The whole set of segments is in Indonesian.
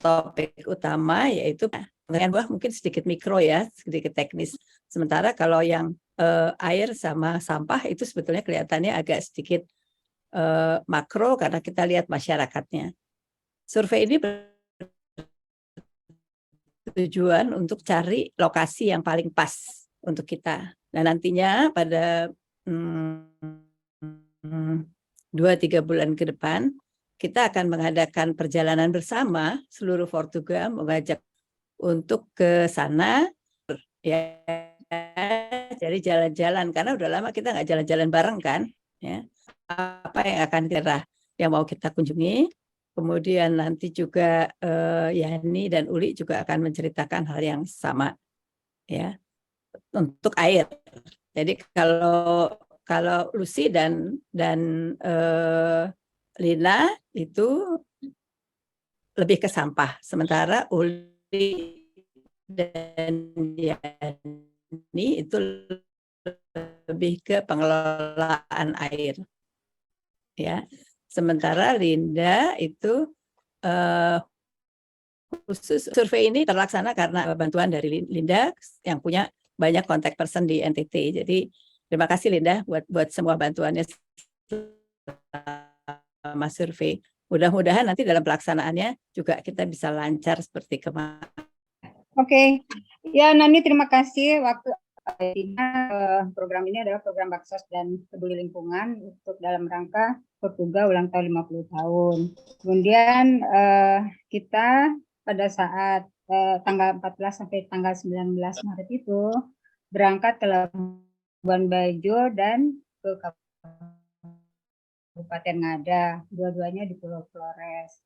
topik utama yaitu pengerjaan buah mungkin sedikit mikro ya, sedikit teknis. Sementara kalau yang air sama sampah itu sebetulnya kelihatannya agak sedikit makro karena kita lihat masyarakatnya. Survei ini bertujuan untuk cari lokasi yang paling pas untuk kita. Nah nantinya pada 2-3 bulan ke depan kita akan mengadakan perjalanan bersama seluruh Portugal, mengajak untuk ke sana ya, jadi jalan-jalan karena udah lama kita nggak jalan-jalan bareng kan ya. Apa yang akan kita yang mau kita kunjungi, kemudian nanti juga Yani dan Uli juga akan menceritakan hal yang sama ya untuk air. Jadi kalau Lucy dan Lina itu lebih ke sampah, sementara Uli dan Yani itu lebih ke pengelolaan air. Ya, sementara Linda itu khusus survei ini terlaksana karena bantuan dari Linda yang punya banyak kontak person di NTT. Jadi terima kasih Linda buat semua bantuannya selama survei. Mudah-mudahan nanti dalam pelaksanaannya juga kita bisa lancar seperti kemarin. Oke, ya Nani terima kasih. Waktu program ini adalah program Baksos dan Peduli Lingkungan untuk dalam rangka Portugal ulang tahun 50 tahun. Kemudian kita pada saat tanggal 14 sampai tanggal 19 Maret itu berangkat ke Labuan Bajo dan ke Kabupaten Ngada, dua-duanya di Pulau Flores.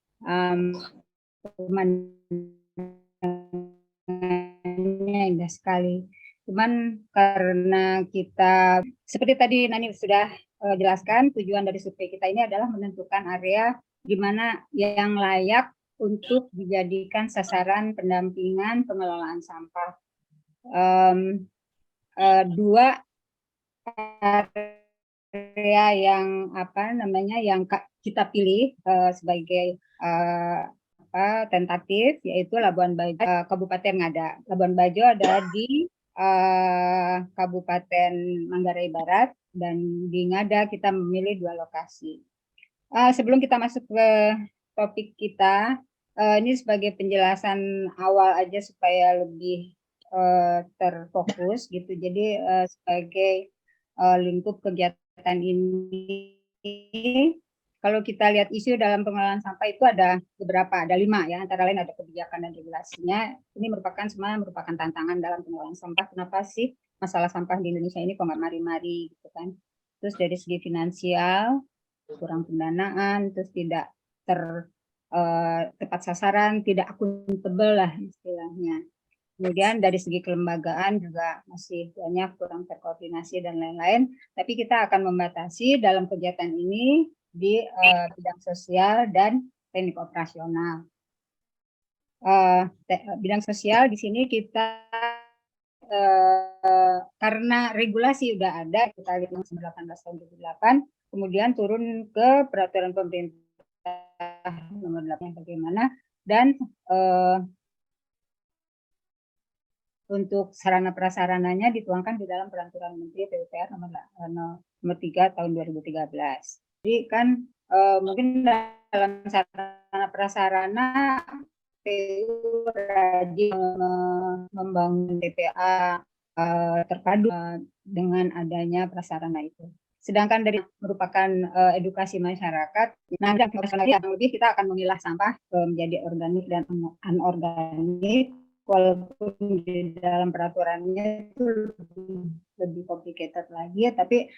Pemandangannya indah sekali. Cuman karena kita, seperti tadi Nani sudah jelaskan, tujuan dari survei kita ini adalah menentukan area di mana yang layak untuk dijadikan sasaran pendampingan pengelolaan sampah. Dua area yang yang kita pilih sebagai tentatif yaitu Labuan Bajo, Kabupaten Ngada. Labuan Bajo ada di Kabupaten Manggarai Barat dan di Ngada kita memilih 2 lokasi. Sebelum kita masuk ke topik kita, ini sebagai penjelasan awal aja supaya lebih terfokus gitu. Jadi sebagai lingkup kegiatan ini, kalau kita lihat isu dalam pengelolaan sampah itu ada beberapa, ada 5 ya, antara lain ada kebijakan dan regulasinya. Ini semua merupakan tantangan dalam pengelolaan sampah. Kenapa sih masalah sampah di Indonesia ini kok nggak mari-mari gitu kan? Terus dari segi finansial, kurang pendanaan, terus tidak tepat sasaran, tidak akuntabel lah istilahnya. Kemudian dari segi kelembagaan juga masih banyak kurang terkoordinasi dan lain-lain. Tapi kita akan membatasi dalam kegiatan ini di bidang sosial dan teknik operasional. Bidang sosial di sini kita karena regulasi udah ada, kita lihat 18 tahun 2008, kemudian turun ke peraturan pemerintah nomor 8 bagaimana, dan untuk sarana prasarananya dituangkan di dalam peraturan Menteri PUPR nomor 3 tahun 2013. Jadi kan mungkin dalam sarana prasarana PU rajin membangun TPA terpadu dengan adanya prasarana itu. Sedangkan dari merupakan edukasi masyarakat, nanti yang lebih kita akan memilah sampah menjadi organik dan anorganik, walaupun di dalam peraturannya itu lebih complicated lagi, tapi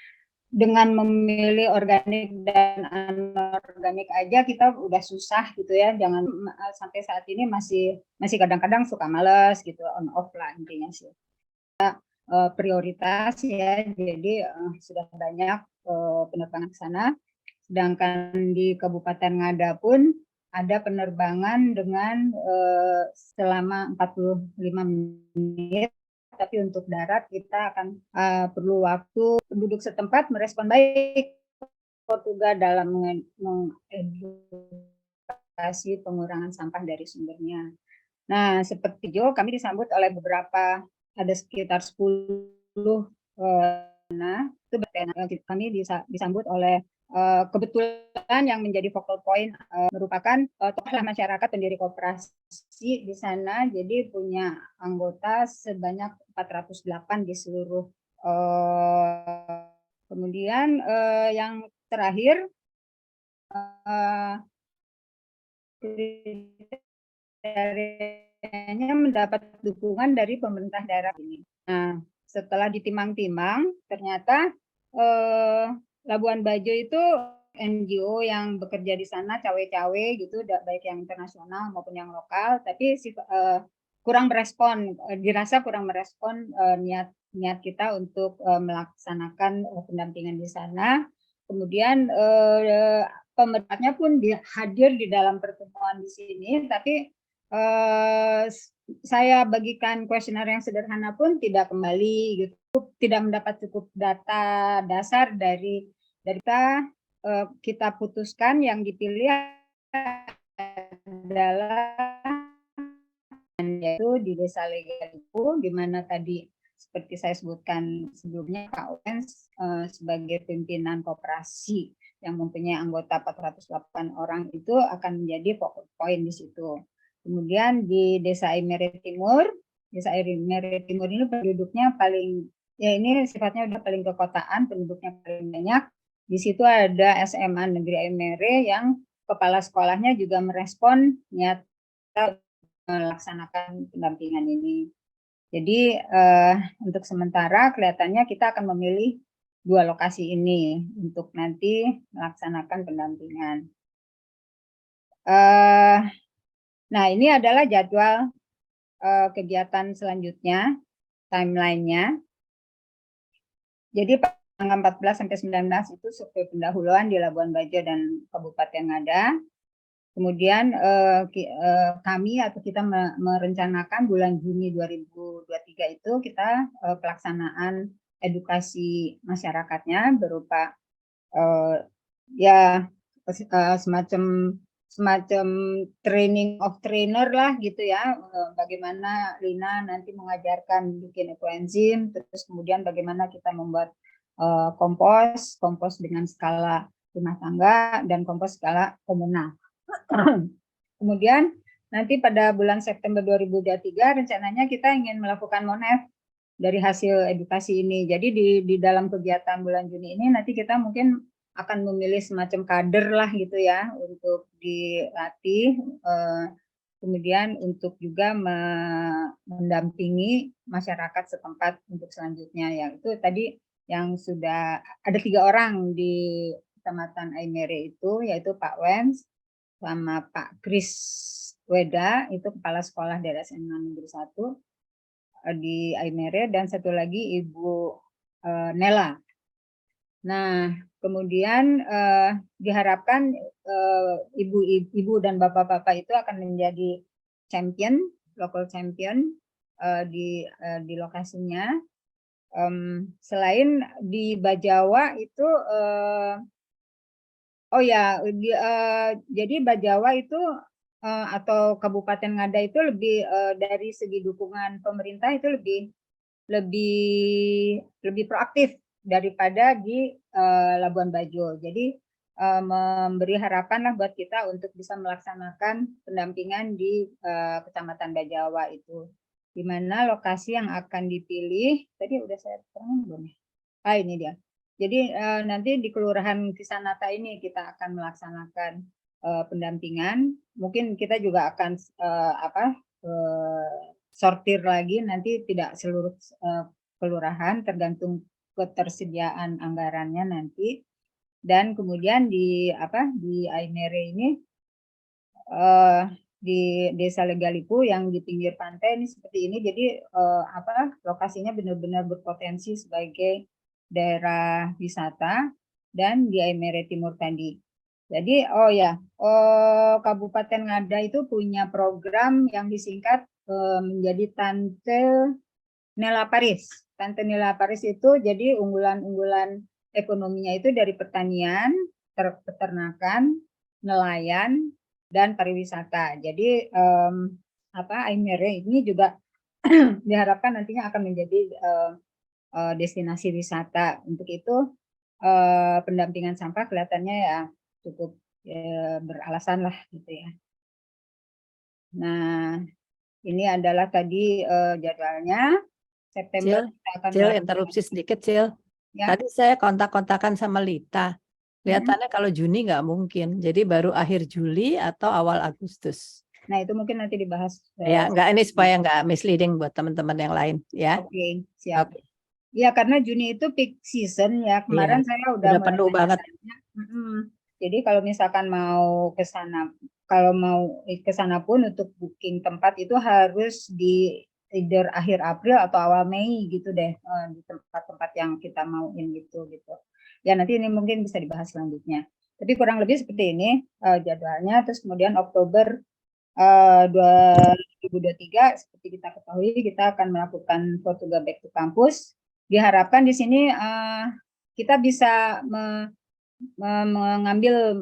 dengan memilih organik dan anorganik aja kita udah susah gitu ya. Jangan sampai saat ini masih kadang-kadang suka males gitu, on off lah intinya sih. Prioritas ya, jadi sudah banyak penerbangan ke sana. Sedangkan di Kabupaten Ngada pun ada penerbangan dengan selama 45 menit, tapi untuk darat kita akan perlu waktu. Penduduk setempat merespon baik Portugal dalam mengedukasi edukasi pengurangan sampah dari sumbernya. Nah, seperti kami disambut oleh beberapa, ada sekitar 10 kami disambut oleh kebetulan yang menjadi focal point merupakan tokoh masyarakat pendiri koperasi di sana, jadi punya anggota sebanyak 408 di seluruh. Kemudian yang terakhir kriterianya mendapat dukungan dari pemerintah daerah ini. Nah, setelah ditimang-timang, ternyata Labuan Bajo itu NGO yang bekerja di sana cawe-cawe gitu, baik yang internasional maupun yang lokal, tapi kurang merespon, dirasa kurang merespon niat kita untuk melaksanakan pendampingan di sana. Kemudian pemerintahnya pun hadir di dalam pertemuan di sini, tapi saya bagikan kuesioner yang sederhana pun tidak kembali gitu, tidak mendapat cukup data dasar dari kita putuskan yang dipilih adalah yaitu di Desa Legalipu, di mana tadi seperti saya sebutkan sebelumnya, Pak Wens sebagai pimpinan koperasi yang mempunyai anggota 408 orang itu akan menjadi fokus poin di situ. Kemudian di Desa Aimere Timur, Desa Aimere Timur ini penduduknya paling, ya ini sifatnya udah paling kekotaan, penduduknya paling banyak. Di situ ada SMA Negeri Aimere yang kepala sekolahnya juga merespon niat melaksanakan pendampingan ini. Jadi untuk sementara kelihatannya kita akan memilih 2 lokasi ini untuk nanti melaksanakan pendampingan. Nah, ini adalah jadwal kegiatan selanjutnya, timeline-nya. Jadi tanggal 14 sampai 19 itu survei pendahuluan di Labuan Bajo dan Kabupaten Ngada. Kemudian kami atau kita merencanakan bulan Juni 2023 itu kita pelaksanaan edukasi masyarakatnya berupa ya semacam training of trainer lah gitu ya, bagaimana Lina nanti mengajarkan bikin ekoenzim, terus kemudian bagaimana kita membuat kompos dengan skala rumah tangga dan kompos skala komunal. Kemudian nanti pada bulan September 2023 rencananya kita ingin melakukan monef dari hasil edukasi ini. Jadi di dalam kegiatan bulan Juni ini nanti kita mungkin akan memilih semacam kader lah gitu ya untuk dilatih, kemudian untuk juga mendampingi masyarakat setempat untuk selanjutnya. Ya itu tadi yang sudah ada 3 orang di Kecamatan Aimere itu, yaitu Pak Wens sama Pak Kris Weda, itu kepala sekolah daerah SMA Negeri 1 di Aimere, dan satu lagi Ibu Nela. Nah, kemudian diharapkan ibu dan bapak-bapak itu akan menjadi champion, local champion di lokasinya. Selain di Bajawa itu jadi Bajawa itu atau Kabupaten Ngada itu lebih dari segi dukungan pemerintah itu lebih proaktif daripada di Labuan Bajo. Jadi memberi harapan lah buat kita untuk bisa melaksanakan pendampingan di Kecamatan Bajawa itu, di mana lokasi yang akan dipilih tadi udah saya terangkan belum ya? Ini dia. Jadi nanti di Kelurahan Kisanata ini kita akan melaksanakan pendampingan. Mungkin kita juga akan sortir lagi, nanti tidak seluruh kelurahan, tergantung ketersediaan anggarannya nanti. Dan kemudian di Aimere ini di Desa Legalipu yang di pinggir pantai ini seperti ini. Jadi lokasinya benar-benar berpotensi sebagai daerah wisata, dan di Aimere Timur tadi. Jadi Kabupaten Ngada itu punya program yang disingkat menjadi Tante Nela Paris. Tante Nela Paris itu jadi unggulan-unggulan ekonominya itu dari pertanian, peternakan, nelayan, dan pariwisata. Jadi Aimere ini juga diharapkan nantinya akan menjadi destinasi wisata. Untuk itu pendampingan sampah kelihatannya ya cukup beralasan lah gitu ya. Nah, ini adalah tadi jadwalnya. September kita akan Cil, interupsi sedikit, Cil. Ya. Tadi saya kontak-kontakan sama Lita. Kelihatannya kalau Juni nggak mungkin. Jadi baru akhir Juli atau awal Agustus. Nah, itu mungkin nanti dibahas. Ya, ini supaya nggak misleading buat teman-teman yang lain, ya. Oke, siap. Oke. Ya, karena Juni itu peak season ya. Kemarin saya udah penuh banget. Jadi kalau misalkan mau ke sana, kalau mau ke sana pun untuk booking tempat itu harus di either akhir April atau awal Mei gitu deh, di tempat-tempat yang kita mauin gitu. Ya, nanti ini mungkin bisa dibahas selanjutnya. Tapi kurang lebih seperti ini jadwalnya. Terus kemudian Oktober 2023 seperti kita ketahui kita akan melakukan Portugal Back to Campus. Diharapkan di sini kita bisa mengambil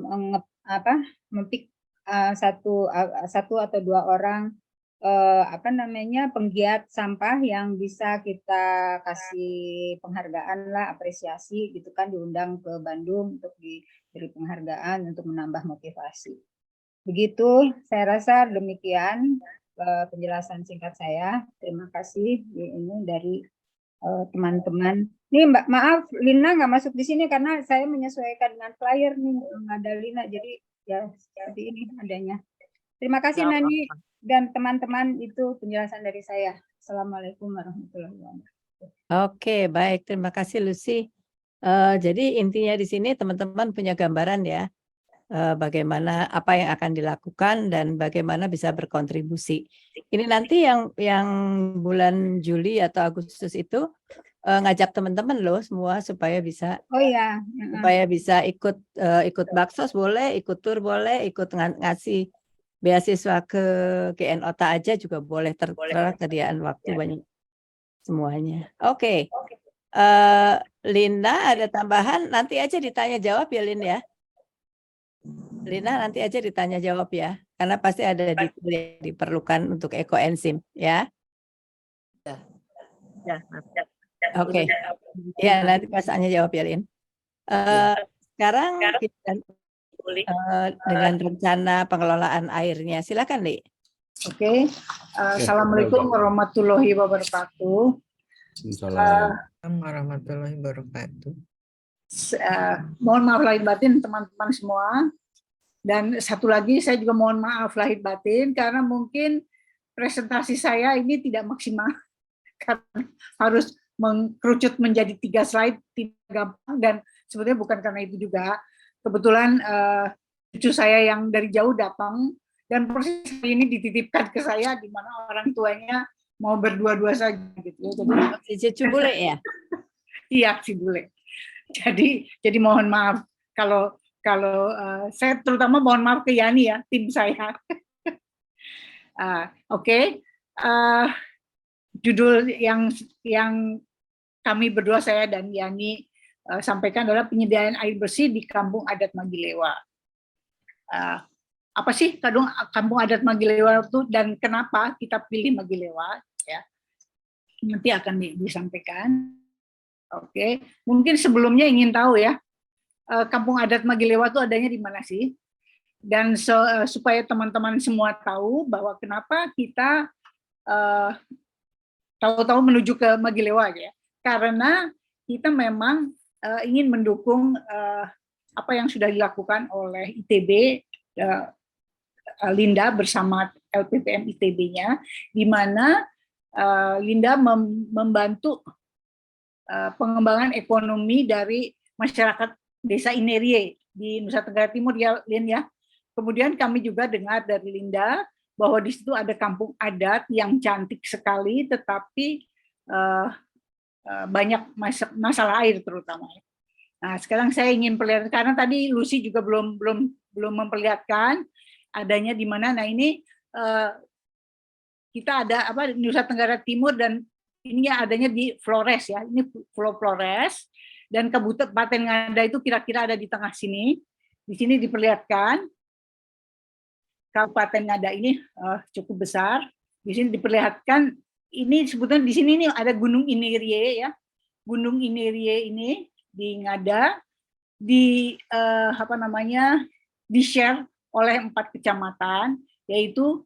mempik satu atau dua orang penggiat sampah yang bisa kita kasih penghargaan lah, apresiasi gitu kan, diundang ke Bandung untuk diberi penghargaan untuk menambah motivasi. Begitu, saya rasa demikian penjelasan singkat saya. Terima kasih ini dari teman-teman. Nih Mbak, maaf Lina nggak masuk di sini karena saya menyesuaikan dengan flyer nih, nggak ada Lina, jadi ya seperti ini adanya. Terima kasih Nani dan teman-teman, itu penjelasan dari saya. Assalamualaikum warahmatullahi wabarakatuh. Oke, baik, terima kasih Lucy. Jadi intinya di sini teman-teman punya gambaran ya, bagaimana apa yang akan dilakukan dan bagaimana bisa berkontribusi. Ini nanti yang bulan Juli atau Agustus itu ngajak teman-teman loh semua supaya bisa supaya bisa ikut baksos boleh, ikut tur boleh, ikut ngasih beasiswa ke GNOTA aja juga boleh, terkediaan waktu banyak semuanya. Oke. Linda ada tambahan, nanti aja ditanya jawab ya Lin ya. Lina nanti aja ditanya jawab ya, karena pasti ada detail yang diperlukan untuk ekoenzim ya. Oke. Ya, nanti pasannya jawab ya Lin. Sekarang kita dengan rencana pengelolaan airnya, silakan Li. Oke. Assalamualaikum warahmatullahi wabarakatuh. Assalamualaikum warahmatullahi wabarakatuh. Mohon maaf lahir batin teman-teman semua. Dan satu lagi saya juga mohon maaf lahir batin karena mungkin presentasi saya ini tidak maksimal karena harus mengkerucut menjadi 3 slide, tidak gampang, dan sebetulnya bukan karena itu juga. Kebetulan cucu saya yang dari jauh datang dan proses ini dititipkan ke saya di mana orang tuanya mau berdua-dua saja gitu. Jadi cucu bule ya? Iya, si bule. Jadi mohon maaf kalau saya terutama mohon maaf ke Yani ya, tim saya. Oke. Judul yang kami berdua, saya dan Yani, sampaikan adalah penyediaan air bersih di Kampung Adat Magilewa. Apa sih Kampung Adat Magilewa itu dan kenapa kita pilih Magilewa? Ya, nanti akan disampaikan. Oke, mungkin sebelumnya ingin tahu ya, Kampung Adat Magilewa itu adanya di mana sih? Dan supaya teman-teman semua tahu bahwa kenapa kita tahu-tahu menuju ke Magilewa ya. Karena kita memang ingin mendukung apa yang sudah dilakukan oleh ITB, Linda bersama LPPM ITB-nya, di mana Linda membantu pengembangan ekonomi dari masyarakat Desa Inerie di Nusa Tenggara Timur ya, Lin ya. Kemudian kami juga dengar dari Linda bahwa di situ ada kampung adat yang cantik sekali, tetapi banyak masalah air terutama. Nah, sekarang saya ingin perlihatkan karena tadi Lucy juga belum memperlihatkan adanya di mana. Nah, ini kita ada Nusa Tenggara Timur dan ini adanya di Flores ya. Ini Pulau Flores. Dan Kabupaten Ngada itu kira-kira ada di tengah sini. Di sini diperlihatkan. Kabupaten Ngada ini cukup besar. Di sini diperlihatkan, ini sebetulnya di sini nih ada Gunung Inirie ya. Gunung Inirie ini di Ngada di-share oleh 4 kecamatan, yaitu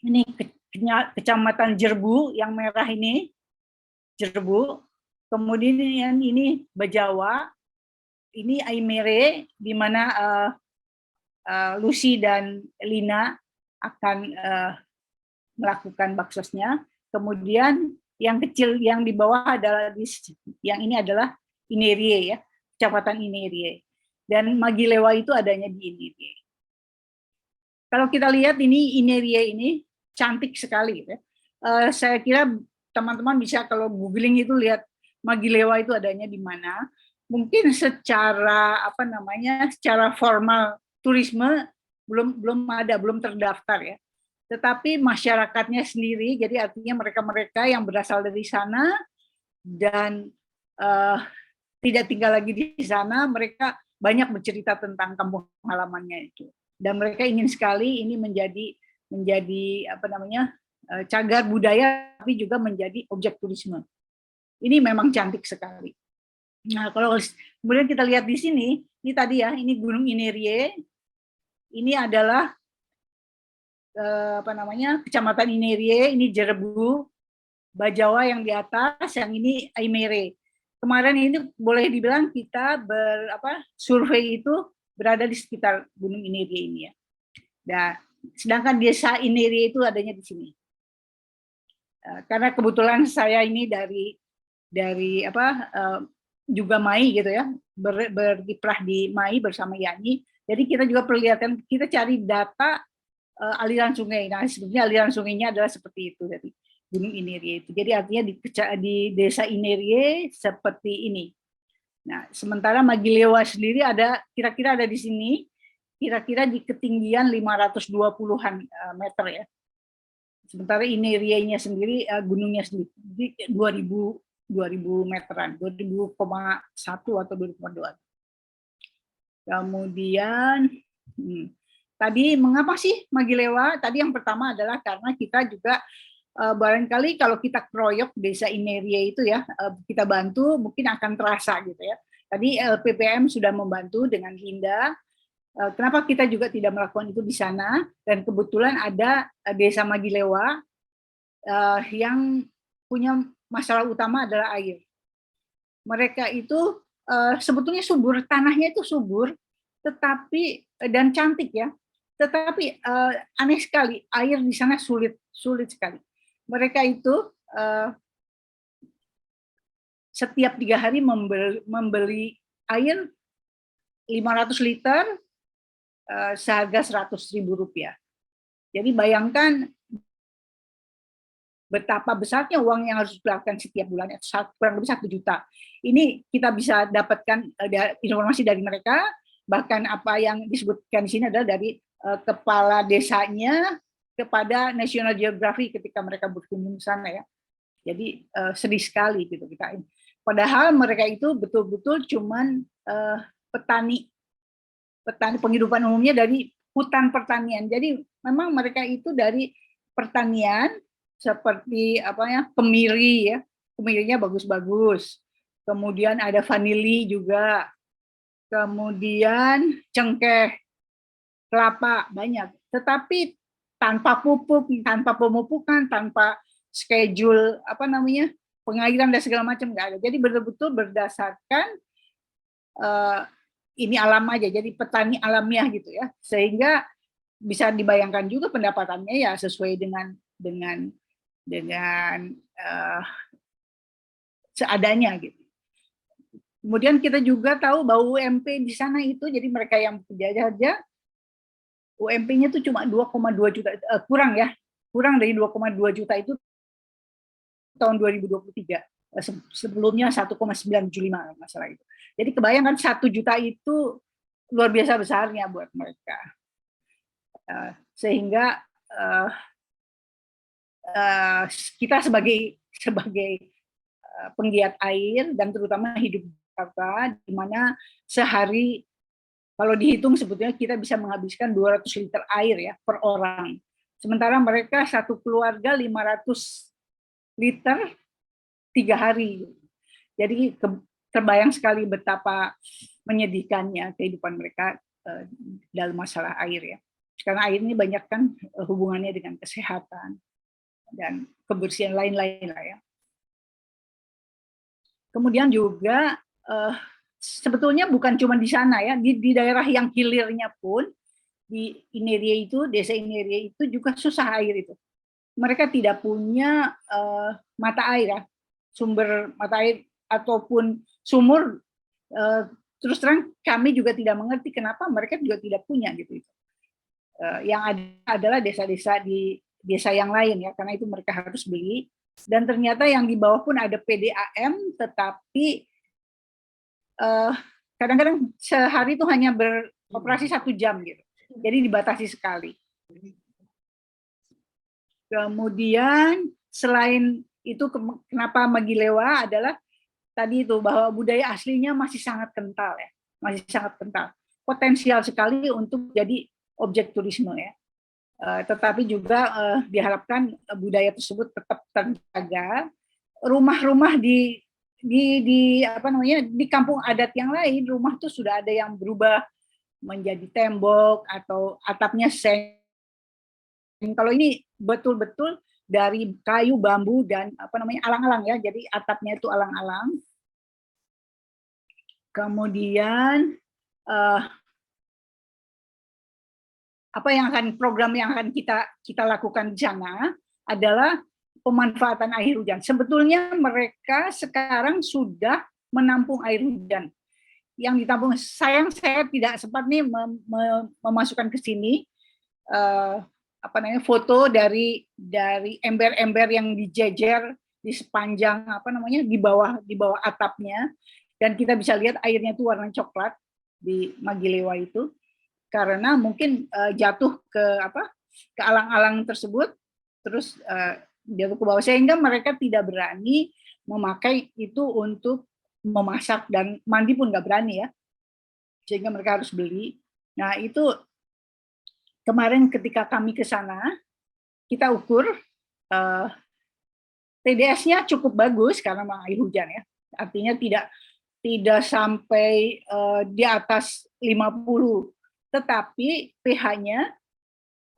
ini Kecamatan Jerbu yang merah ini, Jerbu. Kemudian ini Bajawa, ini Aimere, di mana Lucy dan Lina akan melakukan baksosnya. Kemudian yang kecil yang di bawah adalah yang ini adalah Inerie ya, Kecamatan Inerie. Dan Magilewa itu adanya di Inerie. Kalau kita lihat ini Inerie ini cantik sekali ya. Saya kira teman-teman bisa kalau googling itu lihat Magilewa itu adanya di mana. Mungkin secara secara formal turisme belum terdaftar ya. Tetapi masyarakatnya sendiri, jadi artinya mereka-mereka yang berasal dari sana dan tidak tinggal lagi di sana, mereka banyak bercerita tentang kampung halamannya itu. Dan mereka ingin sekali ini menjadi cagar budaya, tapi juga menjadi objek turisme. Ini memang cantik sekali. Nah, kalau kemudian kita lihat di sini, ini tadi ya, ini Gunung Inerie, ini adalah Kecamatan Inerie, ini Jerbu, Bajawa yang di atas, yang ini Aimere. Kemarin ini boleh dibilang kita survei itu berada di sekitar Gunung Inerie ini ya. Nah, sedangkan desa Inerie itu adanya di sini. Karena kebetulan saya ini dari juga MAI gitu ya, berkiprah di MAI bersama Yani. Jadi kita juga perlihatkan, kita cari data aliran sungai. Nah, sebetulnya aliran sungainya adalah seperti itu dari Gunung Inerie itu. Jadi artinya di desa Inerie seperti ini. Nah, sementara Magilewa sendiri kira-kira ada di sini, kira-kira di ketinggian 520-an meter ya. Sementara Inerie-nya sendiri, gunungnya sendiri, di 2000 meteran, 2000,1 atau 20,2. Kemudian, tadi mengapa sih Magilewa? Tadi yang pertama adalah karena kita juga barangkali kalau kita keroyok desa Inerie itu ya, kita bantu mungkin akan terasa gitu ya. Tadi LPPM sudah membantu dengan Hinda. Kenapa kita juga tidak melakukan itu di sana? Dan kebetulan ada desa Magilewa yang punya masalah utama adalah air. Mereka itu sebetulnya subur, tanahnya itu subur, tetapi dan cantik ya. Tetapi aneh sekali, air di sana sulit sekali. Mereka itu setiap 3 hari membeli air 500 liter seharga Rp100.000. Jadi bayangkan betapa besarnya uang yang harus dikeluarkan setiap bulannya, kurang lebih 1 juta. Ini kita bisa dapatkan informasi dari mereka, bahkan apa yang disebutkan di sini adalah dari kepala desanya kepada National Geographic ketika mereka berkunjung ke sana ya. Jadi sedih sekali gitu kita. Padahal mereka itu betul-betul cuman petani penghidupan umumnya dari hutan pertanian. Jadi memang mereka itu dari pertanian seperti kemiri ya, kemirinya bagus-bagus. Kemudian ada vanili juga. Kemudian cengkeh, kelapa banyak. Tetapi tanpa pupuk, tanpa pemupukan, tanpa schedule pengairan dan segala macam nggak ada. Jadi betul-betul berdasarkan ini alam aja, jadi petani alamiah gitu ya, sehingga bisa dibayangkan juga pendapatannya ya sesuai dengan seadanya gitu. Kemudian kita juga tahu bahwa UMP di sana itu, jadi mereka yang bekerja saja UMP-nya itu cuma 2,2 juta, kurang dari 2,2 juta itu tahun 2023. Sebelumnya 1,975 masalah itu. Jadi kebayangkan 1 juta itu luar biasa besarnya buat mereka. Sehingga kita sebagai penggiat air dan terutama hidup di Jakarta, di mana sehari Kalau dihitung sebetulnya kita bisa menghabiskan 200 liter air ya per orang. Sementara mereka satu keluarga 500 liter 3 hari. Jadi terbayang sekali betapa menyedihkannya kehidupan mereka dalam masalah air ya. Karena air ini banyak kan hubungannya dengan kesehatan dan kebersihan lain-lain lah ya. Kemudian juga sebetulnya bukan cuma di sana ya, di daerah yang hilirnya pun di Ineria itu, desa Ineria itu juga susah air itu. Mereka tidak punya mata air ya, sumber mata air ataupun sumur. Terus terang kami juga tidak mengerti kenapa mereka juga tidak punya gitu. Yang ada adalah desa-desa di desa yang lain ya, karena itu mereka harus beli. Dan ternyata yang di bawah pun ada PDAM, tetapi kadang-kadang sehari itu hanya beroperasi 1 jam gitu. Jadi dibatasi sekali. Kemudian selain itu kenapa Magilewa adalah tadi itu bahwa budaya aslinya masih sangat kental ya, masih sangat kental. Potensial sekali untuk jadi objek turisme ya. Tetapi juga diharapkan budaya tersebut tetap terjaga. Rumah-rumah di apa namanya di kampung adat yang lain, rumah itu sudah ada yang berubah menjadi tembok atau atapnya seng. Kalau ini betul-betul dari kayu, bambu dan apa namanya alang-alang ya. Jadi atapnya itu alang-alang. Kemudian apa yang akan program yang akan kita lakukan di sana adalah pemanfaatan air hujan. Sebetulnya mereka sekarang sudah menampung air hujan. Yang ditampung, sayang saya tidak sempat nih memasukkan ke sini apa namanya foto dari ember-ember yang dijejer di sepanjang apa namanya di bawah atapnya, dan kita bisa lihat airnya itu warna coklat di Magilewa itu. Karena mungkin jatuh ke alang-alang tersebut, terus jatuh ke bawah sehingga mereka tidak berani memakai itu untuk memasak dan mandi pun nggak berani ya, sehingga mereka harus beli. Nah itu kemarin ketika kami ke sana kita ukur TDS-nya cukup bagus karena memang air hujan ya, artinya tidak sampai di atas 50. Tetapi pH-nya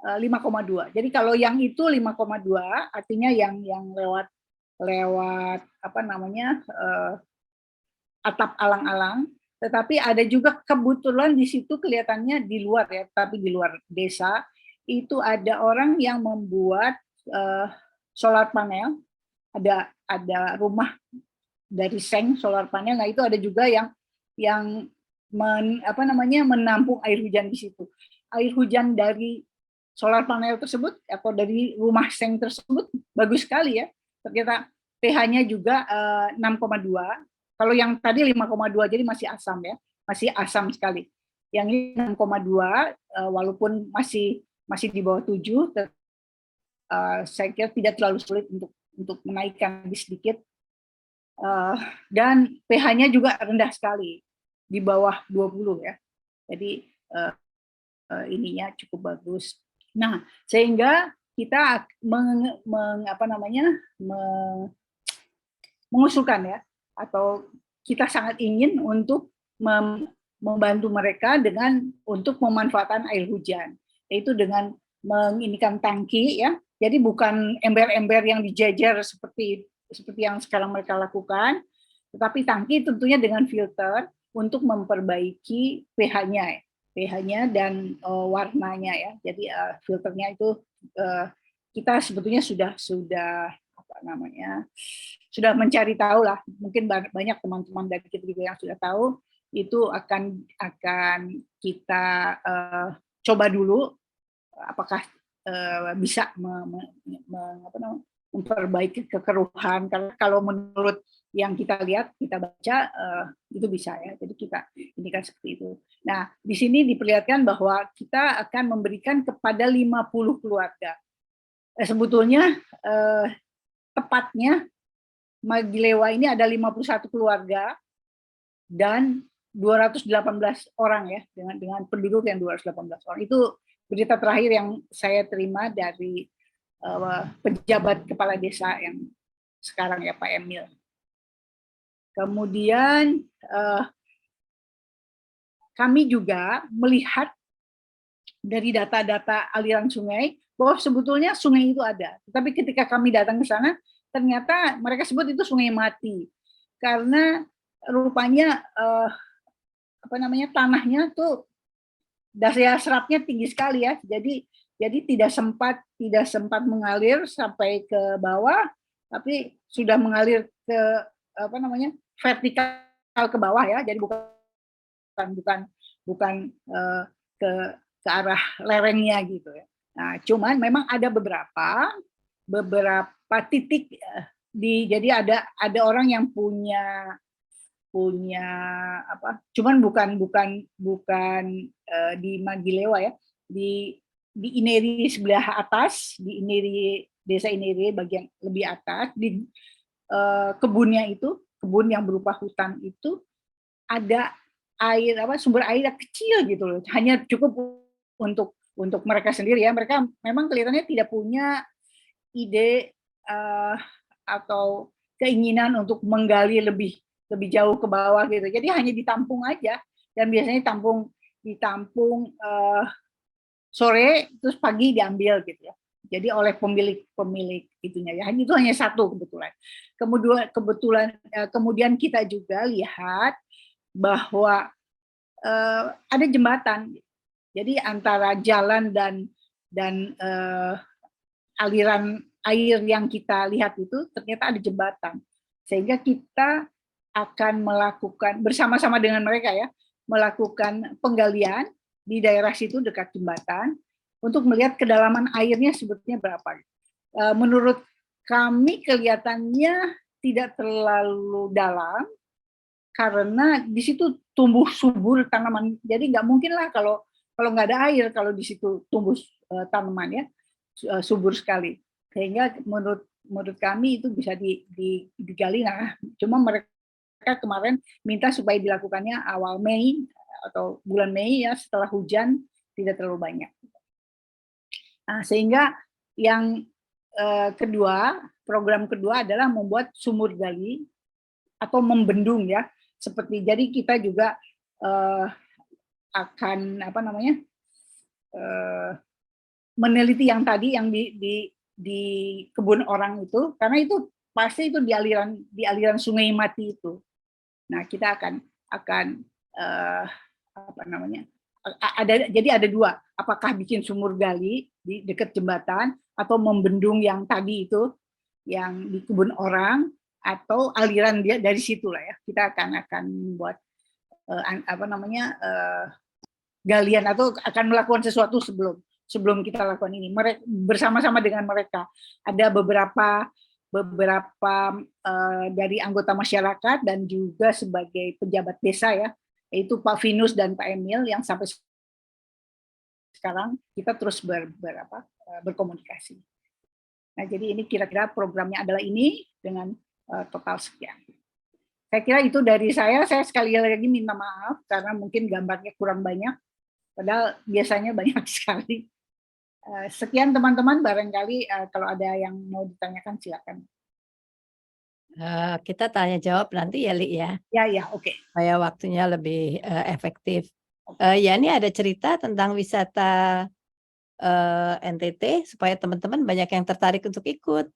5,2. Jadi kalau yang itu 5,2 artinya yang lewat apa namanya atap alang-alang. Tetapi ada juga kebetulan di situ kelihatannya di luar ya, tapi di luar desa itu ada orang yang membuat solar panel. Ada rumah dari seng solar panel. Nah itu ada juga yang menampung air hujan di situ. Air hujan dari solar panel tersebut atau dari rumah seng tersebut bagus sekali ya. Ternyata pH-nya juga 6,2. Kalau yang tadi 5,2 jadi masih asam ya, masih asam sekali. Yang ini 6,2 walaupun masih di bawah 7, saya kira tidak terlalu sulit untuk menaikkan sedikit. Dan pH-nya juga rendah sekali, di bawah 20 ya. Jadi ininya cukup bagus. Nah, sehingga kita mengusulkan ya, atau kita sangat ingin untuk membantu mereka untuk pemanfaatan air hujan, yaitu dengan menginikan tangki ya. Jadi bukan ember-ember yang dijejer seperti yang sekarang mereka lakukan, tetapi tangki tentunya dengan filter untuk memperbaiki pH-nya dan warnanya ya. Jadi filternya itu kita sebetulnya sudah mencari tahu lah. Mungkin banyak teman-teman dari kita juga yang sudah tahu. Itu akan kita coba dulu apakah bisa memperbaiki kekeruhan. Karena kalau menurut yang kita lihat, kita baca, itu bisa ya. Jadi kita ini kan seperti itu. Nah, di sini diperlihatkan bahwa kita akan memberikan kepada 50 keluarga. Sebetulnya tepatnya Magilewa ini ada 51 keluarga dan 218 orang ya, dengan penduduk yang 218 orang. Itu berita terakhir yang saya terima dari pejabat kepala desa yang sekarang ya, Pak Emil. Kemudian kami juga melihat dari data-data aliran sungai bahwa sebetulnya sungai itu ada. Tetapi ketika kami datang ke sana, ternyata mereka sebut itu sungai mati. Karena rupanya tanahnya tuh daya serapnya tinggi sekali ya. Jadi tidak sempat mengalir sampai ke bawah, tapi sudah mengalir ke vertikal ke bawah ya. Jadi bukan ke arah lerengnya gitu ya. Nah, cuman memang ada beberapa titik jadi ada orang yang punya cuman bukan di Magilewa ya, di Ineri sebelah atas, di Ineri, desa Ineri bagian lebih atas, di kebun yang berupa hutan itu ada air sumber air yang kecil gitu loh, hanya cukup untuk mereka sendiri ya. Mereka memang kelihatannya tidak punya ide atau keinginan untuk menggali lebih jauh ke bawah gitu. Jadi hanya ditampung aja, dan biasanya ditampung sore terus pagi diambil gitu ya. Jadi oleh pemilik itunya ya. Itu hanya satu kebetulan. Kemudian kita juga lihat bahwa ada jembatan. Jadi antara jalan dan aliran air yang kita lihat itu ternyata ada jembatan. Sehingga kita akan melakukan bersama-sama dengan mereka ya, melakukan penggalian di daerah situ dekat jembatan untuk melihat kedalaman airnya sebetulnya berapa. Menurut kami kelihatannya tidak terlalu dalam karena di situ tumbuh subur tanaman. Jadi nggak mungkin lah kalau nggak ada air, kalau di situ tumbuh tanamannya subur sekali. Sehingga menurut kami itu bisa digali. Nah, cuma mereka kemarin minta supaya dilakukannya awal Mei atau bulan Mei ya, setelah hujan tidak terlalu banyak. Nah, sehingga yang program kedua adalah membuat sumur gali atau membendung ya, seperti jadi kita juga akan meneliti yang tadi yang di kebun orang itu, karena itu pasti itu di aliran sungai mati itu. Nah, kita akan jadi ada dua, apakah bikin sumur gali di dekat jembatan atau membendung yang tadi itu yang di kebun orang, atau aliran dia dari situ lah ya. Kita akan buat galian atau akan melakukan sesuatu sebelum kita lakukan ini. Bersama-sama dengan mereka ada beberapa dari anggota masyarakat dan juga sebagai pejabat desa ya, yaitu Pak Vinus dan Pak Emil yang sampai sekarang kita terus berkomunikasi. Nah, jadi ini kira-kira programnya adalah ini dengan total sekian. Saya kira itu dari saya. Saya sekali lagi minta maaf karena mungkin gambarnya kurang banyak, padahal biasanya banyak sekali. Sekian teman-teman, barangkali kalau ada yang mau ditanyakan silakan. Kita tanya jawab nanti ya, Li ya. Ya, oke. Supaya waktunya lebih efektif. Ya, ini ada cerita tentang wisata NTT supaya teman-teman banyak yang tertarik untuk ikut.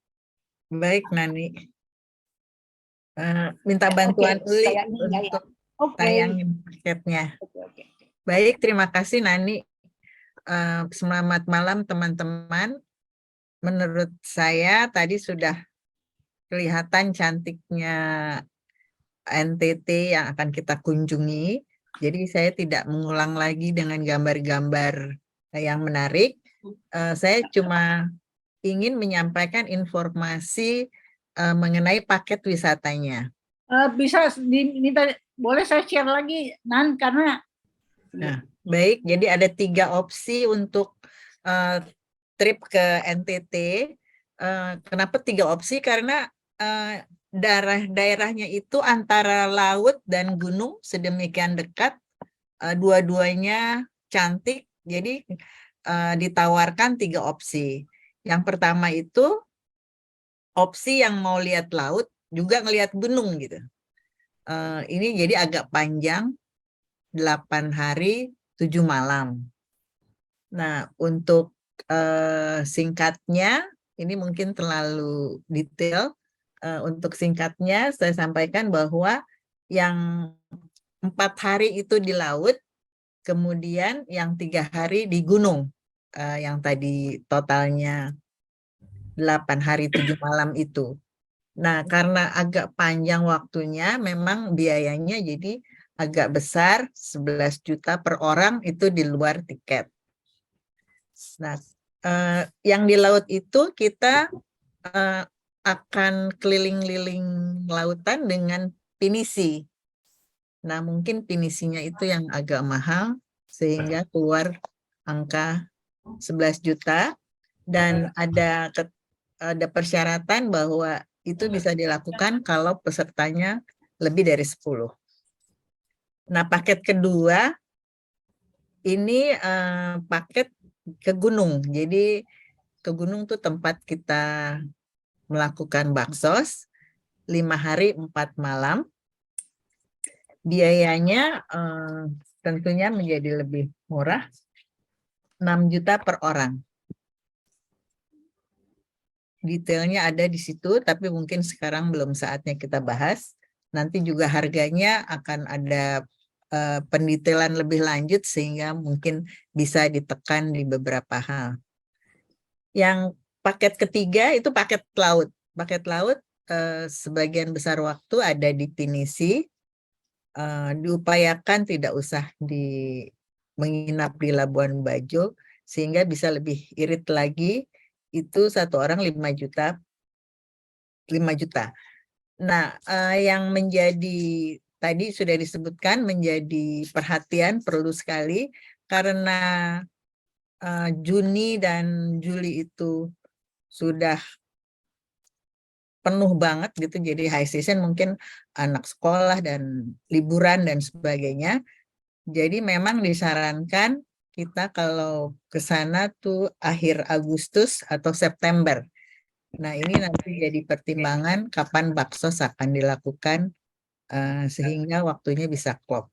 Baik, Nani. Minta bantuan Uli untuk tayangin paketnya. Oke. Baik, terima kasih Nani. Selamat malam teman-teman. Menurut saya tadi sudah kelihatan cantiknya NTT yang akan kita kunjungi. Jadi saya tidak mengulang lagi dengan gambar-gambar yang menarik. Saya cuma ingin menyampaikan informasi mengenai paket wisatanya. Bisa diminta, boleh saya share lagi, Nan, karena Nah, baik, jadi ada 3 opsi untuk trip ke NTT. Kenapa 3 opsi? Karena daerahnya itu antara laut dan gunung sedemikian dekat, dua-duanya cantik, jadi ditawarkan 3 opsi. Yang pertama itu opsi yang mau lihat laut juga ngelihat gunung gitu. Ini jadi agak panjang, 8 hari 7 malam. Nah, untuk singkatnya, ini mungkin terlalu detail. Untuk singkatnya, saya sampaikan bahwa yang 4 hari itu di laut, kemudian yang 3 hari di gunung, yang tadi totalnya 8 hari 7 malam itu. Nah, karena agak panjang waktunya, memang biayanya jadi agak besar, 11 juta per orang itu di luar tiket. Nah, yang di laut itu kita akan keliling-liling lautan dengan pinisi. Nah, mungkin pinisinya itu yang agak mahal, sehingga keluar angka 11 juta. Dan ada persyaratan bahwa itu bisa dilakukan kalau pesertanya lebih dari 10. Nah, paket kedua, ini paket ke gunung. Jadi ke gunung tuh tempat kita melakukan baksos 5 hari 4 malam. Biayanya tentunya menjadi lebih murah, 6 juta per orang. Detailnya ada di situ, tapi mungkin sekarang belum saatnya kita bahas. Nanti juga harganya akan ada pendetailan lebih lanjut sehingga mungkin bisa ditekan di beberapa hal. Yang paket ketiga itu paket laut. Paket laut sebagian besar waktu ada di pinisi. Diupayakan tidak usah menginap di Labuan Bajo sehingga bisa lebih irit lagi. Itu 1 orang 5 juta. Nah, yang menjadi tadi sudah disebutkan menjadi perhatian perlu sekali karena Juni dan Juli itu sudah penuh banget gitu, jadi high season, mungkin anak sekolah dan liburan dan sebagainya. Jadi memang disarankan kita kalau ke sana tuh akhir Agustus atau September. Nah, ini nanti jadi pertimbangan kapan baksos akan dilakukan sehingga waktunya bisa klop.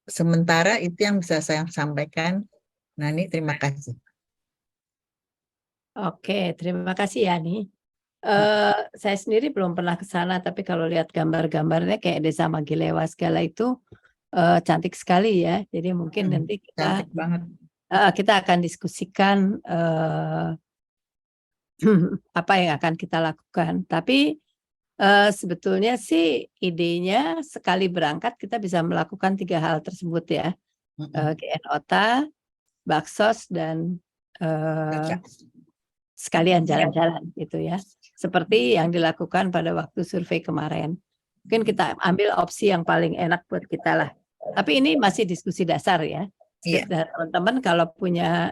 Sementara itu yang bisa saya sampaikan. Nani, terima kasih. Oke, terima kasih Yani. Saya sendiri belum pernah ke sana, tapi kalau lihat gambar-gambarnya kayak Desa Magilewa segala itu cantik sekali ya. Jadi mungkin nanti Cantik banget. kita akan diskusikan apa yang akan kita lakukan. Tapi sebetulnya sih idenya sekali berangkat kita bisa melakukan 3 hal tersebut ya. GNOTA, baksos, dan sekalian jalan-jalan gitu ya. Seperti yang dilakukan pada waktu survei kemarin. Mungkin kita ambil opsi yang paling enak buat kita lah. Tapi ini masih diskusi dasar ya. Teman-teman kalau punya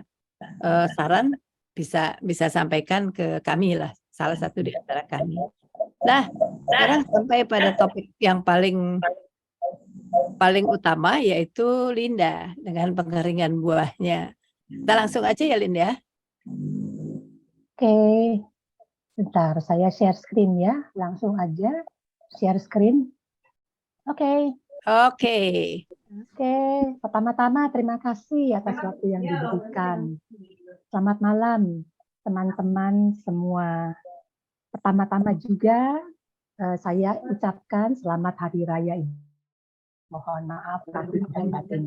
saran bisa sampaikan ke kami lah, salah satu di antara kami. Nah, sekarang sampai pada topik yang paling utama, yaitu Linda dengan pengeringan buahnya. Kita langsung aja ya Linda. Oke, bentar saya share screen ya, langsung aja share screen. Oke, pertama-tama terima kasih atas waktu yang diberikan. Selamat malam teman-teman semua. Pertama-tama juga saya ucapkan selamat Hari Raya Idul Fitri. Mohon maaf lahir dan batin.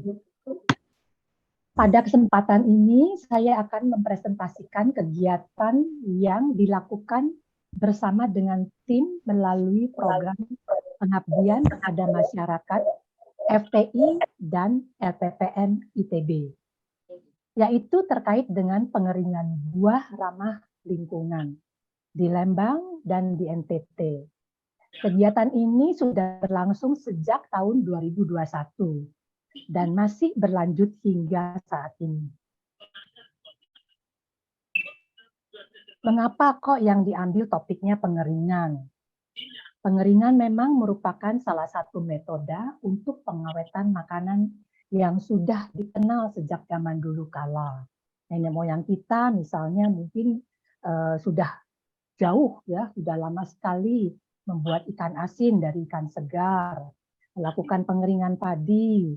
Pada kesempatan ini saya akan mempresentasikan kegiatan yang dilakukan bersama dengan tim melalui program pengabdian kepada masyarakat FTI dan LPPN ITB, yaitu terkait dengan pengeringan buah ramah lingkungan di Lembang dan di NTT. Kegiatan ini sudah berlangsung sejak tahun 2021 dan masih berlanjut hingga saat ini. Mengapa kok yang diambil topiknya pengeringan? Pengeringan memang merupakan salah satu metode untuk pengawetan makanan yang sudah dikenal sejak zaman dulu kala. Nenek moyang kita misalnya mungkin sudah jauh ya, sudah lama sekali membuat ikan asin dari ikan segar, melakukan pengeringan padi,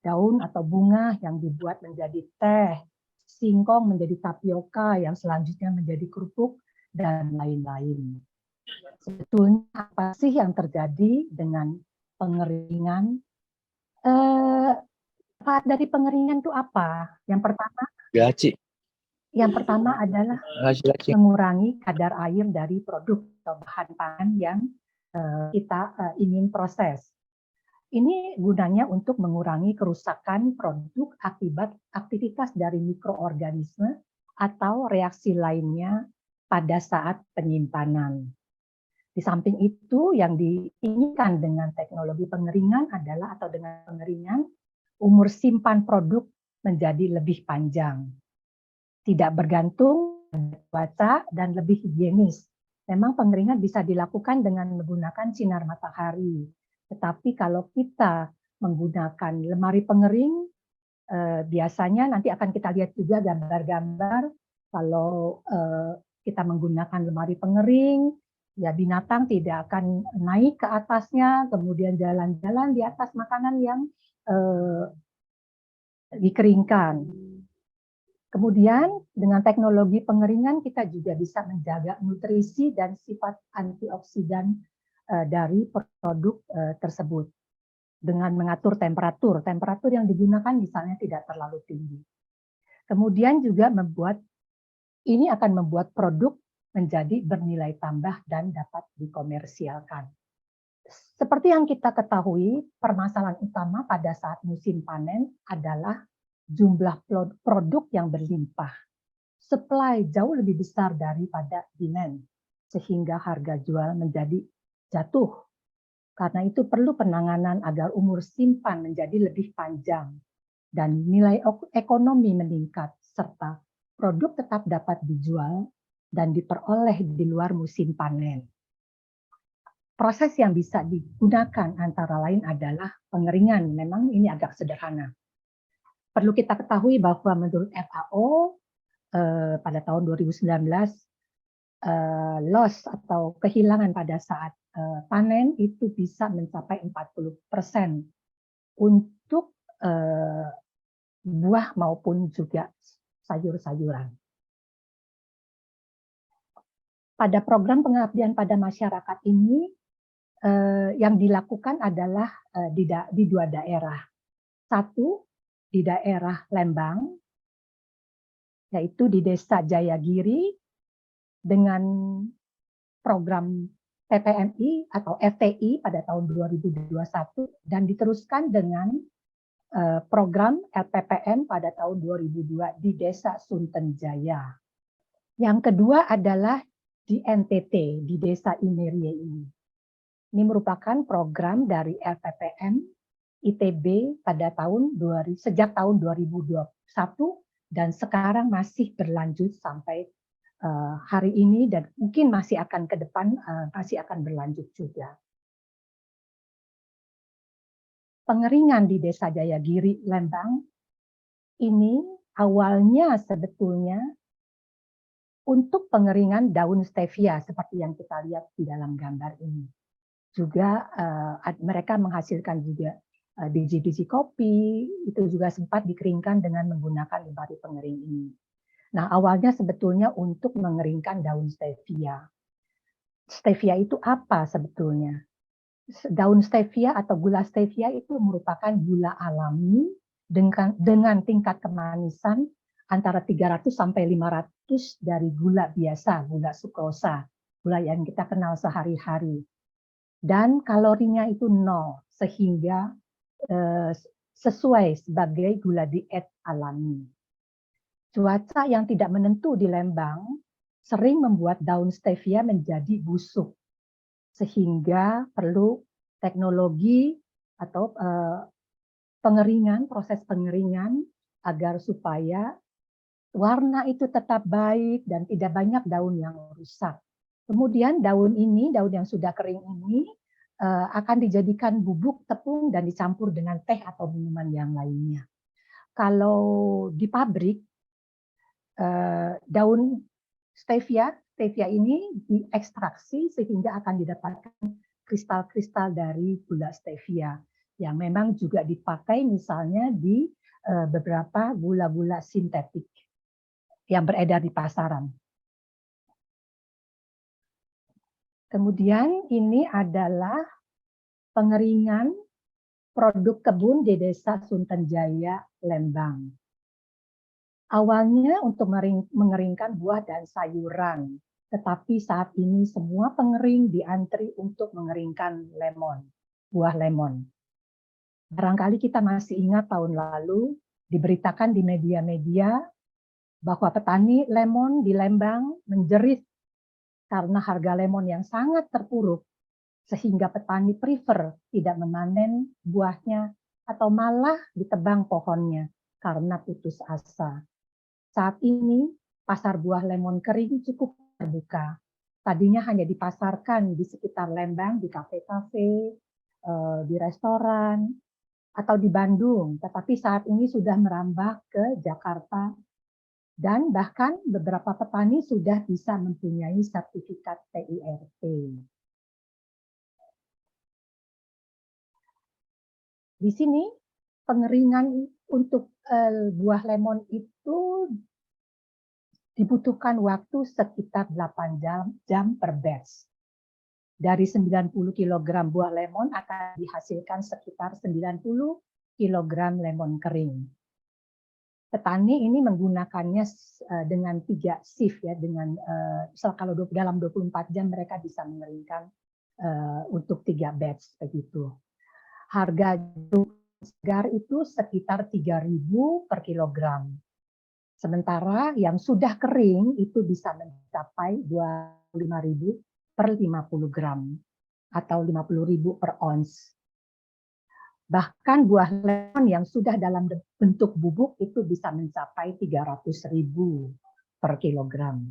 daun atau bunga yang dibuat menjadi teh, singkong menjadi tapioka yang selanjutnya menjadi kerupuk, dan lain-lain. Sebetulnya apa sih yang terjadi dengan pengeringan? Manfaat dari pengeringan itu apa? Yang pertama adalah mengurangi kadar air dari produk atau bahan pangan yang kita ingin proses. Ini gunanya untuk mengurangi kerusakan produk akibat aktivitas dari mikroorganisme atau reaksi lainnya pada saat penyimpanan. Di samping itu, yang diinginkan dengan teknologi pengeringan adalah atau dengan pengeringan, umur simpan produk menjadi lebih panjang. Tidak bergantung pada cuaca dan lebih higienis. Memang pengeringan bisa dilakukan dengan menggunakan sinar matahari. Tetapi kalau kita menggunakan lemari pengering, biasanya nanti akan kita lihat juga gambar-gambar kalau kita menggunakan lemari pengering, ya binatang tidak akan naik ke atasnya, kemudian jalan-jalan di atas makanan yang dikeringkan. Kemudian dengan teknologi pengeringan kita juga bisa menjaga nutrisi dan sifat antioksidan dari produk tersebut dengan mengatur temperatur. Temperatur yang digunakan misalnya tidak terlalu tinggi. Kemudian juga ini akan membuat produk menjadi bernilai tambah dan dapat dikomersialkan. Seperti yang kita ketahui, permasalahan utama pada saat musim panen adalah jumlah produk yang berlimpah. Supply jauh lebih besar daripada demand, sehingga harga jual menjadi jatuh. Karena itu perlu penanganan agar umur simpan menjadi lebih panjang dan nilai ekonomi meningkat, serta produk tetap dapat dijual dan diperoleh di luar musim panen. Proses yang bisa digunakan antara lain adalah pengeringan. Memang ini agak sederhana. Perlu kita ketahui bahwa menurut FAO pada tahun 2019 loss atau kehilangan pada saat panen itu bisa mencapai 40% untuk buah maupun juga sayur-sayuran. Pada program pengabdian pada masyarakat ini yang dilakukan adalah di dua daerah. Satu di daerah Lembang, yaitu di Desa Jayagiri dengan program PPMI atau FTI pada tahun 2021 dan diteruskan dengan program LPPN pada tahun 2002 di Desa Suntenjaya. Yang kedua adalah di NTT, di Desa Inerie ini. Ini merupakan program dari LPPN ITB pada sejak tahun 2021 dan sekarang masih berlanjut sampai hari ini dan mungkin masih akan ke depan masih akan berlanjut juga. Pengeringan di Desa Jayagiri, Lembang ini awalnya sebetulnya untuk pengeringan daun stevia seperti yang kita lihat di dalam gambar ini. Juga mereka menghasilkan juga biji-biji kopi, itu juga sempat dikeringkan dengan menggunakan lemari pengering ini. Nah, awalnya sebetulnya untuk mengeringkan daun stevia. Stevia itu apa sebetulnya? Daun stevia atau gula stevia itu merupakan gula alami dengan tingkat kemanisan antara 300 sampai 500 dari gula biasa, gula sukrosa, gula yang kita kenal sehari-hari. Dan kalorinya itu 0, sehingga sesuai sebagai gula diet alami. Cuaca yang tidak menentu di Lembang sering membuat daun stevia menjadi busuk, sehingga perlu teknologi atau proses pengeringan agar supaya warna itu tetap baik dan tidak banyak daun yang rusak. Kemudian daun yang sudah kering ini akan dijadikan bubuk tepung dan dicampur dengan teh atau minuman yang lainnya. Kalau di pabrik, daun stevia ini diekstraksi sehingga akan didapatkan kristal-kristal dari gula stevia yang memang juga dipakai misalnya di beberapa gula-gula sintetik yang beredar di pasaran. Kemudian ini adalah pengeringan produk kebun di Desa Suntenjaya, Lembang. Awalnya untuk mengeringkan buah dan sayuran, tetapi saat ini semua pengering diantri untuk mengeringkan lemon, buah lemon. Barangkali kita masih ingat tahun lalu diberitakan di media-media bahwa petani lemon di Lembang menjerit karena harga lemon yang sangat terpuruk, sehingga petani prefer tidak memanen buahnya atau malah ditebang pohonnya karena putus asa. Saat ini pasar buah lemon kering cukup terbuka. Tadinya hanya dipasarkan di sekitar Lembang, di kafe-kafe, di restoran, atau di Bandung, tetapi saat ini sudah merambah ke Jakarta. Dan bahkan beberapa petani sudah bisa mempunyai sertifikat PIRT. Di sini pengeringan untuk buah lemon itu dibutuhkan waktu sekitar 8 jam per batch. Dari 90 kg buah lemon akan dihasilkan sekitar 90 kg lemon kering. Petani ini menggunakannya dengan 3 shift ya, dengan kalau dalam 24 jam mereka bisa mengeringkan untuk 3 batch begitu. Harga segar itu sekitar 3.000 per kilogram. Sementara yang sudah kering itu bisa mencapai 25.000 per 50 gram atau 50.000 per ons. Bahkan buah lemon yang sudah dalam bentuk bubuk itu bisa mencapai 300.000 per kilogram.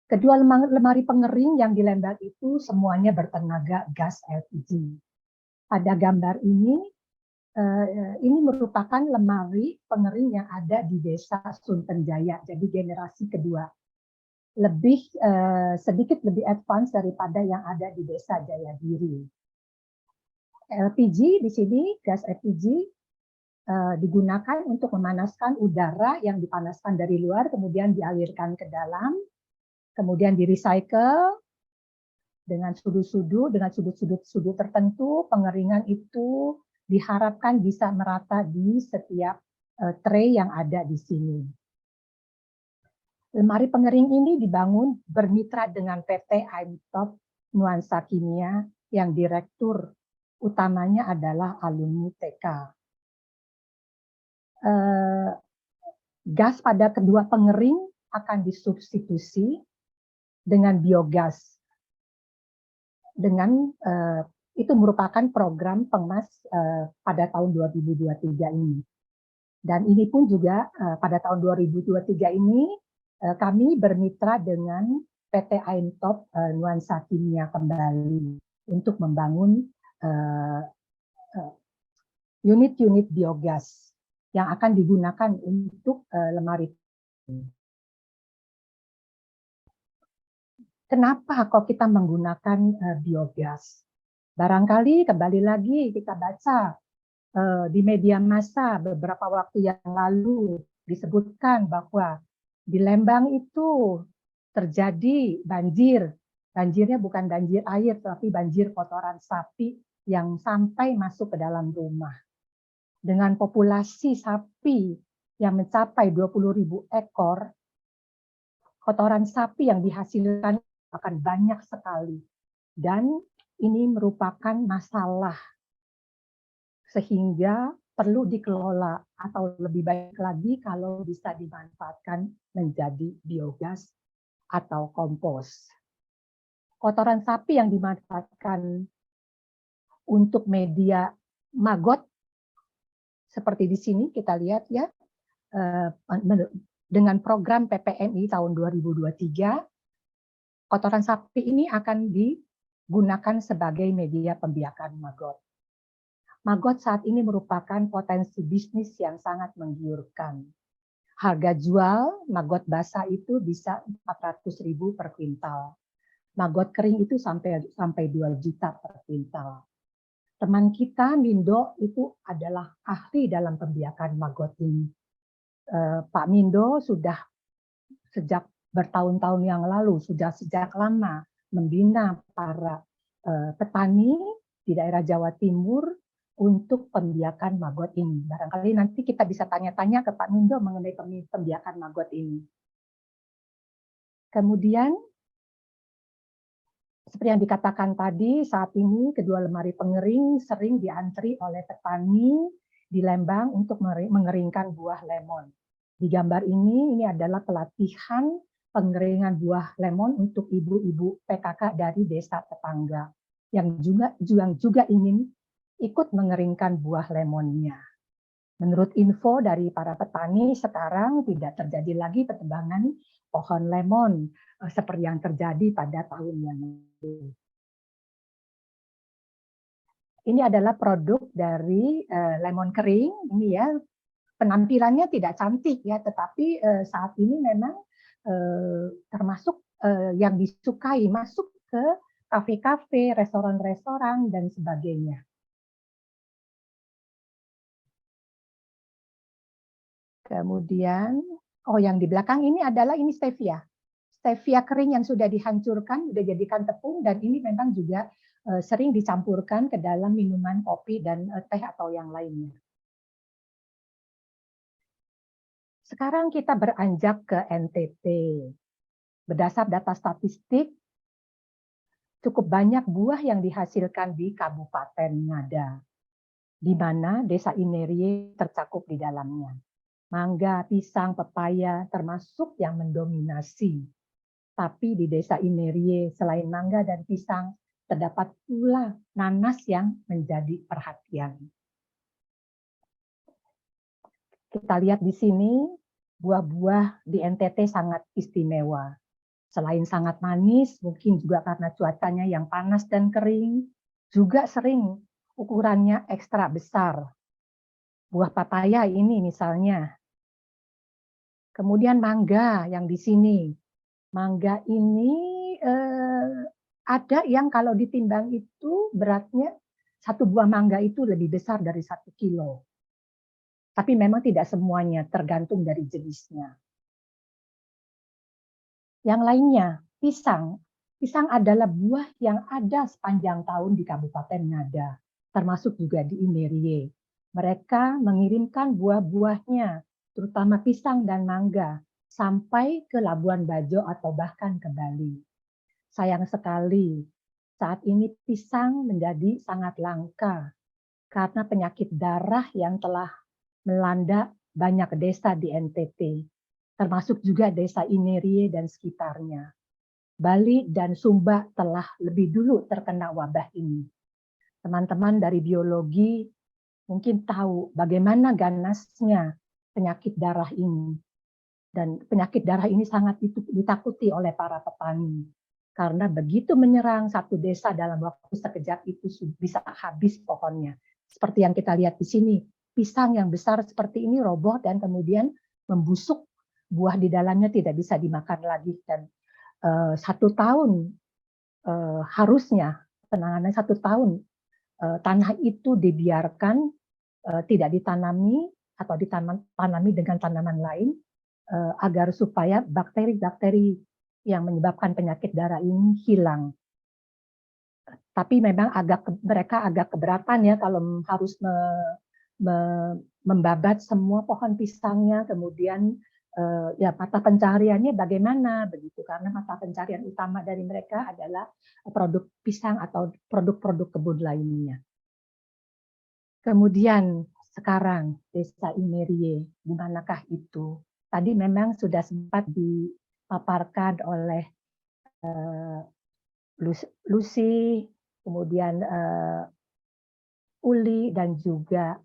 Kedua lemari pengering yang di Lembang itu semuanya bertenaga gas LPG. Pada gambar ini merupakan lemari pengering yang ada di Desa Suntenjaya, jadi generasi kedua. Sedikit lebih advance daripada yang ada di Desa Jayagiri. LPG di sini, gas LPG digunakan untuk memanaskan udara yang dipanaskan dari luar, kemudian dialirkan ke dalam, kemudian di-recycle dengan sudut-sudut tertentu. Pengeringan itu diharapkan bisa merata di setiap tray yang ada di sini. Lemari pengering ini dibangun bermitra dengan PT Aimtop Nuansa Kimia yang direktur utamanya adalah alumni TK. Gas pada kedua pengering akan disubstitusi dengan biogas. Itu merupakan program Pengmas pada tahun 2023 ini. Dan ini pun juga pada tahun 2023 ini kami bermitra dengan PT Aimtop Nuansa Kimia kembali untuk membangun unit-unit biogas yang akan digunakan untuk lemari. Kenapa kok kita menggunakan biogas? Barangkali kembali lagi kita baca di media massa beberapa waktu yang lalu disebutkan bahwa di Lembang itu terjadi banjir. Banjirnya bukan banjir air, tapi banjir kotoran sapi yang sampai masuk ke dalam rumah. Dengan populasi sapi yang mencapai 20.000 ekor, kotoran sapi yang dihasilkan akan banyak sekali. Dan ini merupakan masalah. Sehingga perlu dikelola atau lebih baik lagi kalau bisa dimanfaatkan menjadi biogas atau kompos. Kotoran sapi yang dimanfaatkan untuk media maggot Seperti di sini kita lihat ya, dengan program PPNI tahun 2023, kotoran sapi ini akan digunakan sebagai media pembiakan maggot. Maggot saat ini merupakan potensi bisnis yang sangat menggiurkan. Harga jual maggot basah itu bisa 400.000 per kuintal. Maggot kering itu sampai 2 juta per kuintal. Teman kita Mindo itu adalah ahli dalam pembiakan maggot ini. Pak Mindo sudah sejak bertahun-tahun yang lalu, sudah sejak lama membina para petani di daerah Jawa Timur untuk pembiakan maggot ini. Barangkali nanti kita bisa tanya-tanya ke Pak Mindo mengenai pembiakan maggot ini. Kemudian, seperti yang dikatakan tadi, saat ini kedua lemari pengering sering diantri oleh petani di Lembang untuk mengeringkan buah lemon. Di gambar ini adalah pelatihan pengeringan buah lemon untuk ibu-ibu PKK dari desa tetangga yang juga ingin ikut mengeringkan buah lemonnya. Menurut info dari para petani, sekarang tidak terjadi lagi penebangan pohon lemon seperti yang terjadi pada tahun yang lalu. Ini adalah produk dari lemon kering. Ini ya, penampilannya tidak cantik ya, tetapi saat ini memang termasuk yang disukai, masuk ke kafe-kafe, restoran-restoran dan sebagainya. Kemudian, yang di belakang ini adalah stevia. Stevia kering yang sudah dihancurkan, sudah jadikan tepung, dan ini memang juga sering dicampurkan ke dalam minuman kopi dan teh atau yang lainnya. Sekarang kita beranjak ke NTT. Berdasar data statistik, cukup banyak buah yang dihasilkan di Kabupaten Ngada, di mana Desa Inerie tercakup di dalamnya. Mangga, pisang, pepaya termasuk yang mendominasi. Tapi di Desa Inerie selain mangga dan pisang terdapat pula nanas yang menjadi perhatian. Kita lihat di sini buah-buah di NTT sangat istimewa. Selain sangat manis, mungkin juga karena cuacanya yang panas dan kering, juga sering ukurannya ekstra besar. Buah papaya ini misalnya. Kemudian mangga yang di sini. Mangga ini ada yang kalau ditimbang itu beratnya, satu buah mangga itu lebih besar dari 1 kilo. Tapi memang tidak semuanya, tergantung dari jenisnya. Yang lainnya, pisang. Pisang adalah buah yang ada sepanjang tahun di Kabupaten Ngada, termasuk juga di Inerie. Mereka mengirimkan buah-buahnya, terutama pisang dan mangga, sampai ke Labuan Bajo atau bahkan ke Bali. Sayang sekali, saat ini pisang menjadi sangat langka karena penyakit darah yang telah melanda banyak desa di NTT, termasuk juga desa Inerie dan sekitarnya. Bali dan Sumba telah lebih dulu terkena wabah ini. Teman-teman dari biologi mungkin tahu bagaimana ganasnya penyakit darah ini. Dan penyakit darah ini sangat ditakuti oleh para petani. Karena begitu menyerang satu desa dalam waktu sekejap itu bisa habis pohonnya. Seperti yang kita lihat di sini, pisang yang besar seperti ini roboh dan kemudian membusuk, buah di dalamnya tidak bisa dimakan lagi. Dan 1 tahun harusnya penanganan 1 tahun tanah itu dibiarkan tidak ditanami atau ditanami dengan tanaman lain agar supaya bakteri-bakteri yang menyebabkan penyakit darah ini hilang. Tapi memang mereka agak keberatan ya kalau harus membabat semua pohon pisangnya, kemudian ya mata pencahariannya bagaimana begitu, karena mata pencaharian utama dari mereka adalah produk pisang atau produk-produk kebun lainnya. Kemudian sekarang Desa Inerie, di manakah itu? Tadi memang sudah sempat dipaparkan oleh Lucy, kemudian Uli dan juga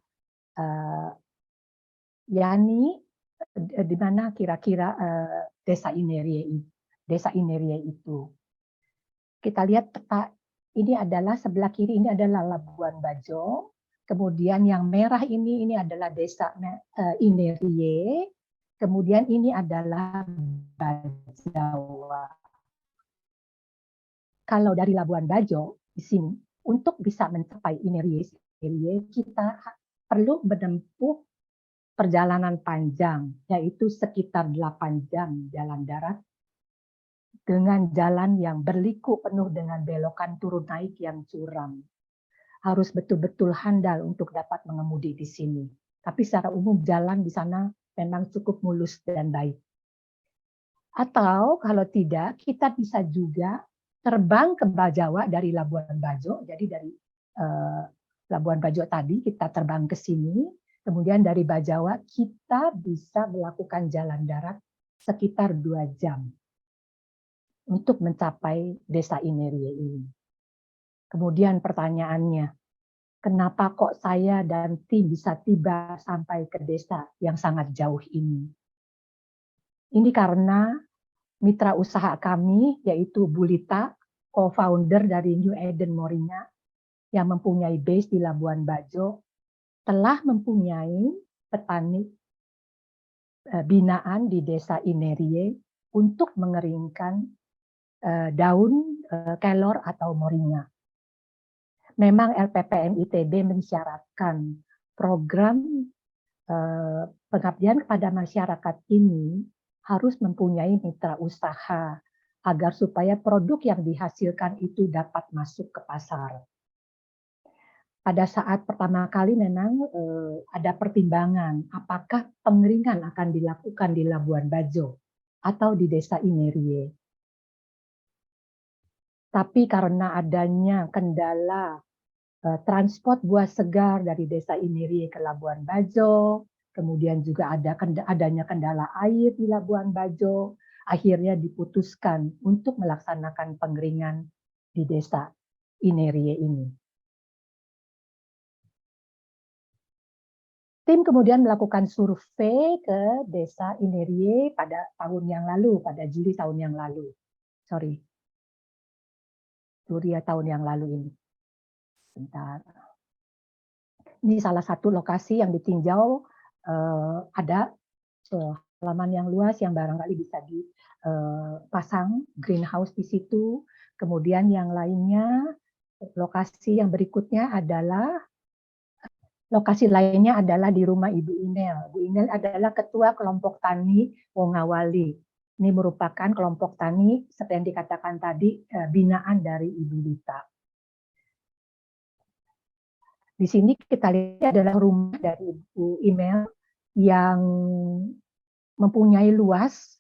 yakni di mana kira-kira desa Inerie itu. Kita lihat peta ini adalah sebelah kiri ini adalah Labuan Bajo, kemudian yang merah ini adalah desa Inerie, kemudian ini adalah Bajawa. Kalau dari Labuan Bajo di sini untuk bisa mencapai Inerie kita perlu menempuh perjalanan panjang, yaitu sekitar 8 jam jalan darat dengan jalan yang berliku penuh dengan belokan turun naik yang curam. Harus betul-betul handal untuk dapat mengemudi di sini. Tapi secara umum jalan di sana memang cukup mulus dan baik. Atau kalau tidak, kita bisa juga terbang ke Bajawa dari Labuan Bajo. Jadi dari Labuan Bajo tadi kita terbang ke sini, kemudian dari Bajawa kita bisa melakukan jalan darat sekitar 2 jam untuk mencapai desa Inerie ini. Kemudian pertanyaannya, kenapa kok saya dan tim bisa tiba sampai ke desa yang sangat jauh ini? Ini karena mitra usaha kami, yaitu Bulita, co-founder dari New Eden Moringa, yang mempunyai base di Labuan Bajo, telah mempunyai petani binaan di desa Inerie untuk mengeringkan daun kelor atau moringa. Memang LPPN ITB mensyaratkan program pengabdian kepada masyarakat ini harus mempunyai mitra usaha agar supaya produk yang dihasilkan itu dapat masuk ke pasar. Pada saat pertama kali memang ada pertimbangan apakah pengeringan akan dilakukan di Labuan Bajo atau di desa Inerie. Tapi karena adanya kendala transport buah segar dari desa Inerie ke Labuan Bajo, kemudian juga adanya kendala air di Labuan Bajo, akhirnya diputuskan untuk melaksanakan pengeringan di desa Inerie ini. Tim kemudian melakukan survei ke desa Inerie pada tahun yang lalu, pada Juli tahun yang lalu. Juli tahun yang lalu ini. Bentar. Ini salah satu lokasi yang ditinjau, ada halaman yang luas yang barangkali bisa dipasang greenhouse di situ. Kemudian yang lainnya, lokasi yang berikutnya adalah lokasi lainnya adalah di rumah Ibu Inel. Bu Inel adalah ketua kelompok tani Wongawali. Ini merupakan kelompok tani seperti yang dikatakan tadi binaan dari Ibu Lita. Di sini kita lihat adalah rumah dari Ibu Inel yang mempunyai luas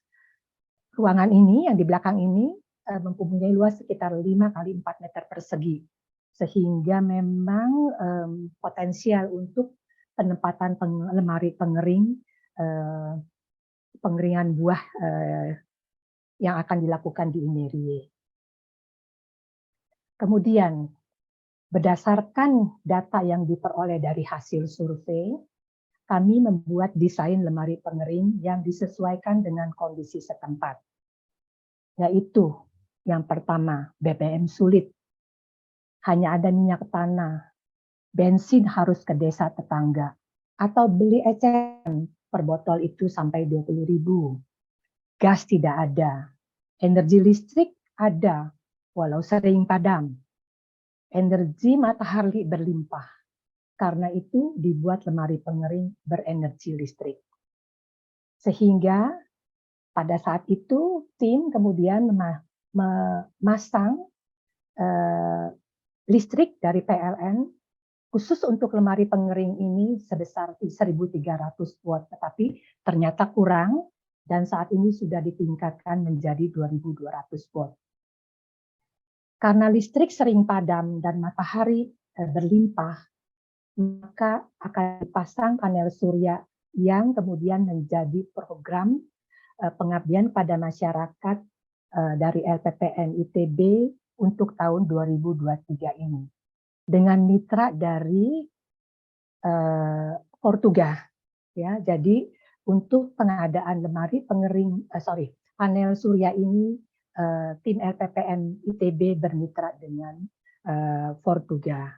ruangan ini yang di belakang ini mempunyai luas sekitar 5 kali 4 meter persegi. Sehingga memang potensial untuk penempatan lemari pengering, pengeringan buah yang akan dilakukan di Inerie. Kemudian, berdasarkan data yang diperoleh dari hasil survei, kami membuat desain lemari pengering yang disesuaikan dengan kondisi setempat. Yaitu, yang pertama, BBM sulit. Hanya ada minyak tanah, bensin harus ke desa tetangga, atau beli eceran per botol itu sampai 20.000. Gas tidak ada, energi listrik ada, walau sering padam. Energi matahari berlimpah, karena itu dibuat lemari pengering berenergi listrik. Sehingga pada saat itu tim kemudian memasang listrik dari PLN khusus untuk lemari pengering ini sebesar 1.300 watt, tetapi ternyata kurang dan saat ini sudah ditingkatkan menjadi 2.200 watt. Karena listrik sering padam dan matahari berlimpah, maka akan dipasang panel surya yang kemudian menjadi program pengabdian pada masyarakat dari LPPN ITB untuk tahun 2023 ini. Dengan mitra dari Portuga. Ya, jadi untuk pengadaan lemari panel surya ini tim LPPM ITB bermitra dengan Portuga.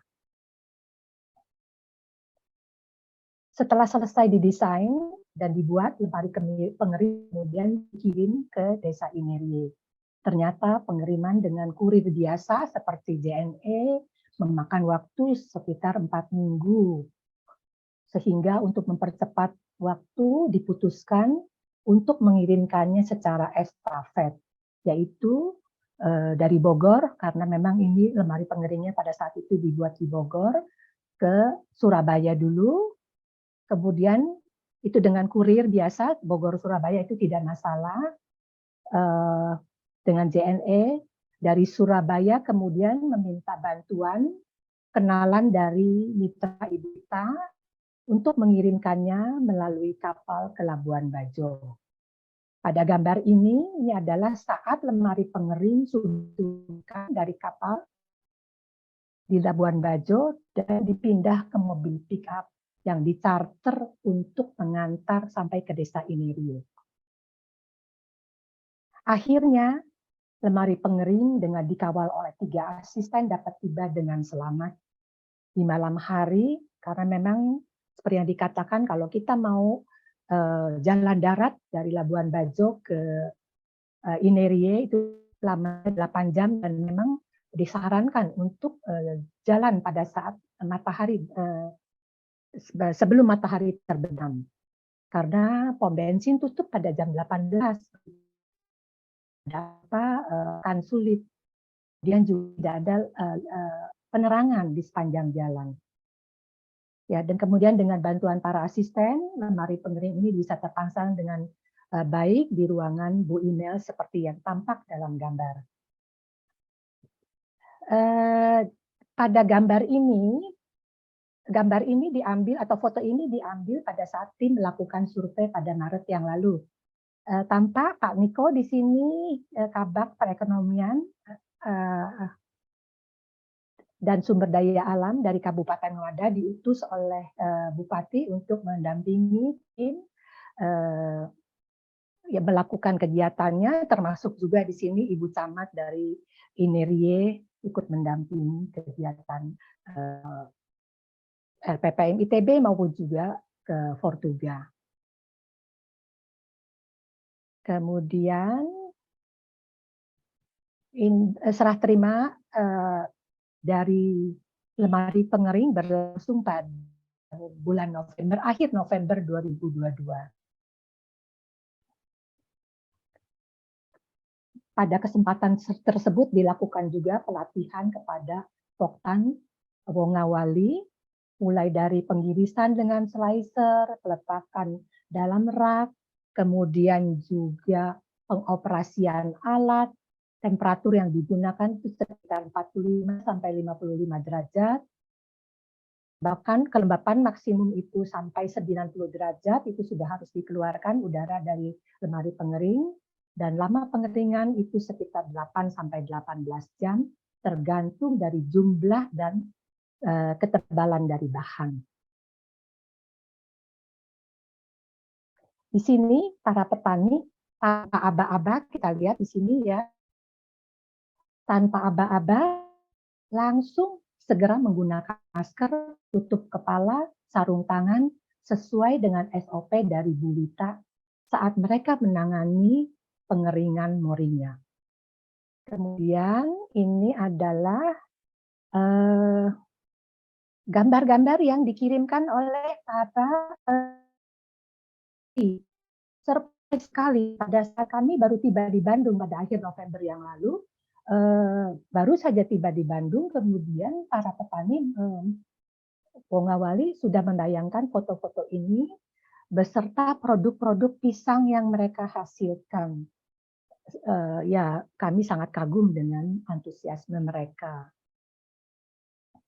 Setelah selesai didesain dan dibuat, lemari pengering kemudian dikirim ke Desa Inerie. Ternyata pengiriman dengan kurir biasa seperti JNE memakan waktu sekitar 4 minggu. Sehingga untuk mempercepat waktu diputuskan untuk mengirimkannya secara estafet, yaitu dari Bogor, karena memang ini lemari pengeringnya pada saat itu dibuat di Bogor, ke Surabaya dulu, kemudian itu dengan kurir biasa, Bogor-Surabaya itu tidak masalah, dengan JNE, dari Surabaya kemudian meminta bantuan kenalan dari mitra Ibu kita untuk mengirimkannya melalui kapal ke Labuan Bajo. Pada gambar ini adalah saat lemari pengering sudah diturunkan dari kapal di Labuan Bajo dan dipindah ke mobil pick-up yang dicharter untuk mengantar sampai ke Desa Inerie. Akhirnya, lemari pengering dengan dikawal oleh 3 asisten dapat tiba dengan selamat di malam hari, karena memang seperti yang dikatakan kalau kita mau jalan darat dari Labuan Bajo ke Inerie itu lama 8 jam dan memang disarankan untuk jalan pada saat matahari sebelum matahari terbenam, karena pom bensin tutup pada jam 18. Akan sulit. Kemudian juga tidak ada penerangan di sepanjang jalan. Ya, dan kemudian dengan bantuan para asisten, lemari pengering ini bisa terpasang dengan baik di ruangan Bu Inel seperti yang tampak dalam gambar. Pada gambar ini diambil atau foto ini diambil pada saat tim melakukan survei pada Maret yang lalu. Tampak Pak Niko di sini, Kabak Perekonomian dan Sumber Daya Alam dari Kabupaten Ngada diutus oleh Bupati untuk mendampingi tim ya, melakukan kegiatannya, termasuk juga di sini Ibu Camat dari Inerie ikut mendampingi kegiatan LPPM ITB maupun juga ke Portuga. Kemudian serah terima dari lemari pengering berlangsung pada bulan November, akhir November 2022. Pada kesempatan tersebut dilakukan juga pelatihan kepada Poktan Wongawali, mulai dari pengirisan dengan slicer, peletakan dalam rak, kemudian juga pengoperasian alat, temperatur yang digunakan itu sekitar 45 sampai 55 derajat. Bahkan kelembapan maksimum itu sampai 90 derajat, itu sudah harus dikeluarkan udara dari lemari pengering. Dan lama pengeringan itu sekitar 8 sampai 18 jam, tergantung dari jumlah dan ketebalan dari bahan. Di sini para petani tanpa aba-aba, kita lihat di sini ya, tanpa aba-aba langsung segera menggunakan masker, tutup kepala, sarung tangan sesuai dengan SOP dari Bu Lita saat mereka menangani pengeringan morinya. Kemudian ini adalah gambar-gambar yang dikirimkan oleh para surprise sekali pada saat kami baru tiba di Bandung pada akhir November yang lalu. Baru saja tiba di Bandung, kemudian para petani Wongawali sudah menayangkan foto-foto ini beserta produk-produk pisang yang mereka hasilkan. Ya, kami sangat kagum dengan antusiasme mereka.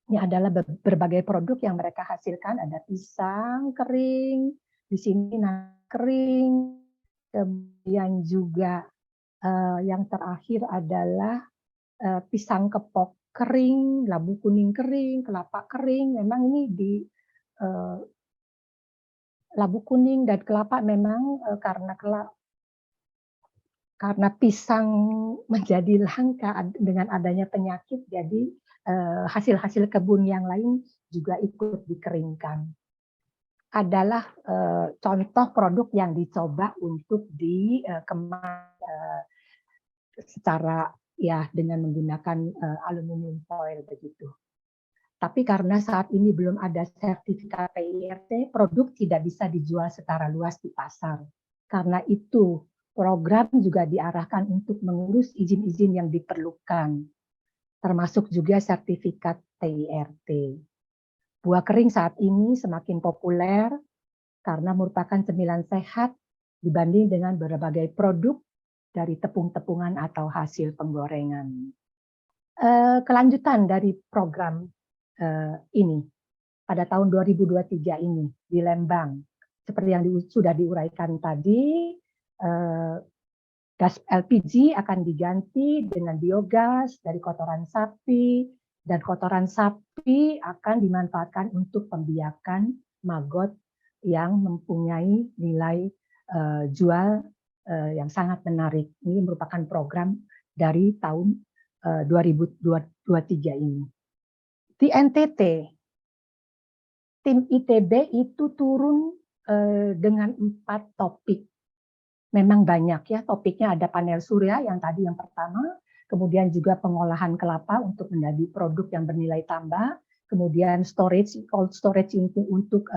Ini adalah berbagai produk yang mereka hasilkan, ada pisang kering, di sini nasi kering, kemudian juga yang terakhir adalah pisang kepok kering, labu kuning kering, kelapa kering. Memang ini labu kuning dan kelapa memang karena pisang menjadi langka dengan adanya penyakit, jadi hasil-hasil kebun yang lain juga ikut dikeringkan. Adalah contoh produk yang dicoba untuk dikemas secara ya dengan menggunakan aluminium foil begitu. Tapi karena saat ini belum ada sertifikat PIRT, produk tidak bisa dijual secara luas di pasar. Karena itu program juga diarahkan untuk mengurus izin-izin yang diperlukan, termasuk juga sertifikat PIRT. Buah kering saat ini semakin populer karena merupakan cemilan sehat dibanding dengan berbagai produk dari tepung-tepungan atau hasil penggorengan. Kelanjutan dari program ini pada tahun 2023 ini di Lembang, seperti yang sudah diuraikan tadi, gas LPG akan diganti dengan biogas dari kotoran sapi, dan kotoran sapi akan dimanfaatkan untuk pembiakan maggot yang mempunyai nilai jual yang sangat menarik. Ini merupakan program dari tahun 2023 ini. Di NTT, tim ITB itu turun dengan 4 topik. Memang banyak ya topiknya, ada panel surya yang tadi yang pertama, kemudian juga pengolahan kelapa untuk menjadi produk yang bernilai tambah, kemudian cold storage untuk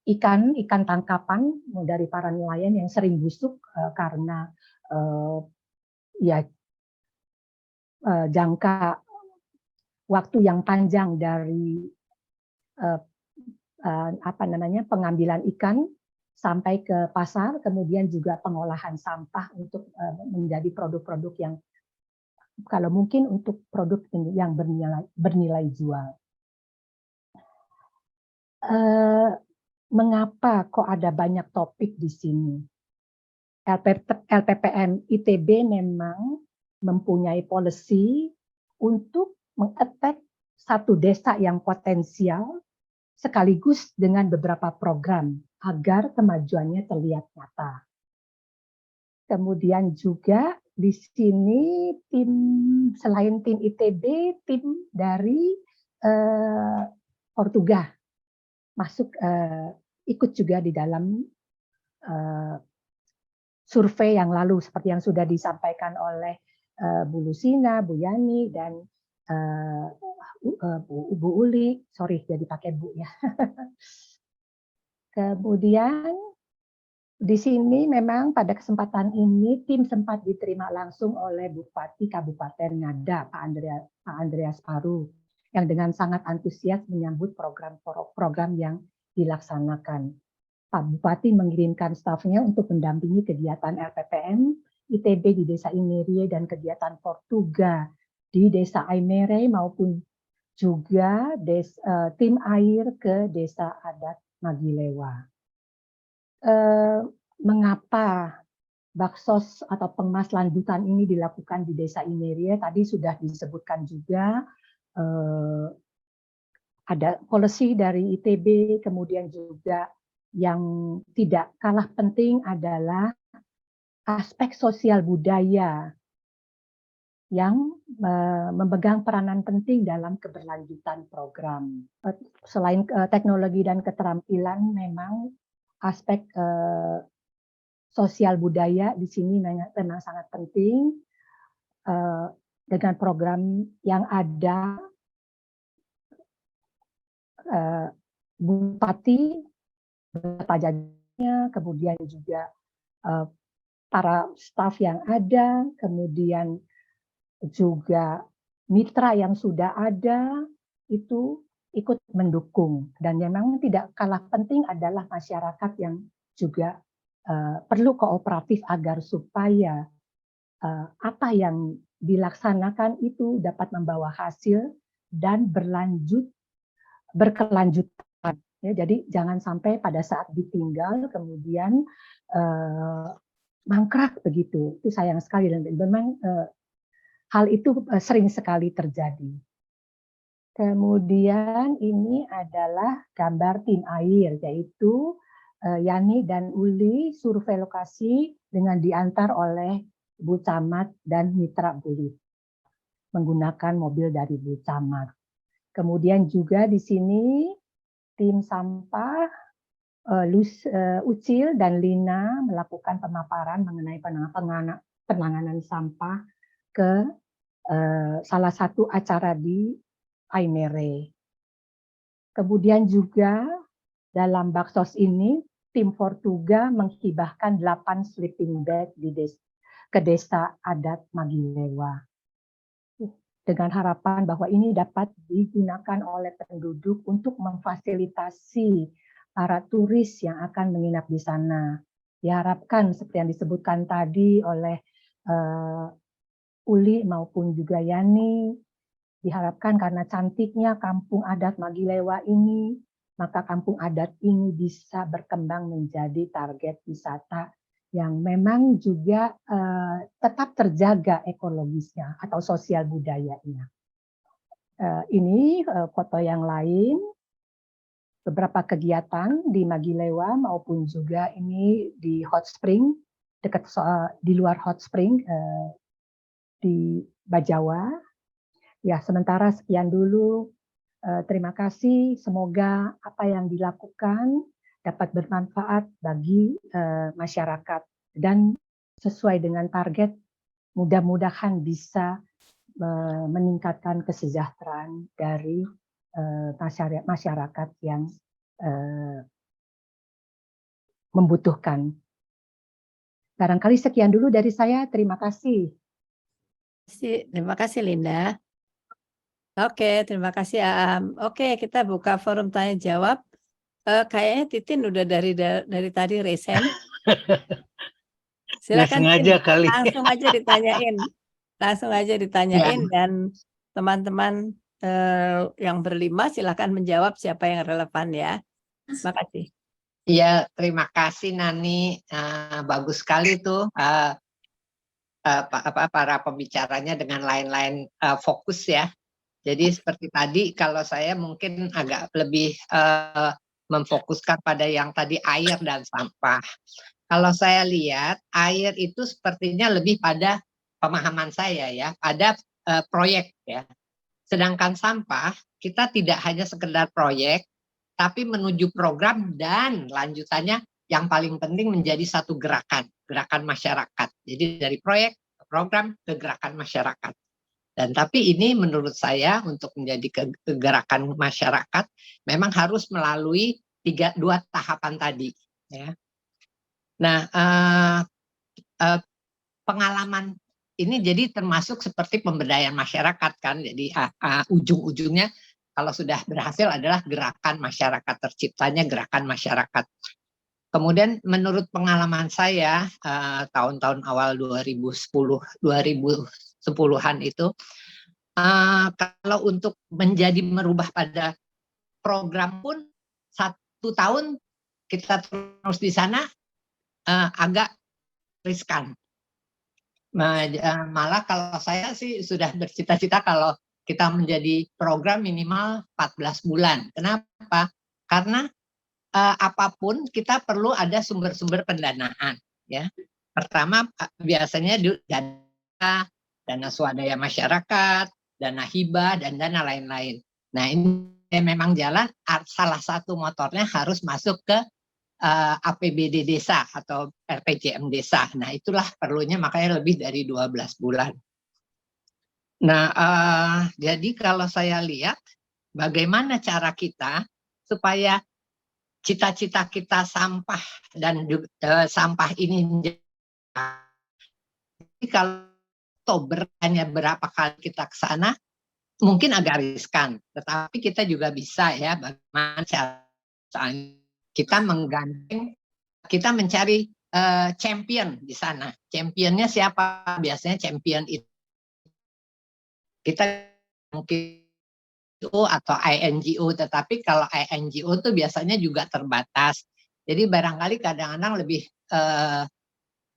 ikan tangkapan dari para nelayan yang sering busuk karena jangka waktu yang panjang dari pengambilan ikan sampai ke pasar, kemudian juga pengolahan sampah untuk menjadi produk-produk yang kalau mungkin untuk produk yang bernilai jual. Mengapa kok ada banyak topik di sini? LPPM ITB memang mempunyai policy untuk mengattack satu desa yang potensial sekaligus dengan beberapa program agar kemajuannya terlihat nyata. Kemudian juga di sini selain tim ITB, tim dari Portugal masuk ikut juga di dalam survei yang lalu seperti yang sudah disampaikan oleh Bu Lucina, Bu Yani, dan Bu Uli, sorry jadi pakai Bu ya. Kemudian di sini memang pada kesempatan ini tim sempat diterima langsung oleh Bupati Kabupaten Ngada, Pak Andreas Paru, yang dengan sangat antusias menyambut program yang dilaksanakan. Pak Bupati mengirimkan stafnya untuk mendampingi kegiatan LPPM ITB di Desa Inerie dan kegiatan Portuga di Desa Aimere maupun juga tim air ke Desa Adat Magilewa. Mengapa baksos atau pengemas lanjutan ini dilakukan di Desa Inerie? Tadi sudah disebutkan juga ada policy dari ITB, kemudian juga yang tidak kalah penting adalah aspek sosial budaya yang memegang peranan penting dalam keberlanjutan program. Selain teknologi dan keterampilan, memang aspek sosial budaya di sini memang sangat penting. Dengan program yang ada, Bupati beserta jajarannya, kemudian juga para staf yang ada, kemudian juga mitra yang sudah ada itu ikut mendukung. Dan memang tidak kalah penting adalah masyarakat yang juga perlu kooperatif agar supaya apa yang dilaksanakan itu dapat membawa hasil dan berkelanjutan. Ya, jadi jangan sampai pada saat ditinggal kemudian mangkrak begitu. Itu sayang sekali dan memang hal itu sering sekali terjadi. Kemudian ini adalah gambar tim air, yaitu Yani dan Uli survei lokasi dengan diantar oleh Bu Camat dan Mitra Buli menggunakan mobil dari Bu Camat. Kemudian juga di sini tim sampah Ucil dan Lina melakukan pemaparan mengenai penanganan sampah ke salah satu acara di Aimere. Kemudian juga dalam baksos ini, tim Fortuga menghibahkan 8 sleeping bag ke desa adat Magilewa. Dengan harapan bahwa ini dapat digunakan oleh penduduk untuk memfasilitasi para turis yang akan menginap di sana. Diharapkan seperti yang disebutkan tadi oleh Uli maupun juga Yani, diharapkan karena cantiknya kampung adat Magilewa ini, maka kampung adat ini bisa berkembang menjadi target wisata yang memang juga tetap terjaga ekologisnya atau sosial budayanya. Ini foto yang lain, beberapa kegiatan di Magilewa maupun juga ini di Hot Spring, dekat di luar Hot Spring di Bajawa. Ya, sementara sekian dulu. Terima kasih. Semoga apa yang dilakukan dapat bermanfaat bagi masyarakat dan sesuai dengan target, mudah-mudahan bisa meningkatkan kesejahteraan dari masyarakat yang membutuhkan. Barangkali sekian dulu dari saya. Terima kasih. Terima kasih Linda. Oke, terima kasih Aam. Oke, kita buka forum tanya jawab. Kayaknya Titin udah dari tadi resign. Silakan sengaja Tin, kali. langsung aja ditanyain dan teman-teman yang berlima silakan menjawab siapa yang relevan ya. Terima kasih. Iya, terima kasih Nani. Bagus sekali tuh para pembicaranya dengan lain-lain fokus ya. Jadi seperti tadi, kalau saya mungkin agak lebih memfokuskan pada yang tadi air dan sampah. Kalau saya lihat, air itu sepertinya lebih pada pemahaman saya ya, pada proyek ya. Sedangkan sampah, kita tidak hanya sekedar proyek, tapi menuju program dan lanjutannya yang paling penting menjadi satu gerakan masyarakat. Jadi dari proyek ke program ke gerakan masyarakat. Dan tapi ini menurut saya untuk menjadi gerakan masyarakat memang harus melalui dua tahapan tadi. Ya. Nah, pengalaman ini jadi termasuk seperti pemberdayaan masyarakat kan. Jadi ujung-ujungnya kalau sudah berhasil adalah gerakan masyarakat, terciptanya gerakan masyarakat. Kemudian menurut pengalaman saya tahun-tahun awal 2010-an itu, kalau untuk menjadi merubah pada program pun 1 tahun kita terus di sana agak riskan. Malah kalau saya sih sudah bercita-cita kalau kita menjadi program minimal 14 bulan. Kenapa? Karena apapun kita perlu ada sumber-sumber pendanaan ya. Pertama biasanya dana swadaya masyarakat, dana hibah dan dana lain-lain. Nah, ini memang jalan salah satu motornya harus masuk ke APBD desa atau RPJM desa. Nah, itulah perlunya makanya lebih dari 12 bulan. Nah, jadi kalau saya lihat bagaimana cara kita supaya cita-cita kita sampah dan sampah ini kalau Oktober hanya berapa kali kita ke sana mungkin agak riskan, tetapi kita juga bisa ya bagaimana cara kita menggandeng, kita mencari champion di sana. Championnya siapa? Biasanya champion itu kita mungkin atau INGO, tetapi kalau INGO itu biasanya juga terbatas. Jadi barangkali kadang-kadang lebih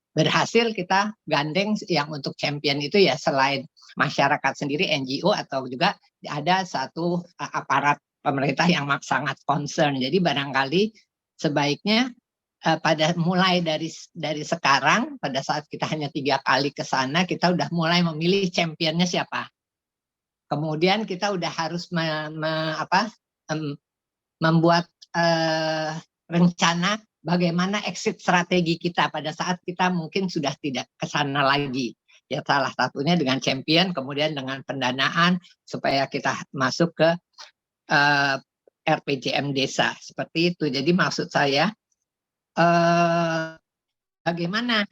berhasil kita gandeng yang untuk champion itu ya selain masyarakat sendiri, NGO atau juga ada satu aparat pemerintah yang sangat concern. Jadi barangkali sebaiknya pada mulai dari sekarang, pada saat kita hanya 3 kali ke sana, kita udah mulai memilih championnya siapa. Kemudian kita udah harus membuat rencana bagaimana exit strategi kita pada saat kita mungkin sudah tidak ke sana lagi. Ya, salah satunya dengan champion, kemudian dengan pendanaan supaya kita masuk ke RPJM desa seperti itu. Jadi maksud saya bagaimana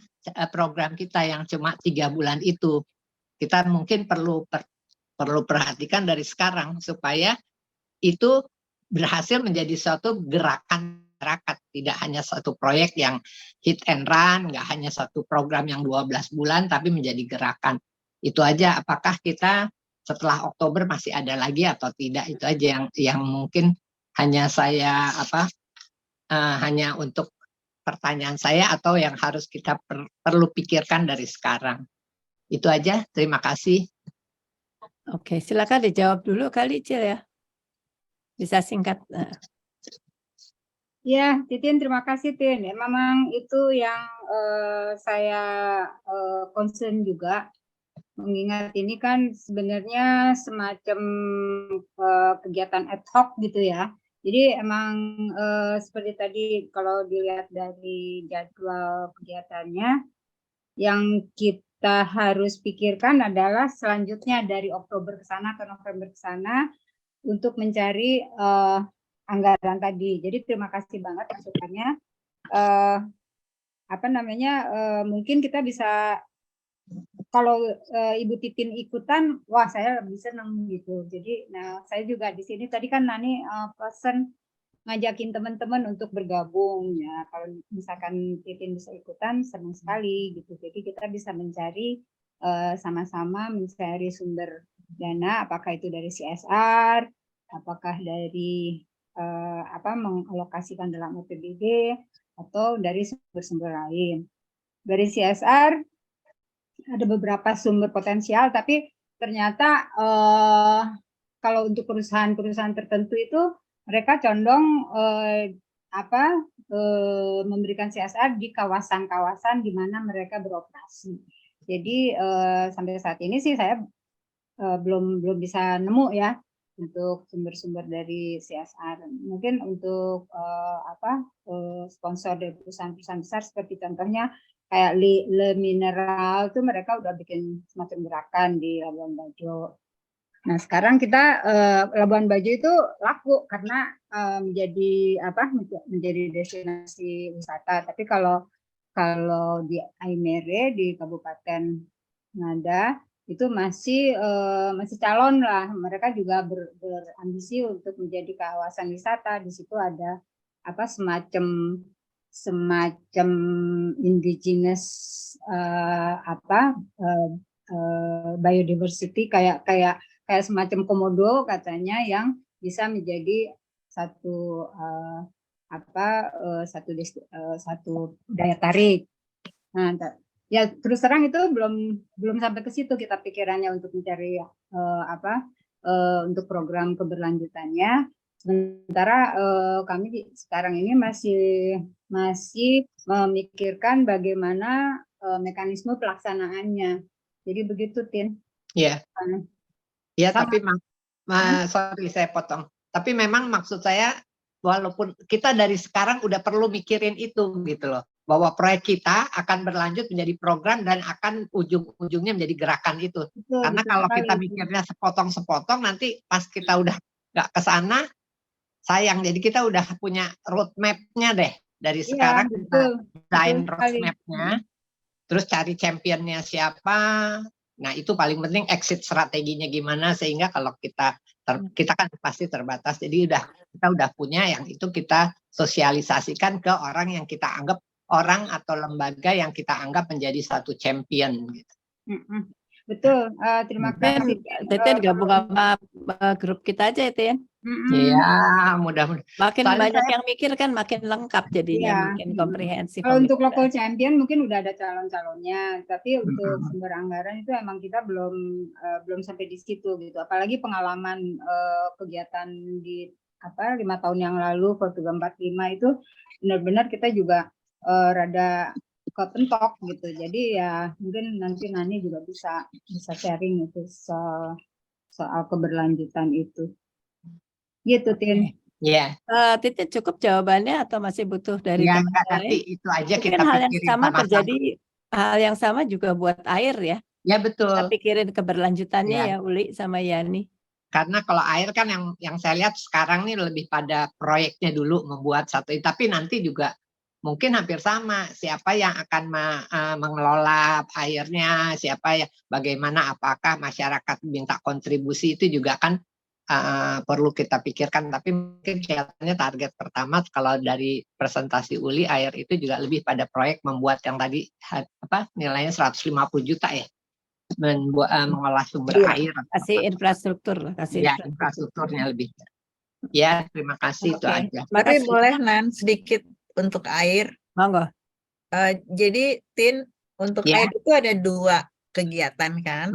program kita yang cuma 3 bulan itu, kita mungkin perlu perhatikan dari sekarang supaya itu berhasil menjadi suatu gerakan masyarakat, tidak hanya satu proyek yang hit and run, nggak hanya satu program yang 12 bulan, tapi menjadi gerakan. Itu aja, apakah kita setelah Oktober masih ada lagi atau tidak, itu aja yang mungkin hanya saya hanya untuk pertanyaan saya atau yang harus kita perlu pikirkan dari sekarang. Itu aja, terima kasih. Oke, silakan dijawab dulu kali Cil ya. Bisa singkat. Ya, Titin, terima kasih Tin. Ya, memang itu yang saya concern juga, mengingat ini kan sebenarnya semacam kegiatan ad hoc gitu ya. Jadi emang seperti tadi kalau dilihat dari jadwal kegiatannya, yang kita harus pikirkan adalah selanjutnya dari Oktober ke sana ke November ke sana untuk mencari anggaran tadi. Jadi terima kasih banget masukannya. Mungkin kita bisa, kalau Ibu Titin ikutan, wah saya lebih senang gitu. Jadi, saya juga di sini tadi kan Nani pesan ngajakin teman-teman untuk bergabung ya. Kalau misalkan Titin bisa ikutan, senang sekali gitu. Jadi kita bisa mencari sama-sama mencari sumber dana, apakah itu dari CSR, apakah dari mengalokasikan dalam APBD atau dari sumber-sumber lain. Dari CSR ada beberapa sumber potensial, tapi ternyata kalau untuk perusahaan-perusahaan tertentu itu mereka condong memberikan CSR di kawasan-kawasan di mana mereka beroperasi. Jadi sampai saat ini sih saya belum bisa nemu ya untuk sumber-sumber dari CSR. Mungkin untuk sponsor dari perusahaan-perusahaan besar seperti contohnya kayak Le Mineral itu mereka udah bikin semacam gerakan di Labuan Bajo. Nah sekarang kita Labuan Bajo itu laku karena menjadi destinasi wisata. Tapi kalau di Aimere di Kabupaten Ngada itu masih calon lah. Mereka juga berambisi untuk menjadi kawasan wisata. Di situ ada semacam indigenous biodiversity kayak semacam komodo katanya yang bisa menjadi satu daya tarik. Nah, ya terus terang itu belum sampai ke situ kita pikirannya untuk mencari untuk program keberlanjutannya. Sementara kami sekarang ini masih memikirkan bagaimana mekanisme pelaksanaannya. Jadi begitu, Tin. Iya. Ya, tapi sorry saya potong. Tapi memang maksud saya walaupun kita dari sekarang udah perlu mikirin itu gitu loh. Bahwa proyek kita akan berlanjut menjadi program dan akan ujung-ujungnya menjadi gerakan itu. Betul, karena kalau kita mikirnya sepotong-sepotong nanti pas kita udah nggak ke sana sayang. Jadi kita udah punya roadmap-nya deh dari sekarang. Kita desain roadmap-nya, terus cari championnya siapa. Nah itu paling penting exit strateginya gimana sehingga kalau kita kan pasti terbatas. Jadi kita udah punya yang itu kita sosialisasikan ke orang yang kita anggap orang atau lembaga yang kita anggap menjadi satu champion gitu. Betul, terima kasih. Teten gabung sama grup kita aja itu ya. Iya, mudah-mudahan. Makin banyak yang mikir kan makin lengkap jadinya, makin komprehensif. Kalau untuk local champion mungkin udah ada calon-calonnya, tapi untuk sumber anggaran itu emang kita belum sampai di situ gitu. Apalagi pengalaman kegiatan di 5 tahun yang lalu Fortuga 45 itu benar-benar kita juga rada kepentok gitu. Jadi ya mungkin nanti Nani juga bisa sharing itu soal keberlanjutan itu. Gitu, Tin. Iya, Titin cukup jawabannya atau masih butuh dari ya teman enggak, lain? nanti itu aja Mungkin kita hal yang pikirin sama sama-sama. terjadi, hal yang sama juga buat air ya. Ya Kita betul. pikirin keberlanjutannya Ya. ya Uli sama Yani. Karena kalau air kan yang saya lihat sekarang nih lebih pada proyeknya dulu membuat satu, tapi nanti juga mungkin hampir sama siapa yang akan mengelola airnya, siapa ya, bagaimana, apakah masyarakat minta kontribusi, itu juga kan perlu kita pikirkan. Tapi mungkin kelihatannya target pertama kalau dari presentasi Uli, air itu juga lebih pada proyek membuat yang tadi nilainya 150 juta ya, mengolah sumber air. Kasih infrastruktur lah, kasih Ya, infrastrukturnya lebih. Ya, terima kasih itu Oke. aja. Tapi Makasih. boleh Nan sedikit untuk air. Monggo. Jadi Tin, untuk Ya. air itu ada 2 kegiatan kan.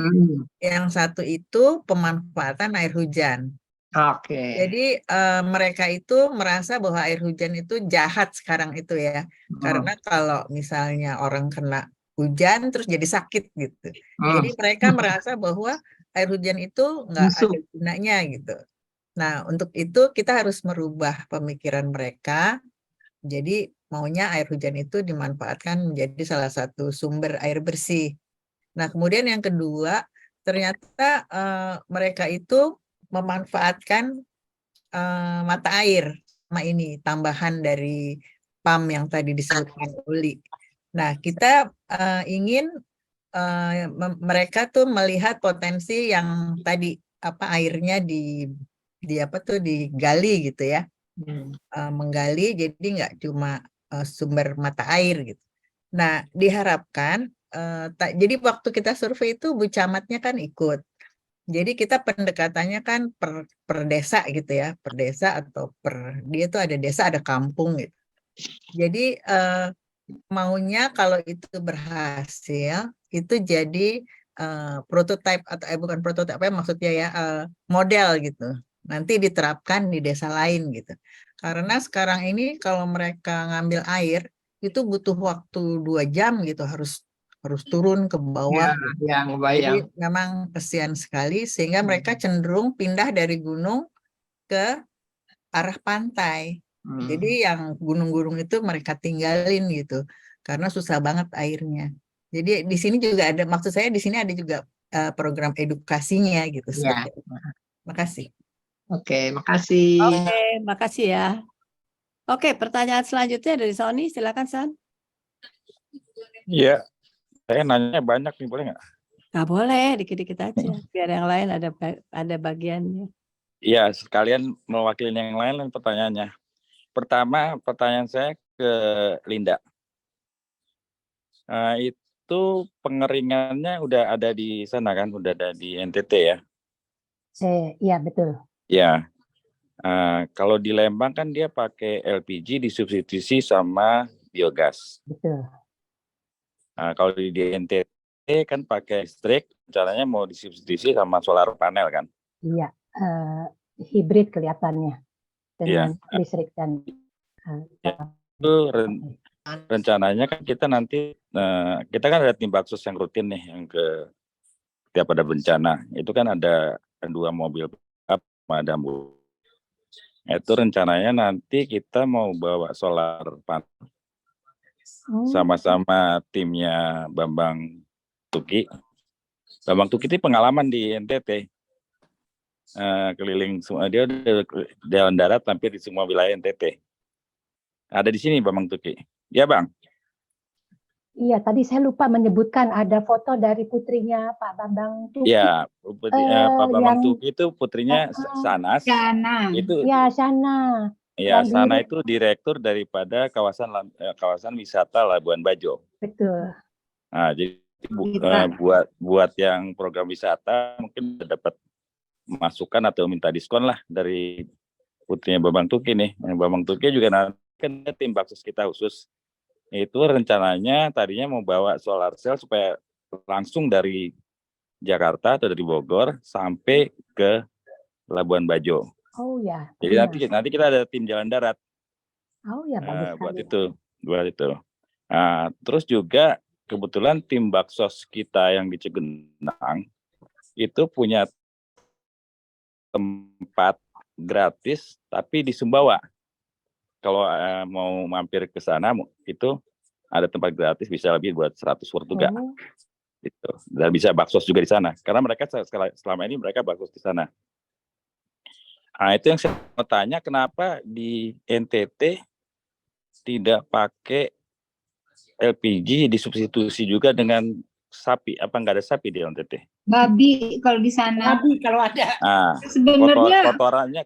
Yang satu itu pemanfaatan air hujan. Oke. Jadi mereka itu merasa bahwa air hujan itu jahat sekarang itu ya. Karena kalau misalnya orang kena hujan terus jadi sakit gitu. Jadi mereka merasa bahwa air hujan itu nggak ada gunanya gitu. Nah, untuk itu kita harus merubah pemikiran mereka. Jadi maunya air hujan itu dimanfaatkan menjadi salah satu sumber air bersih. Nah, kemudian yang kedua, ternyata mereka itu memanfaatkan mata air sama ini tambahan dari PAM yang tadi disebutkan Uli. Nah, kita ingin mereka tuh melihat potensi yang tadi airnya digali gitu ya, menggali jadi nggak cuma sumber mata air gitu. Nah, diharapkan jadi waktu kita survei itu Bu Camatnya kan ikut. Jadi kita pendekatannya kan per desa gitu ya, per desa atau dia tuh ada desa ada kampung gitu. Jadi maunya kalau itu berhasil itu jadi prototype atau bukan prototype apa ya maksudnya ya, model gitu. Nanti diterapkan di desa lain gitu. Karena sekarang ini kalau mereka ngambil air itu butuh waktu 2 jam gitu, harus turun ke bawah. Ya, Jadi memang kesian sekali sehingga mereka cenderung pindah dari gunung ke arah pantai. Jadi yang gunung-gunung itu mereka tinggalin gitu karena susah banget airnya. Jadi di sini juga ada, maksud saya di sini ada juga program edukasinya gitu. Ya. Makasih. Oke, makasih. Oke, makasih ya. Oke, pertanyaan selanjutnya dari Sony, silakan Son. Iya, saya nanya banyak nih, boleh nggak? Nggak boleh, dikit-dikit aja. Biar yang lain ada bagiannya. Iya, sekalian mewakili yang lain pertanyaannya. Pertama, pertanyaan saya ke Linda. Itu pengeringannya udah ada di sana kan, udah ada di NTT ya? Iya, betul. Ya, kalau di Lembang kan dia pakai LPG disubstitusi sama biogas. Betul. Kalau di NTT kan pakai listrik, caranya mau disubstitusi sama solar panel kan? Iya, hibrid kelihatannya dengan listrik dan itu rencananya kan kita nanti kita kan ada tim baksos yang rutin nih yang ke tiap ada bencana itu kan ada 2 mobil pemadam. Itu rencananya nanti kita mau bawa solar panel sama-sama timnya Bambang Tuki. Bambang Tuki itu pengalaman di NTT. Keliling semua, dia udah jalan darat hampir di semua wilayah NTT. Ada di sini Bambang Tuki. Ya Bang. Iya, tadi saya lupa menyebutkan ada foto dari putrinya Pak Bambang Tuki. Ya, Pak Bambang Tuki itu putrinya Sanas. Shana. Itu. Ya, Shana. Ya, Shana itu direktur daripada kawasan wisata Labuan Bajo. Betul. Nah, jadi buat yang program wisata mungkin dapat masukan atau minta diskon lah dari putrinya Bambang Tuki nih. Bambang Tuki juga nanti kan tim baksos kita khusus. Itu rencananya tadinya mau bawa solar cell supaya langsung dari Jakarta atau dari Bogor sampai ke Labuan Bajo. Oh ya, Jadi benar. nanti kita ada tim jalan darat Oh ya, bagus buat sekali. itu. Nah, terus juga kebetulan tim Baksos kita yang di Cigenang itu punya tempat gratis tapi di Sumbawa. Kalau mau mampir ke sana itu ada tempat gratis bisa lebih buat 100 warga Oh, gitu. Dan bisa baksos juga di sana. Karena mereka selama ini mereka baksos di sana. Nah, itu yang saya mau tanya, kenapa di NTT tidak pakai LPG disubstitusi juga dengan sapi? Apa nggak ada sapi di NTT? Babi kalau di sana. Babi kalau ada. Nah, Sebenarnya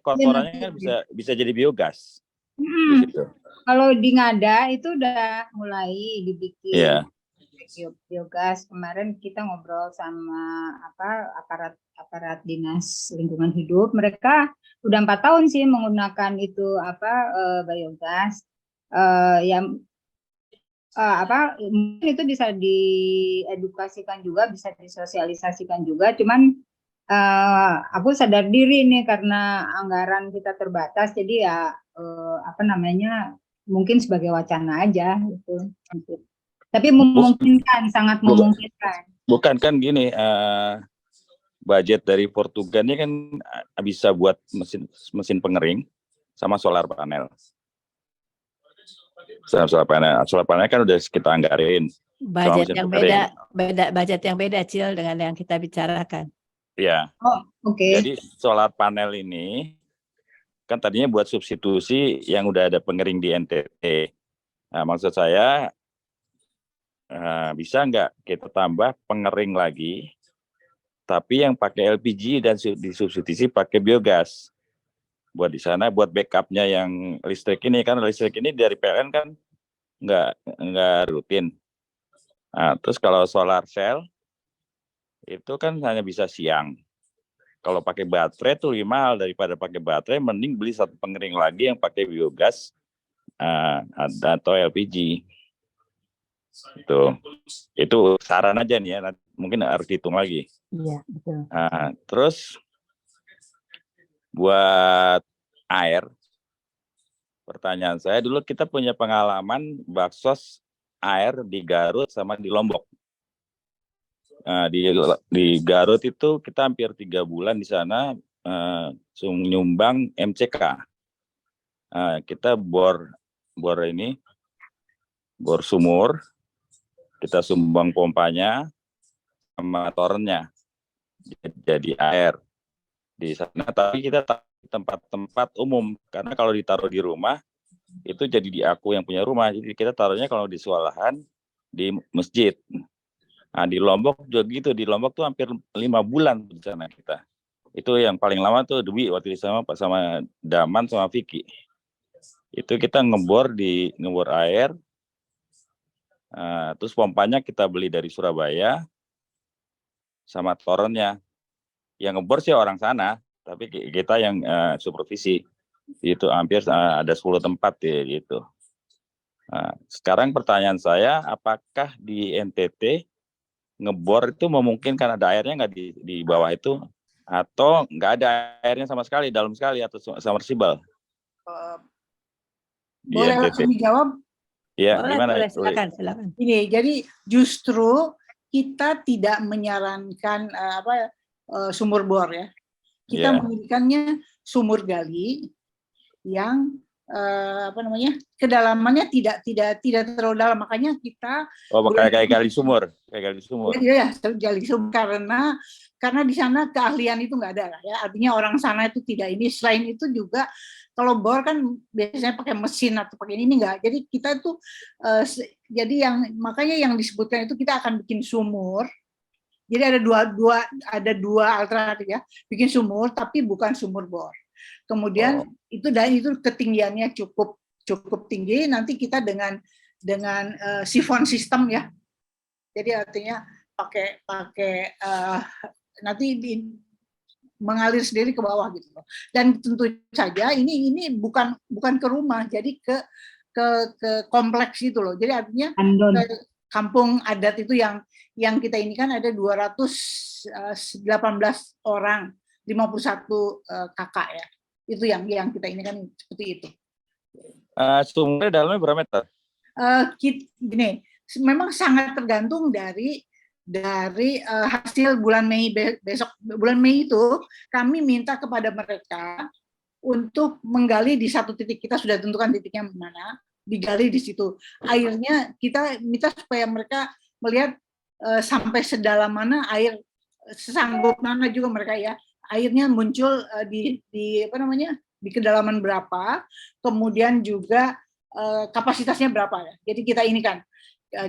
kotorannya kan bisa jadi biogas di mm, situ. kalau di Ngada itu udah mulai dibikin Iya. biogas. Kemarin kita ngobrol sama aparat dinas lingkungan hidup. Mereka udah 4 tahun sih menggunakan itu biogas. Yang mungkin itu bisa diedukasikan juga, bisa disosialisasikan juga. Cuman aku sadar diri nih karena anggaran kita terbatas, jadi ya mungkin sebagai wacana aja gitu. Tapi memungkinkan, sangat memungkinkan. Bukan kan gini, budget dari Portugal ini kan bisa buat mesin pengering sama solar panel. Solar panel kan udah kita anggarin. Budget yang beda budget yang beda, Cil, dengan yang kita bicarakan. Ya. Oh, oke. Jadi solar panel ini kan tadinya buat substitusi yang udah ada pengering di NTT. Nah, maksud saya bisa nggak kita tambah pengering lagi, tapi yang pakai LPG dan disubstitusi pakai biogas. Buat di sana, buat backupnya yang listrik ini, kan listrik ini dari PLN kan nggak rutin. Nah, terus kalau solar cell itu kan hanya bisa siang. Kalau pakai baterai tuh lebih mahal daripada pakai baterai, mending beli satu pengering lagi yang pakai biogas atau LPG. Itu saran aja nih ya, mungkin harus dihitung lagi. iya, betul. Nah, terus buat air, pertanyaan saya dulu kita punya pengalaman baksos air di Garut sama di Lombok. Nah, di Garut itu kita hampir 3 bulan di sana nyumbang MCK. Kita bor sumur, kita sumbang pompanya sama torennya jadi air di sana. Tapi kita tempat-tempat umum, karena kalau ditaruh di rumah itu jadi di aku yang punya rumah, jadi kita taruhnya kalau di swalahan di masjid. Nah, di Lombok juga gitu, di Lombok tuh hampir 5 bulan di sana kita. Itu yang paling lama tuh Dewi waktu di sama Daman sama Vicky. Itu kita ngebor air, terus pompanya kita beli dari Surabaya sama torennya. Yang ngebor sih orang sana, tapi kita yang supervisi. Itu hampir ada 10 tempat ya gitu. Sekarang pertanyaan saya, apakah di NTT ngebor itu memungkinkan ada airnya nggak di bawah itu, atau nggak ada airnya sama sekali, dalam sekali, atau submersible? Boleh langsung dijawab? Ya, boleh, silakan. Ini jadi justru kita tidak menyarankan sumur bor ya. Kita menjadikannya sumur gali yang kedalamannya tidak terlalu dalam, makanya kita kayak gali sumur. Iya, gali sumur karena di sana keahlian itu nggak ada ya, artinya orang sana itu tidak ini. Selain itu juga kalau bor kan biasanya pakai mesin atau pakai ini enggak. Jadi kita tuh jadi makanya yang disebutkan itu kita akan bikin sumur. Jadi ada dua alternatif ya, bikin sumur tapi bukan sumur bor. Kemudian itu ketinggiannya cukup tinggi. Nanti kita dengan sifon sistem ya. Jadi artinya pakai nanti mengalir sendiri ke bawah gitu loh. Dan tentu saja ini bukan ke rumah, jadi ke kompleks gitu loh. Jadi artinya kampung adat itu yang kita ini kan ada 218 orang, 51 kakak ya. Itu yang kita ini kan seperti itu. Sumbernya dalamnya berapa meter? Gini, memang sangat tergantung dari hasil bulan Mei besok. Bulan Mei itu kami minta kepada mereka untuk menggali di satu titik. Kita sudah tentukan titiknya mana, digali di situ. Airnya kita minta supaya mereka melihat sampai sedalam mana air, sesanggup mana juga mereka ya. Airnya muncul di apa namanya, di kedalaman berapa, kemudian juga kapasitasnya berapa ya. Jadi kita ini kan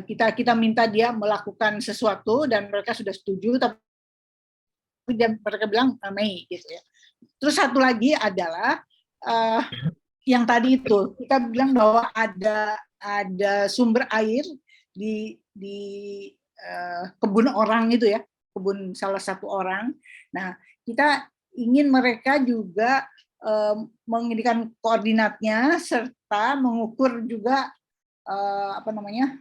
kita minta dia melakukan sesuatu dan mereka sudah setuju, tapi mereka bilang Mei gitu ya. Terus satu lagi adalah yang tadi itu kita bilang bahwa ada sumber air di kebun orang itu ya, kebun salah satu orang. Nah, kita ingin mereka juga mengirimkan koordinatnya serta mengukur juga apa namanya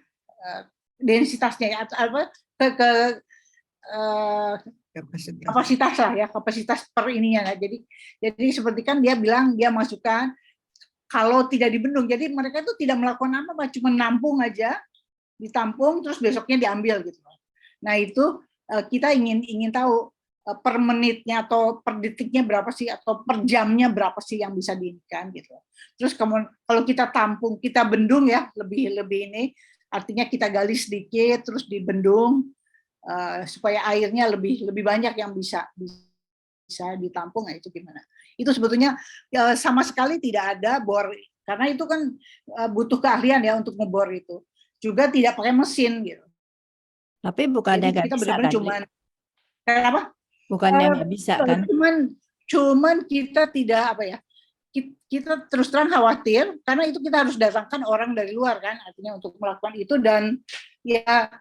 densitasnya ya, apa kapasitas lah ya, kapasitas per ininya. Nah, jadi seperti kan dia bilang dia masukkan kalau tidak dibendung, jadi mereka itu tidak melakukan apa-apa, cuma nampung aja, ditampung terus besoknya diambil gitu. Nah itu kita ingin tahu per menitnya atau per detiknya berapa sih atau per jamnya berapa sih yang bisa diikan gitu. Terus kemudian kalau kita tampung, kita bendung ya, lebih ini artinya kita gali sedikit terus dibendung supaya airnya lebih banyak yang bisa ditampung. Nah, itu gimana? Itu sebetulnya sama sekali tidak ada bor, karena itu kan butuh keahlian ya untuk ngebor itu. Juga tidak pakai mesin gitu. Tapi bukannya nggak bisa kan? Cuman apa? Bukannya nggak bisa kan? Cuman kita tidak apa ya? Kita terus terang khawatir karena itu kita harus datangkan orang dari luar kan, artinya untuk melakukan itu, dan ya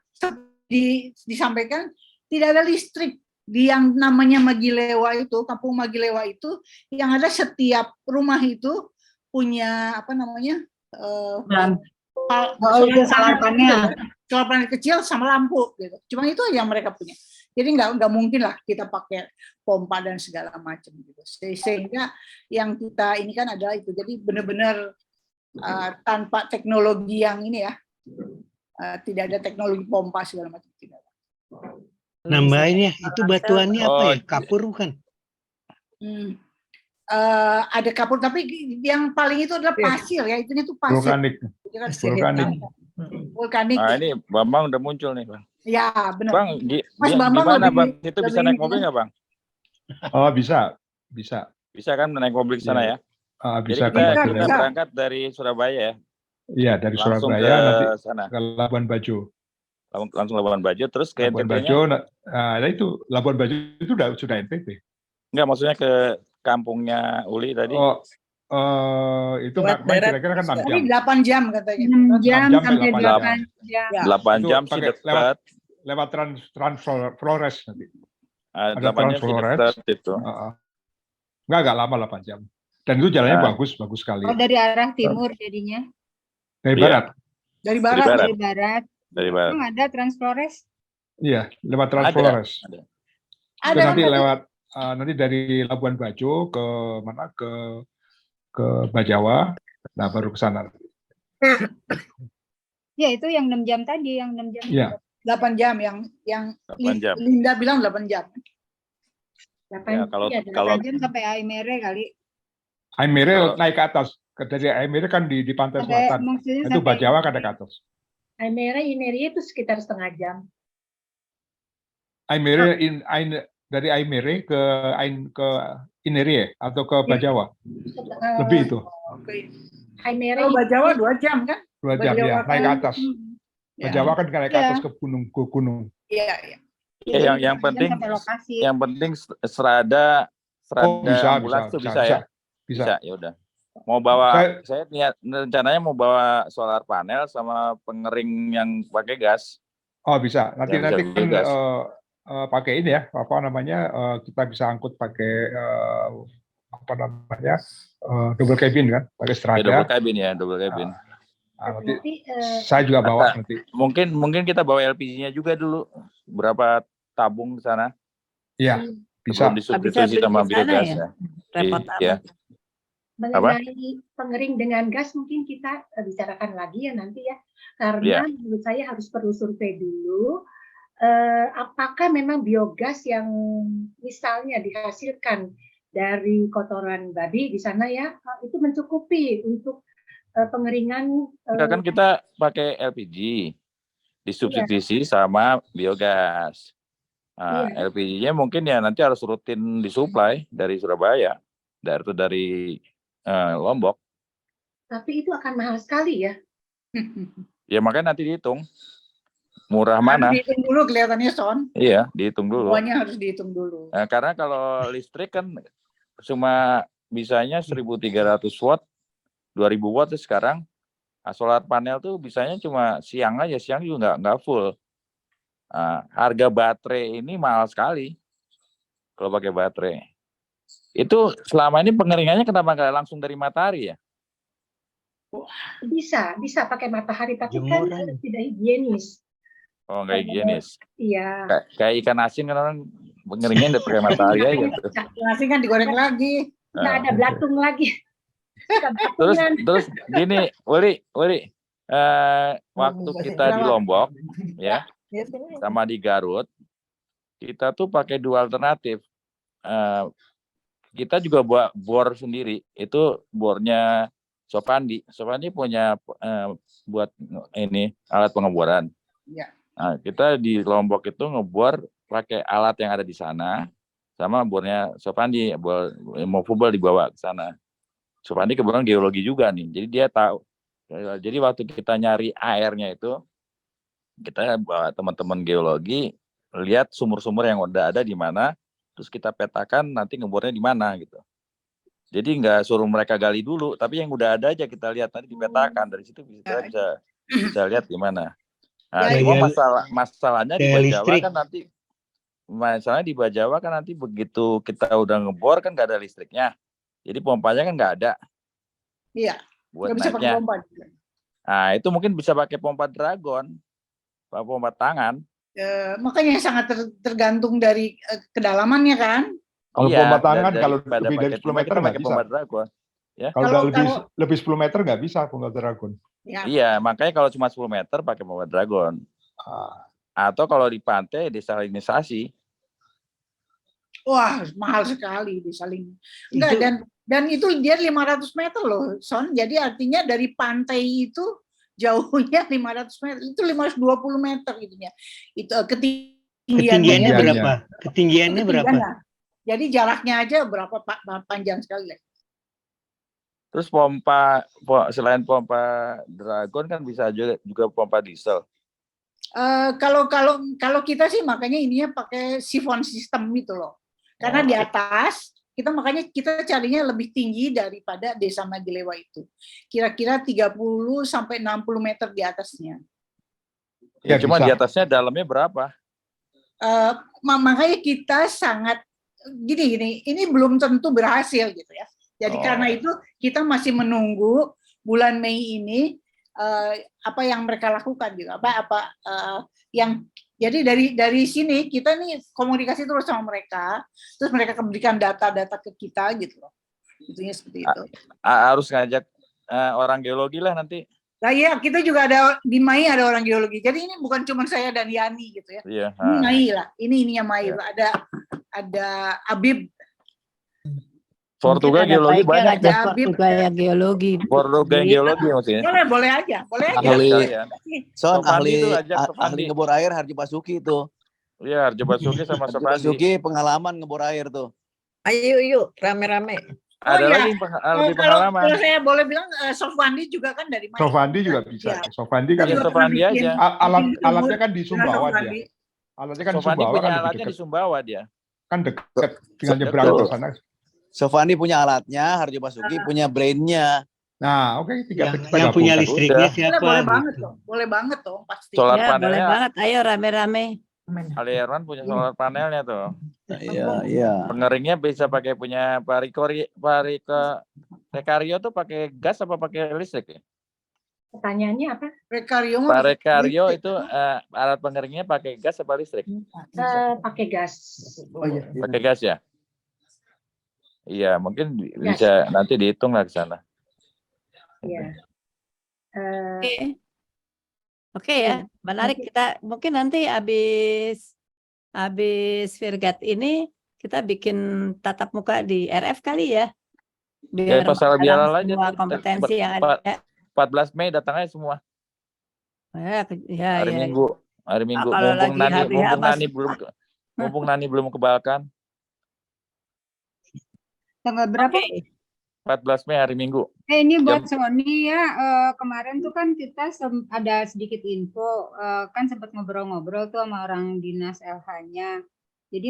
disampaikan tidak ada listrik di yang namanya Magilewa itu, kampung Magilewa itu, yang ada setiap rumah itu punya apa namanya solar panel kecil sama lampu gitu. Cuma itu yang mereka punya. Jadi nggak mungkin lah kita pakai pompa dan segala macam gitu. Sehingga yang kita ini kan adalah itu. Jadi benar-benar tanpa teknologi yang ini ya, tidak ada teknologi pompa segala macam, tidak. Nambahin ya, itu batuannya apa ya? Kapur bukan? Ada kapur, tapi yang paling itu adalah pasir ya, itunya tuh pasir. Vulkanik. Nah, ini Bambang udah muncul nih, Bang. Ya, benar. Bang, Mas Bambang gimana Bang? Itu bisa naik mobil nggak, Bang? Oh, bisa. Bisa kan naik mobil ke sana ya? Bisa. Jadi kita berangkat dari Surabaya ya? Iya, dari langsung Surabaya nanti sana. Ke Labuan Bajo. Langsung Labuan Bajo, terus ke Labuan NTB-nya? Bajo, nah itu Labuan Bajo itu sudah NTB. Enggak, maksudnya ke kampungnya Uli tadi. Itu kira-kira kan 6 jam. 8 jam katanya. 6 jam sampai 8 jam. 8 jam sih dekat. Lewat Trans Flores nanti. 8 jam sih dekat itu. Enggak lama 8 jam. Dan itu jalannya bagus sekali. Oh, dari arah timur jadinya? Dari barat. Dari barat. Dari barat. Emang ada Trans Flores? Iya, lewat Trans Flores. Ada. Nanti lewat nanti dari Labuan Bajo ke mana ke Bajawa, nah baru ke sana. Ya, itu yang 6 jam tadi, yang 6 jam. Iya. 8 jam yang 8 jam. Linda bilang 8 jam. 8 kalau jam sampai Aimere kali. Aimere naik ke atas. Dari Aimere kan di pantai selatan. Itu Bajawa kan ke atas. Aimere itu sekitar setengah jam. Aimere dari Aimere ke Inerie atau ke Bajawa. Lebih itu. Aimere Bajawa 2 jam kan? 2 jam ya, naik ke atas. Bajawa kan naik ke atas ke gunung. Iya. Yang penting serada ambulans itu bisa ya. Bisa, ya udah. Mau bawa, saya rencananya mau bawa solar panel sama pengering yang pakai gas. Oh bisa, nanti kan gas. Pakai ini ya, apa namanya, kita bisa angkut pakai apa namanya, double cabin kan, pakai strada. Double cabin ya, double cabin. Nanti saya juga bawa nanti. Mungkin kita bawa LPG-nya juga dulu, berapa tabung ke sana? Iya, bisa. Disubstitusi sama biogas ya. Repot ya. Mengenai pengering dengan gas mungkin kita bicarakan lagi ya nanti ya, karena menurut saya harus perlu survei dulu apakah memang biogas yang misalnya dihasilkan dari kotoran babi di sana ya itu mencukupi untuk pengeringan. Kan kita pakai LPG disubstitusi sama biogas. Nah, LPG-nya mungkin ya nanti harus rutin disuplai dari Surabaya, dari Lombok. Tapi itu akan mahal sekali ya. Ya makanya nanti dihitung murah mana. Dihitung dulu kelihatannya Son. Iya, dihitung dulu. Semuanya harus dihitung dulu. Nah, karena kalau listrik kan cuma bisanya 1.300 watt, 2.000 watt sekarang. Nah, solar panel tuh bisanya cuma siang aja, siang juga nggak full. Nah, harga baterai ini mahal sekali kalau pakai baterai. Itu selama ini pengeringannya kenapa nggak langsung dari matahari ya? Bisa pakai matahari, tapi kan tidak higienis. Oh, nggak higienis. Iya. Kayak ikan asin kan orang pengeringnya udah pakai matahari aja. Ikan asin kan digoreng lagi. Nggak ada belatung lagi. Terus gini, Wali, waktu kita di Lombok, ya, sama di Garut, kita tuh pakai dua alternatif. Kita juga buat bor sendiri, itu bornya Sopandi. Sopandi punya buat ini alat pengeboran. Ya. Nah, kita di Lombok itu ngebor pakai alat yang ada di sana, sama bornya Sopandi, bor movable dibawa ke sana. Sopandi kebetulan geologi juga nih, jadi dia tahu. Jadi waktu kita nyari airnya itu, kita bawa teman-teman geologi, lihat sumur-sumur yang udah ada di mana, terus kita petakan nanti ngebornya di mana gitu. Jadi nggak suruh mereka gali dulu, tapi yang udah ada aja kita lihat nanti dipetakan, dari situ kita bisa lihat di mana. Nah, cuma masalahnya di Bajawa kan nanti, masalahnya di Bajawa kan nanti begitu kita udah ngebor kan nggak ada listriknya, jadi pompanya kan nggak ada. Iya. Buat bisa pakai naiknya. pompa. Nah, itu mungkin bisa pakai pompa Dragon, pompa tangan. Makanya sangat tergantung dari kedalamannya kan. Kalau Iya, pompa tangan kalau daripada lebih dari pakai 10 meter kita nggak pakai bisa. pompa Dragon. Ya. Kalau udah lebih 10 meter nggak bisa pompa Dragon. Ya. Iya, makanya kalau cuma 10 meter pakai pompa Dragon. Atau kalau di pantai desalinisasi. Wah, mahal sekali disaling. Enggak, dan itu dia 500 meter loh, Son. Jadi artinya dari pantai itu jauhnya 500 meter. Itu 520 meter itunya. Itu ketinggiannya berapa? Ketinggiannya berapa? Jadi jaraknya aja berapa panjang sekali. Terus selain pompa Dragon kan bisa juga pompa diesel. Kalau kita sih makanya ininya pakai sifon sistem itu loh. Karena di atas makanya kita carinya lebih tinggi daripada Desa Magelewa itu. Kira-kira 30 sampai 60 meter di atasnya. Ya, cuma di atasnya dalamnya berapa? Makanya kita sangat gini, ini belum tentu berhasil gitu ya. Jadi karena itu kita masih menunggu bulan Mei ini apa yang mereka lakukan gitu. Jadi dari sini kita nih komunikasi terus sama mereka, terus mereka berikan data-data ke kita gitu loh. Itunya seperti itu. Harus ngajak orang geologi lah nanti. Nah iya, kita juga ada di MAI ada orang geologi. Jadi ini bukan cuma saya dan Yani gitu ya. Iya. Ini MAI lah. Ininya MAI lah. Ada Abib. Portugal geologi banyak. Portugal geologi. Portugal geologi maksudnya. Boleh aja. Ahli ngebor air Harjo Basuki itu. Iya, Harjo Basuki sama Sopandi. Basuki pengalaman ngebor air tuh. Ayo rame-rame. Ada lagi lebih pengalaman. Kalau saya boleh bilang Sofandi juga kan dari mana? Sofandi juga bisa. Ya. Sofandi kan Sofandi aja. Alatnya kan di Sumbawa dia. Alatnya kan Sofandi Sumbawa punya kan alatnya di Sumbawa dia. Kan dekat tinggal nyebrang ke sana. Sofandi punya alatnya, Harjo Basuki punya brainnya. Nah, oke, yang punya listriknya siapa? Boleh banget tuh, pasti. Solar ya, panelnya. boleh banget. Ayo rame-rame. Ali Erwan punya solar panelnya tuh. Iya. Pengeringnya bisa punya Rekario tuh pakai gas apa pakai listrik ya? Pertanyaannya apa? Rekario itu alat pengeringnya pakai gas apa listrik? Pakai gas. Pakai gas ya. Iya, mungkin bisa nanti dihitung lah ke sana. Ya. Oke. Oke ya, menarik. Kita mungkin nanti habis Virgat ini kita bikin tatap muka di RF kali ya. Ya, Biar pasal biara aja semua tuh. kompetensi yang ada. 14 Mei datang aja semua. Ya, Hari ya. Minggu. Hari Minggu. Kalau Mumpung lagi Nani belum kebalkan. Tanggal berapa? 14 Mei hari Minggu. Ini buat Sony ya, kemarin tuh kan kita ada sedikit info, kan sempat ngobrol-ngobrol tuh sama orang dinas LH-nya. Jadi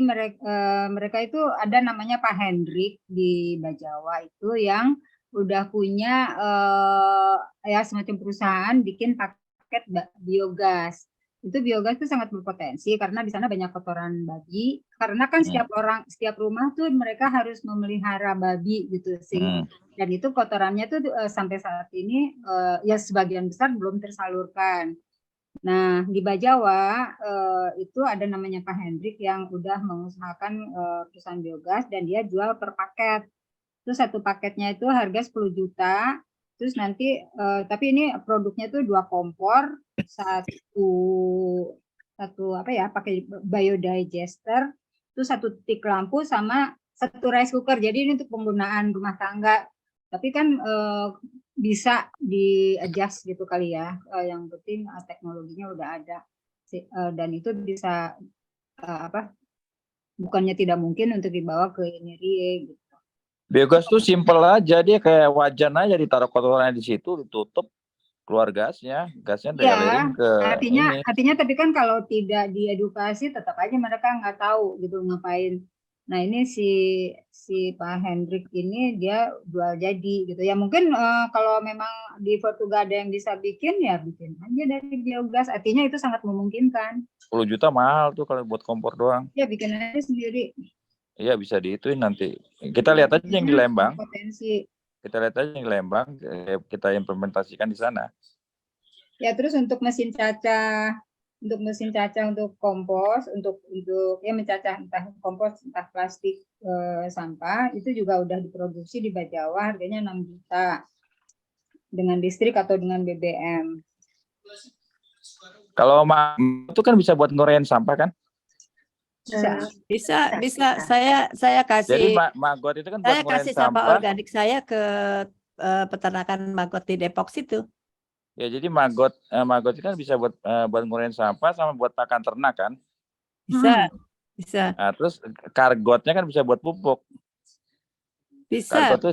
mereka itu ada namanya Pak Hendrik di Bajawa itu yang udah punya ya semacam perusahaan bikin paket biogas. Itu biogas itu sangat berpotensi karena di sana banyak kotoran babi. Karena kan setiap rumah tuh mereka harus memelihara babi gitu sih. Dan itu kotorannya tuh sampai saat ini ya sebagian besar belum tersalurkan. Nah di Bajawa itu ada namanya Pak Hendrik yang udah mengusahakan perusahaan biogas dan dia jual per paket. Terus satu paketnya itu harga 10 juta. Terus nanti tapi ini produknya tuh 2 kompor, satu apa ya, pakai biodigester, terus 1 tik lampu sama 1 rice cooker. Jadi ini untuk penggunaan rumah tangga. Tapi kan bisa di-adjust gitu kali ya. Yang penting teknologinya udah ada. Dan itu bisa bukannya tidak mungkin untuk dibawa ke Inirie gitu. Biogas tuh simpel aja, dia kayak wajan aja, ditaruh kotorannya di situ, ditutup, keluar gasnya dialirin ke artinya tapi kan kalau tidak diedukasi tetap aja mereka nggak tahu gitu ngapain. Nah ini si Pak Hendrik ini dia jual jadi gitu ya, mungkin kalau memang di Portugal ada yang bisa bikin ya bikin aja dari biogas, artinya itu sangat memungkinkan. 10 juta mahal tuh kalau buat kompor doang. Ya bikin aja sendiri. Iya bisa diituin nanti. Kita lihat aja yang di Lembang. Potensi. Kita lihat aja yang di Lembang, kita implementasikan di sana. Ya terus untuk mesin cacah untuk kompos, untuk ya mencacah entah kompos entah plastik sampah itu juga udah diproduksi di Bajawa, harganya 6 juta dengan listrik atau dengan BBM. Kalau itu kan bisa buat nguraiin sampah kan? Bisa. Saya kasih. Jadi maggot itu kan buat saya kasih sampah organik saya ke peternakan maggot di Depok situ. Ya jadi maggot itu kan bisa buat nguraiin sampah sama buat pakan ternak kan? Bisa. Nah, terus kargotnya kan bisa buat pupuk. Bisa buat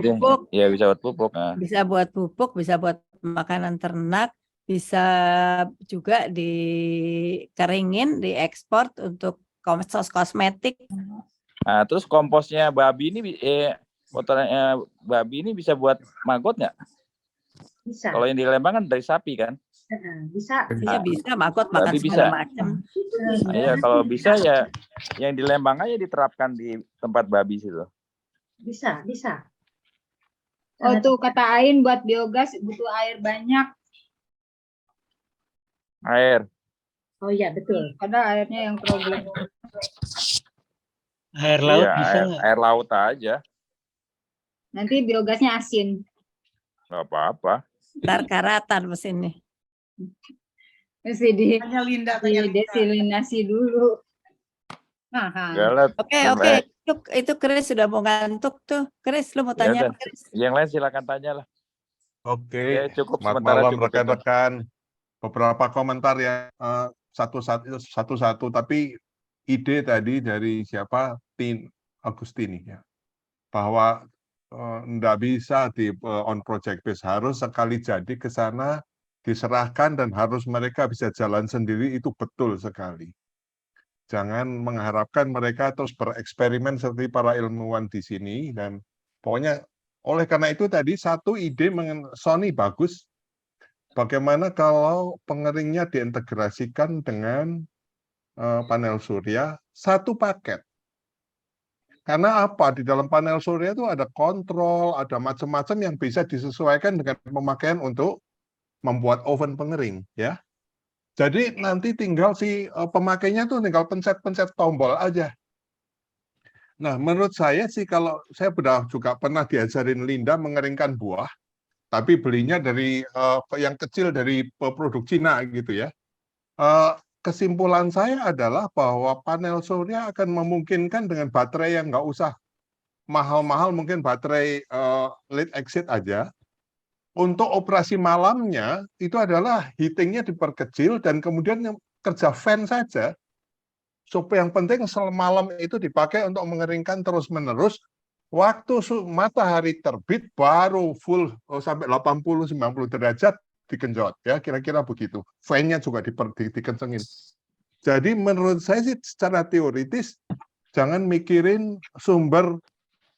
pupuk. Ya bisa buat pupuk. Nah. Bisa buat pupuk, bisa buat makanan ternak. Bisa juga dikeringin, diekspor untuk kosmetik. Nah, terus komposnya babi ini, kotorannya babi ini bisa buat maggot nggak? Bisa. Kalau yang di Lembang kan dari sapi kan? Bisa. Bisa maggot makan segala macam. Iya, kalau bisa ya yang di Lembang aja diterapkan di tempat babi situ. Bisa. Oh tuh kata Ain buat biogas butuh air banyak. Air. Oh iya betul. Karena airnya yang problem. Air laut iya, bisa nggak? Air laut aja. Nanti biogasnya asin. Nggak apa-apa. Ntar karatan mesinnya. Mesti desilinasi dulu. Oke. Itu Chris sudah mau ngantuk tuh. Chris, lu mau tanya apa, Chris? Yang lain silakan tanya lah. Oke. Cukup Selamat malam rekan-rekan. Beberapa komentar ya satu-satu, tapi ide tadi dari siapa, Tin Agustini ya, bahwa enggak bisa di on project base, harus sekali jadi ke sana diserahkan dan harus mereka bisa jalan sendiri, itu betul sekali. Jangan mengharapkan mereka terus bereksperimen seperti para ilmuwan di sini, dan pokoknya oleh karena itu tadi satu ide Sony bagus. Bagaimana kalau pengeringnya diintegrasikan dengan panel surya satu paket? Karena apa? Di dalam panel surya itu ada kontrol, ada macam-macam yang bisa disesuaikan dengan pemakaian untuk membuat oven pengering, ya. Jadi nanti tinggal si pemakainya tuh tinggal pencet-pencet tombol aja. Nah, menurut saya sih kalau saya juga pernah diajarin Linda mengeringkan buah, tapi belinya dari yang kecil dari produk Cina gitu ya. Kesimpulan saya adalah bahwa panel surya akan memungkinkan dengan baterai yang nggak usah mahal-mahal, mungkin baterai lead exit aja. Untuk operasi malamnya itu adalah heatingnya diperkecil dan kemudian kerja fan saja. Supaya yang penting malam itu dipakai untuk mengeringkan terus-menerus. Waktu matahari terbit baru full sampai 80-90 derajat digenjot ya, kira-kira begitu. Fan-nya juga dikencengin. Jadi menurut saya sih secara teoritis jangan mikirin sumber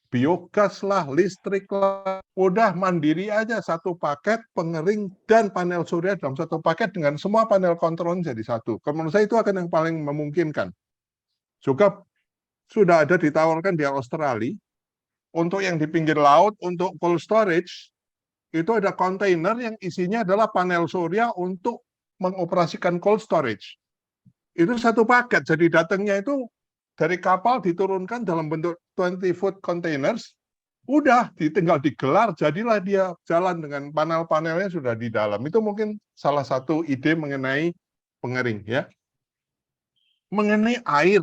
biogas lah, listrik lah, udah mandiri aja satu paket pengering dan panel surya dalam satu paket dengan semua panel kontrol jadi satu. Menurut saya itu akan yang paling memungkinkan. Juga sudah ada ditawarkan di Australia untuk yang di pinggir laut untuk cold storage itu ada kontainer yang isinya adalah panel surya untuk mengoperasikan cold storage. Itu satu paket, jadi datangnya itu dari kapal diturunkan dalam bentuk 20-foot containers, udah tinggal digelar, jadilah dia jalan dengan panel-panelnya sudah di dalam. Itu mungkin salah satu ide mengenai pengering ya. Mengenai air,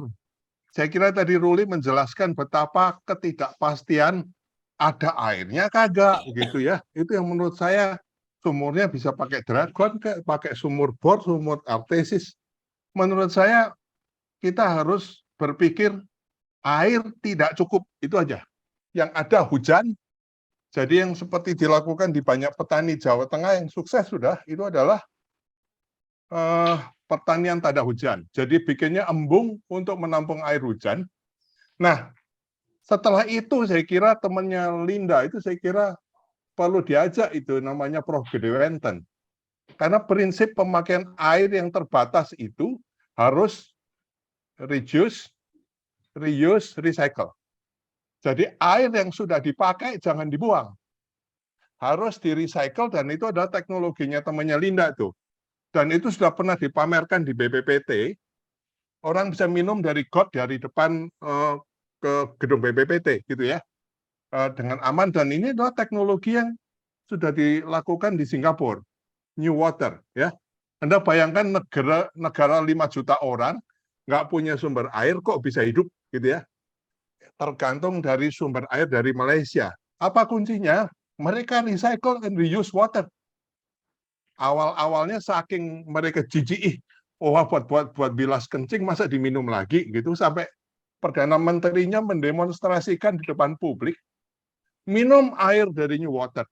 saya kira tadi Ruli menjelaskan betapa ketidakpastian ada airnya kagak gitu ya. Itu yang menurut saya sumurnya bisa pakai dragon, pakai sumur bor, sumur artesis. Menurut saya kita harus berpikir air tidak cukup, itu aja. Yang ada hujan, jadi yang seperti dilakukan di banyak petani Jawa Tengah yang sukses sudah, itu adalah pertanian tak ada hujan. Jadi bikinnya embung untuk menampung air hujan. Nah, setelah itu saya kira temannya Linda itu saya kira perlu diajak itu namanya Prof. Gedewenten. Karena prinsip pemakaian air yang terbatas itu harus reduce, reuse, recycle. Jadi air yang sudah dipakai jangan dibuang. Harus di-recycle dan itu adalah teknologinya temannya Linda tuh. Dan itu sudah pernah dipamerkan di BPPT. Orang bisa minum dari got dari depan ke gedung BPPT gitu ya. Dengan aman dan ini adalah teknologi yang sudah dilakukan di Singapura. New Water ya. Anda bayangkan negara 5 juta orang nggak punya sumber air kok bisa hidup gitu ya. Tergantung dari sumber air dari Malaysia. Apa kuncinya? Mereka recycle and reuse water. Awal-awalnya saking mereka jijik, buat bilas kencing masa diminum lagi gitu sampai Perdana Menterinya mendemonstrasikan di depan publik minum air dari New Water.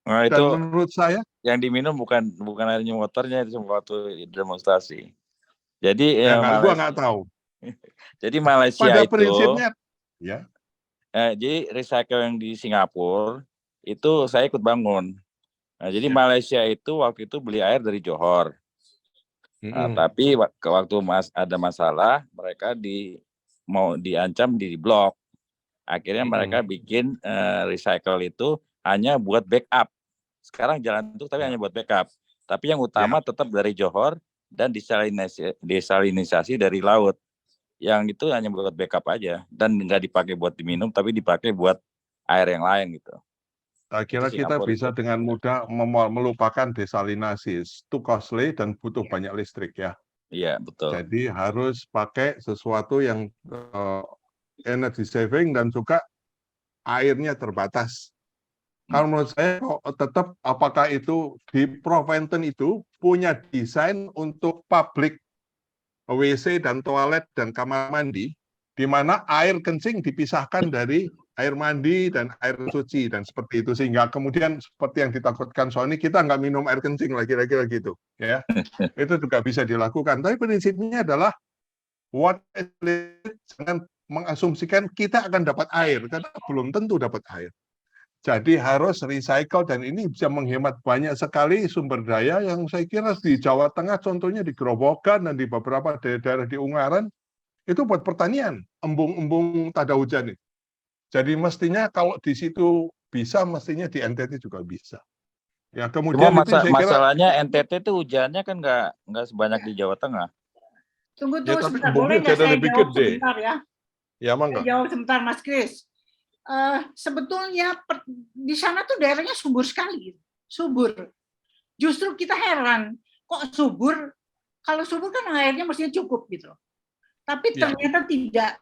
Nah, dan itu menurut saya yang diminum bukan air New Waternya itu waktu demonstrasi. Jadi gua nggak tahu. Jadi Malaysia pada itu prinsipnya ya. Jadi recycle yang di Singapura itu saya ikut bangun. Nah, jadi Malaysia itu waktu itu beli air dari Johor. Nah, tapi waktu ada masalah mereka mau diancam di blok. Akhirnya mereka bikin recycle itu hanya buat backup. Sekarang jalan itu tapi hanya buat backup. Tapi yang utama tetap dari Johor dan desalinisasi dari laut. Yang itu hanya buat backup aja dan nggak dipakai buat diminum tapi dipakai buat air yang lain gitu. Saya kira kita bisa dengan mudah melupakan desalinasi, itu costly dan butuh banyak listrik ya. Iya betul. Jadi harus pakai sesuatu yang energy saving dan juga airnya terbatas. Kalau menurut saya tetap apakah itu di Proventen itu punya desain untuk public WC dan toilet dan kamar mandi, di mana air kencing dipisahkan dari air mandi dan air suci dan seperti itu sehingga kemudian seperti yang ditakutkan Sony kita nggak minum air kencing lah kira-kira gitu ya. Itu juga bisa dilakukan. Tapi prinsipnya adalah jangan mengasumsikan kita akan dapat air karena belum tentu dapat air. Jadi harus recycle dan ini bisa menghemat banyak sekali sumber daya yang saya kira di Jawa Tengah contohnya di Grobogan dan di beberapa daerah di Ungaran itu buat pertanian, embung-embung tak ada hujan itu. Jadi mestinya kalau di situ bisa, mestinya di NTT juga bisa. Ya kemudian itu saya kira, masalahnya NTT itu hujannya kan nggak sebanyak di Jawa Tengah. Tunggu Ya, tapi sebentar, embungnya boleh nggak jauh saya lebih jawab gede. sebentar ya? Ya, monggo. Jawab sebentar, Mas Kris. Sebetulnya di sana tuh daerahnya subur sekali, subur. Justru kita heran, kok subur? Kalau subur kan airnya mestinya cukup gitu. Tapi Ya. ternyata tidak.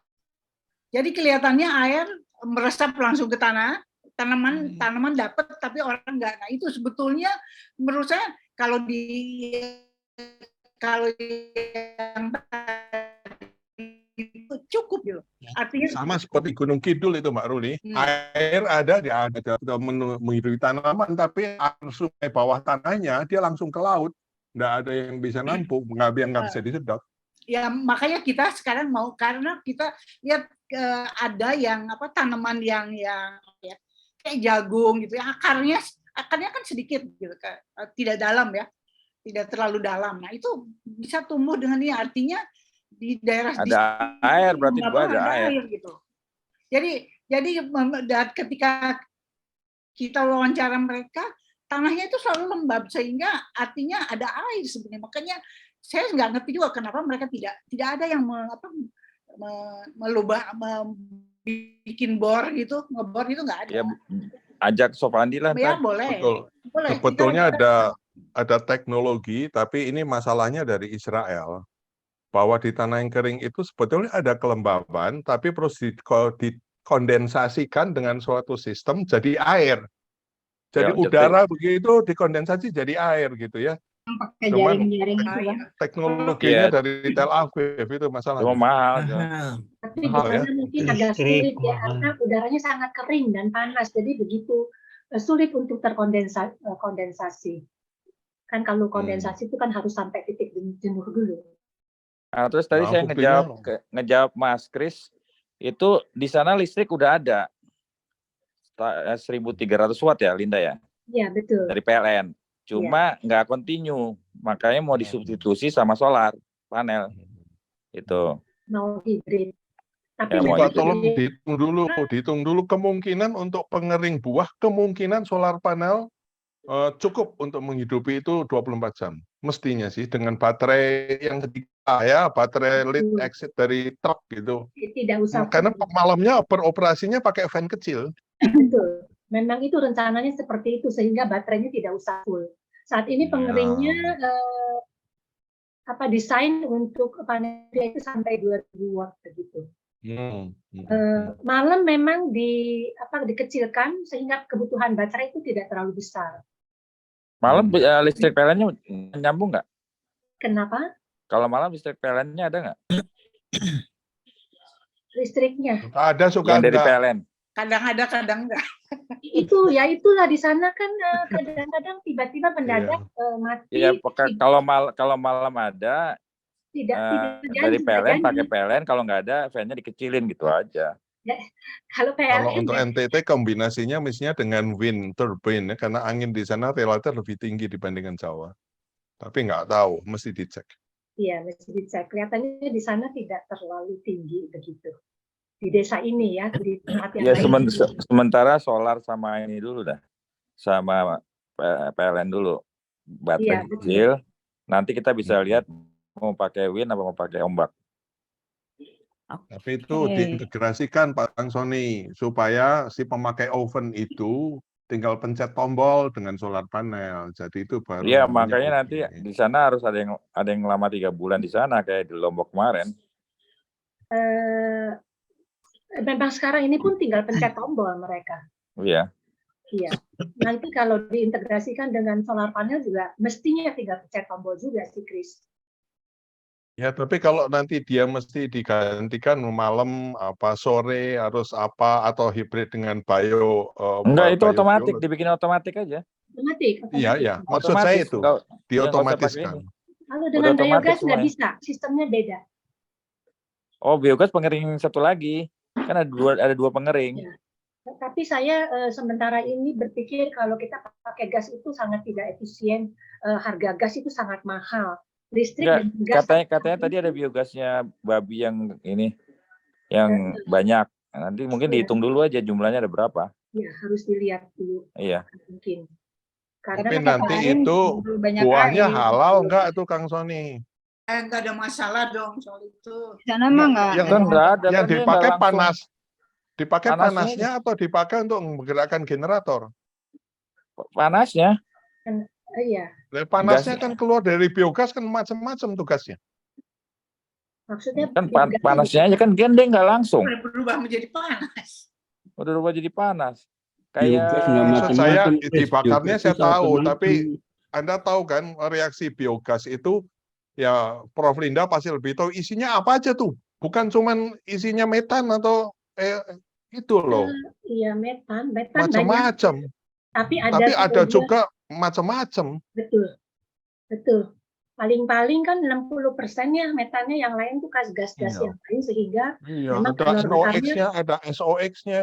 Jadi kelihatannya air meresap langsung ke tanah, tanaman dapat, tapi orang enggak. Nah itu sebetulnya menurut saya kalau yang itu cukup gitu. Artinya Sama seperti Gunung Kidul itu Mbak Ruli, air ada menghidupi tanaman, tapi air sungai bawah tanahnya dia langsung ke laut, nggak ada yang bisa nampung, nggak bisa disedot. Ya makanya kita sekarang mau, karena kita lihat ada yang tanaman yang ya, kayak jagung gitu ya, akarnya kan sedikit gitu, tidak dalam ya, tidak terlalu dalam. Nah itu bisa tumbuh dengan ini, artinya di daerah ada air, berarti di bawah ada air gitu. Jadi ketika kita wawancara mereka, tanahnya itu selalu lembab, sehingga artinya ada air sebenarnya. Makanya saya nggak ngerti juga kenapa mereka tidak ada yang bikin bor gitu, ngebor itu nggak ada. Ya, ajak Sofandi lah. Ya boleh. Betul. Boleh. Sebetulnya ada teknologi, tapi ini masalahnya dari Israel. Bahwa di tanah yang kering itu sebetulnya ada kelembaban, tapi terus dikondensasikan dengan suatu sistem jadi air. Jadi Ya, udara begitu dikondensasi jadi air gitu ya. Pakai Cuman jaring-jaring itu kan. teknologinya dari Tel Aviv itu masalahnya. Cuma mahal. Tapi di sana mungkin agak sulit ya, karena udaranya sangat kering dan panas, jadi begitu sulit untuk terkondensasi. Kan kalau kondensasi itu kan harus sampai titik jenuh dulu. Nah, terus tadi saya ngejawab Mas Kris, itu di sana listrik udah ada 1.300 watt ya, Linda ya? Iya, betul. Dari PLN. Cuma nggak continue, makanya mau disubstitusi sama solar panel. Itu. Mau hibrid. Tapi tolong dihitung dulu kemungkinan untuk pengering buah, kemungkinan solar panel cukup untuk menghidupi itu 24 jam. Mestinya sih dengan baterai yang ketiga ya, baterai lead exit dari truk gitu. Tidak usah. Karena malamnya beroperasinya pakai fan kecil. Betul. Memang itu rencananya seperti itu, sehingga baterainya tidak usah full. Saat ini pengeringnya desain untuk panelnya itu sampai 2000 watt begitu. Malam memang dikecilkan sehingga kebutuhan baterai itu tidak terlalu besar. Malam listrik PLN-nya nyambung nggak? Kenapa? Kalau malam listrik PLN-nya ada nggak? Listriknya? Ada, suka yang dari PLN. Kadang ada, kadang enggak. Itulah di sana kan kadang-kadang tiba-tiba mendadak mati. Iya, kalau malam ada dari PLN pakai PLN, kalau nggak ada fan-nya dikecilin gitu aja. Kalau untuk NTT kombinasinya misalnya dengan wind turbine ya, karena angin di sana relatif lebih tinggi dibandingkan Jawa. Tapi nggak tahu, mesti dicek. Iya, mesti dicek. Kelihatannya di sana tidak terlalu tinggi begitu. Di desa ini ya, di tempat yang lain. Sementara solar sama ini dulu dah. Sama PLN dulu. Baterai kecil. Nanti kita bisa lihat mau pakai wind apa mau pakai ombak. Tapi itu diintegrasikan Pak Sony supaya si pemakai oven itu tinggal pencet tombol dengan solar panel. Jadi itu baru. Iya, makanya nanti di sana harus ada yang lama 3 bulan di sana kayak di Lombok kemarin. Memang sekarang ini pun tinggal pencet tombol mereka. Iya. Iya. Nanti kalau diintegrasikan dengan solar panel juga mestinya tinggal pencet tombol juga sih, Kris. Ya, tapi kalau nanti dia mesti digantikan malam sore harus atau hibrid dengan bio. Enggak, itu otomatis, dibikin otomatis aja. Otomatis. Iya. Maksud saya itu diotomatiskan. Kalau dengan biogas nggak bisa, sistemnya beda. Oh, biogas pengering satu lagi, kan ada dua pengering. Ya. Tapi saya sementara ini berpikir kalau kita pakai gas itu sangat tidak efisien, harga gas itu sangat mahal. Listrik dan gas. Katanya tadi ada biogasnya babi yang ini, yang banyak. Nanti mungkin dihitung dulu aja jumlahnya ada berapa. Ya, harus dilihat dulu. Iya. Mungkin. Karena tapi nanti itu buahnya halal enggak tuh Kang Sony? Nggak ada masalah dong soal itu. Di sana mah nggak Yang Kan nggak ada. yang Kan dia dipakai nggak langsung. panas. Dipakai Panasnya panasnya atau dipakai untuk menggerakkan generator? Panasnya. Iya, Panasnya Gas. kan keluar dari biogas kan macam-macam tugasnya. maksudnya Kan biogasnya panasnya aja kan dia nggak langsung. udah berubah menjadi panas. Udah berubah jadi panas. Biogas nggak Kayak Maksud saya macam-macam, Chris. dibakarnya Biogas saya itu tahu, macam-macam. tapi Anda tahu kan reaksi biogas itu ya Prof. Linda pasti lebih tahu isinya apa aja tuh. Bukan cuman isinya metan atau itu loh. Iya, metan banyak. Macam-macam. Tapi Tapi ada juga macam-macam. Betul, betul. Paling-paling kan 60%-nya metannya, yang lain tuh gas-gas Iya. yang lain, sehingga Iya, memang ada kalori besarnya, NOx-nya, ada SOX-nya,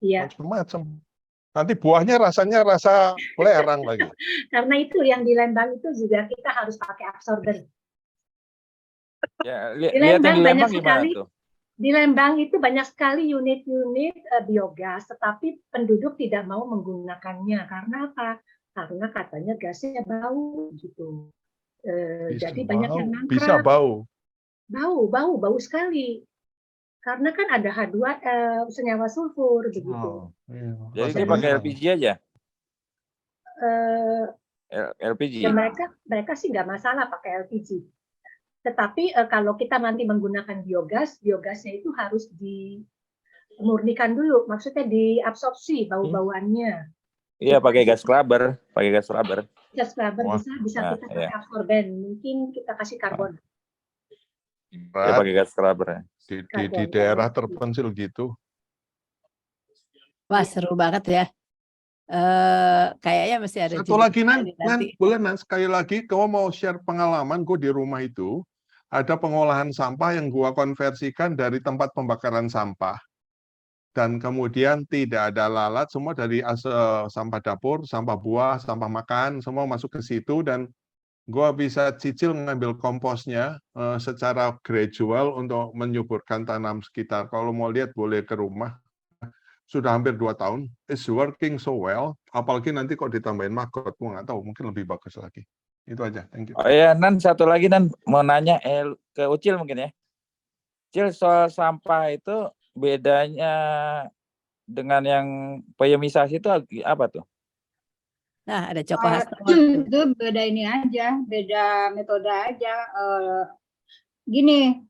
iya. macam-macam. Nanti buahnya rasanya rasa lerang lagi. Karena itu yang di Lembang itu juga kita harus pakai absorber. ya, Di lihat yang Lembang di banyak Lembang gimana sekali. tuh? Di Lembang itu banyak sekali unit-unit biogas, tetapi penduduk tidak mau menggunakannya. Karena apa? Karena katanya gasnya bau gitu. Jadi banyak yang Bisa mangkrak. bau. Bau sekali. Karena kan ada H2 senyawa sulfur begitu. Iya. Jadi dia pakai LPG aja. LPG. Ya mereka sih nggak masalah pakai LPG. Tetapi kalau kita nanti menggunakan biogasnya itu harus dimurnikan dulu. Maksudnya diabsorpsi bau-bauannya. Iya, pakai gas scrubber, Gas scrubber bisa kita pakai absorben. Mungkin kita kasih karbon. Ya, pakai gas scrubber ya. Di daerah terpencil gitu. Wah, seru banget ya. Kayaknya masih ada Satu lagi nanti. sekali lagi kamu mau share pengalaman gue di rumah itu ada pengolahan sampah yang gua konversikan dari tempat pembakaran sampah dan kemudian tidak ada lalat, semua dari sampah dapur, sampah buah, sampah makan, semua masuk ke situ dan gua bisa cicil ngambil komposnya secara gradual untuk menyuburkan tanam sekitar. Kalau mau lihat boleh ke rumah. Sudah hampir 2 tahun, it's working so well. Apalagi nanti kok ditambahin maggot, gua nggak tahu, mungkin lebih bagus lagi. Itu aja, thank you. Oh ya, Nan, satu lagi Nan mau nanya ke Ucil mungkin ya. Ucil, soal sampah itu bedanya dengan yang piemisasi itu apa tuh? Nah, ada Joko Hasto. Itu beda ini aja, beda metode aja. Gini,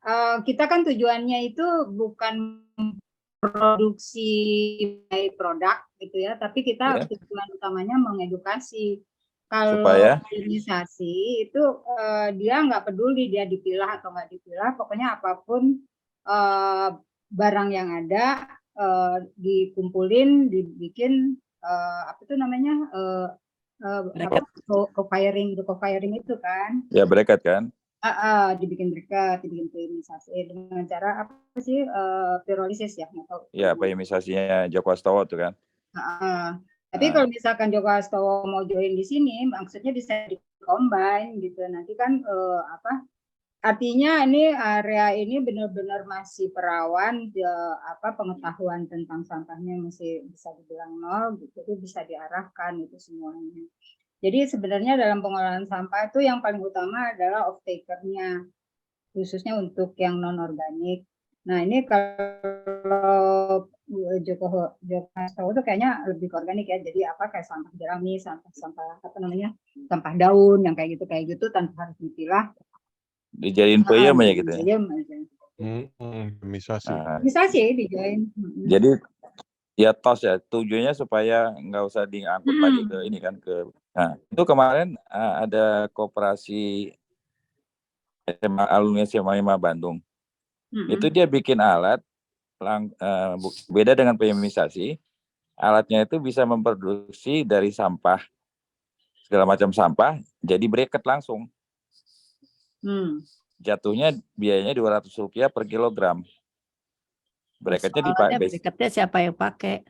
kita kan tujuannya itu bukan produksi by produk gitu ya, tapi kita tujuan utamanya mengedukasi. Kalau piemisasi itu dia nggak peduli dia dipilah atau nggak dipilah, pokoknya apapun barang yang ada dikumpulin, dibikin apa itu namanya co-firing itu kan? Ya, bracket kan? Dibikin briket, dibikin piemisasi dengan cara apa sih pirolisis ya? Ya, piemisasinya Joko Hastowo tuh kan. Tapi kalau misalkan Joko Hastowo mau join di sini, maksudnya bisa di-combine gitu. Nanti kan artinya ini area ini benar-benar masih perawan, pengetahuan tentang sampahnya masih bisa dibilang nol, gitu. Jadi bisa diarahkan itu semuanya. Jadi sebenarnya dalam pengolahan sampah itu yang paling utama adalah off-taker-nya, khususnya untuk yang non-organik. Nah ini kalau Joko Hastowo itu kayaknya lebih ke organik ya, jadi kayak sampah jerami, sampah sampah daun yang kayak gitu tanpa harus dipilah. Dijadiin peyem aja gitu ya. Piemisasi dijoin. Jadi ya tos ya, tujuannya supaya nggak usah diangkut lagi ke ini kan ke. Nah, itu kemarin ada koperasi alumni SMA 5 Bandung. Itu dia bikin alat beda dengan piemisasi. Alatnya itu bisa memproduksi dari sampah segala macam sampah jadi briket langsung. Jatuhnya biayanya Rp200 per kilogram. Briketnya dipakai. Briketnya siapa yang pakai?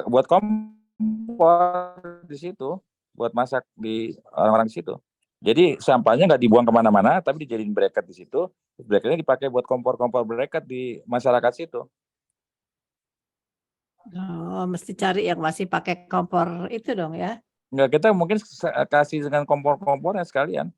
Buat kompor di situ, buat masak di orang-orang di situ. Jadi sampahnya nggak dibuang kemana-mana, tapi dijadiin briket di situ. Briketnya dipakai buat kompor-kompor briket di masyarakat situ. Oh, mesti cari yang masih pakai kompor itu dong ya? Nggak, kita mungkin kasih dengan kompor-kompornya sekalian.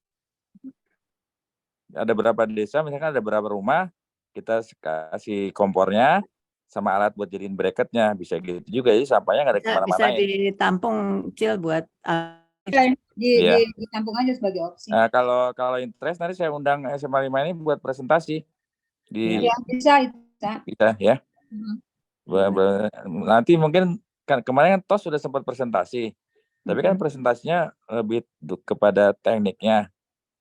ada berapa desa, misalkan ada berapa rumah, kita kasih kompornya sama alat buat jadiin bracketnya, bisa gitu juga. Jadi sampahnya nggak ada Bisa kemana-mana. ditampung, Cil, buat Iya. Ditampung aja sebagai opsi. Kalau interest nanti saya undang SMA 5 ini buat presentasi di Ya, bisa. Bisa ya. Nanti mungkin kan kemarin kan TOS sudah sempat presentasi, tapi kan presentasinya lebih kepada tekniknya.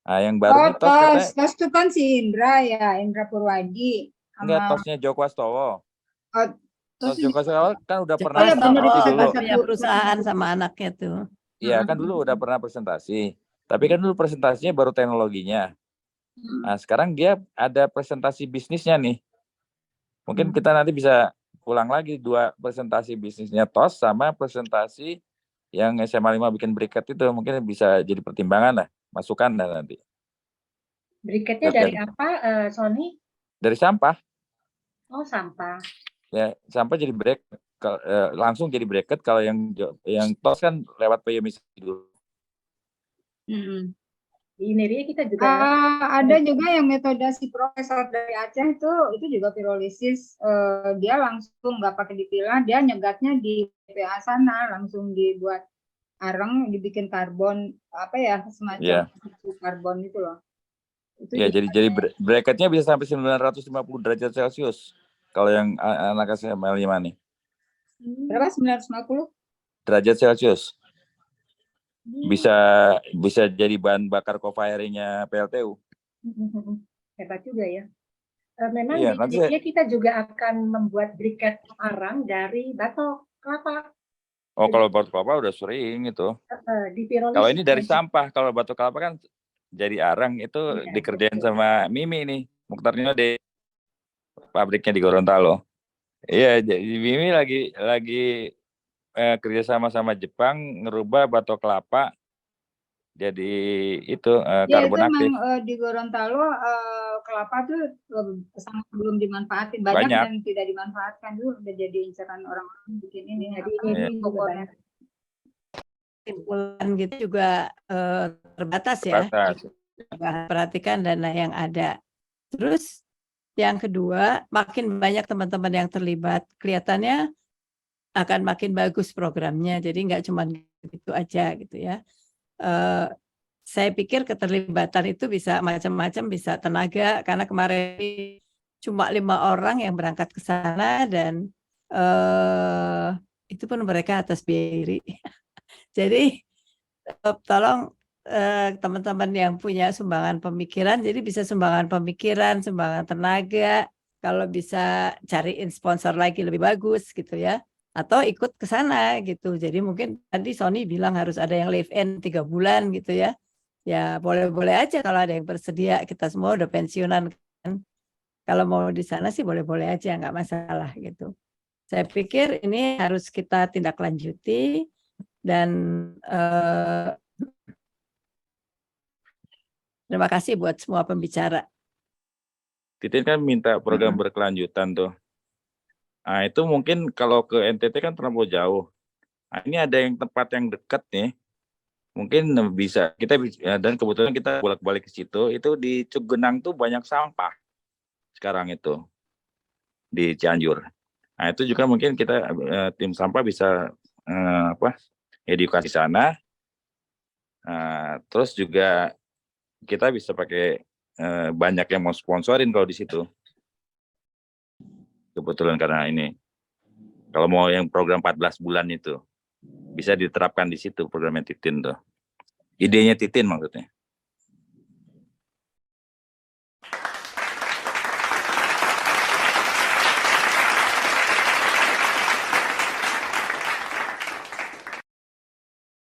Nah, yang baru nih TOS katanya. TOS itu kan si Indra ya, Indra Purwadi. Enggak, TOS-nya Joko Astowo. TOS TOS Joko Astowo kan udah pernah presentasi dulu. punya perusahaan sama anaknya tuh. Iya, kan dulu udah pernah presentasi. Tapi kan dulu presentasinya baru teknologinya. Nah, sekarang dia ada presentasi bisnisnya nih. Mungkin kita nanti bisa ulang lagi 2 presentasi bisnisnya TOS sama presentasi yang SMA 5 bikin briket itu, mungkin bisa jadi pertimbangan lah, masukan lah nanti. Briketnya dari apa, Sony? Dari sampah. Oh, sampah. Ya, sampah jadi bracket, langsung jadi bracket. Kalau yang TOS kan lewat PYMIS dulu. Di Ineria kita juga ada juga yang metode si profesor dari Aceh itu juga pirolisis, dia langsung nggak pakai dipilah, dia nyegatnya di PA sana, langsung dibuat areng, dibikin karbon apa ya, semacam karbon itu loh. Itu ya, jadi bracketnya bisa sampai 950 derajat Celcius kalau yang anak SMA 5 nih. Berapa? 950 derajat Celcius. Bisa jadi bahan bakar co-firing-nya PLTU. Hebat juga ya. Memang di kita juga akan membuat briket arang dari batok kelapa. Oh, kalau batok kelapa udah sering itu. Kalau ini dari sampah, kalau batok kelapa kan jadi arang itu dikerjain sama Mimi nih, Mukhtar Nyode, pabriknya di Gorontalo. Iya, jadi Mimi lagi kerjasama sama Jepang ngerubah batok kelapa jadi itu karbon aktif. Memang di Gorontalo kelapa tuh sangat belum dimanfaatin, banyak yang tidak dimanfaatkan dulu, udah jadi inceran orang-orang bikin ini. Jadi ini pokoknya kesimpulan gitu juga terbatas ya. Perhatikan dana yang ada. Terus yang kedua, makin banyak teman-teman yang terlibat, kelihatannya akan makin bagus programnya. Jadi nggak cuma gitu aja gitu ya. Saya pikir keterlibatan itu bisa macam-macam, bisa tenaga, karena kemarin cuma 5 orang yang berangkat ke sana dan itu pun mereka atas biaya. Jadi tolong teman-teman yang punya sumbangan pemikiran, jadi bisa sumbangan pemikiran, sumbangan tenaga, kalau bisa cariin sponsor lagi lebih bagus gitu ya. Atau ikut ke sana gitu. Jadi mungkin tadi Sony bilang harus ada yang live in 3 bulan gitu ya. Ya boleh-boleh aja kalau ada yang bersedia. Kita semua udah pensiunan kan. Kalau mau di sana sih boleh-boleh aja, nggak masalah gitu. Saya pikir ini harus kita tindak lanjuti dan terima kasih buat semua pembicara. Titin kan minta program berkelanjutan tuh. Nah, itu mungkin kalau ke NTT kan terlalu jauh. Nah, ini ada yang tempat yang dekat nih. Mungkin bisa kita dan kebetulan kita bolak-balik ke situ. Itu di Cugenang tuh banyak sampah sekarang itu di Cianjur. Nah, itu juga mungkin kita tim sampah bisa edukasi sana. Terus juga kita bisa pakai banyak yang mau sponsorin kalau di situ. Kebetulan karena ini, kalau mau yang program 14 bulan itu, bisa diterapkan di situ programnya Titin tuh. Idenya Titin maksudnya.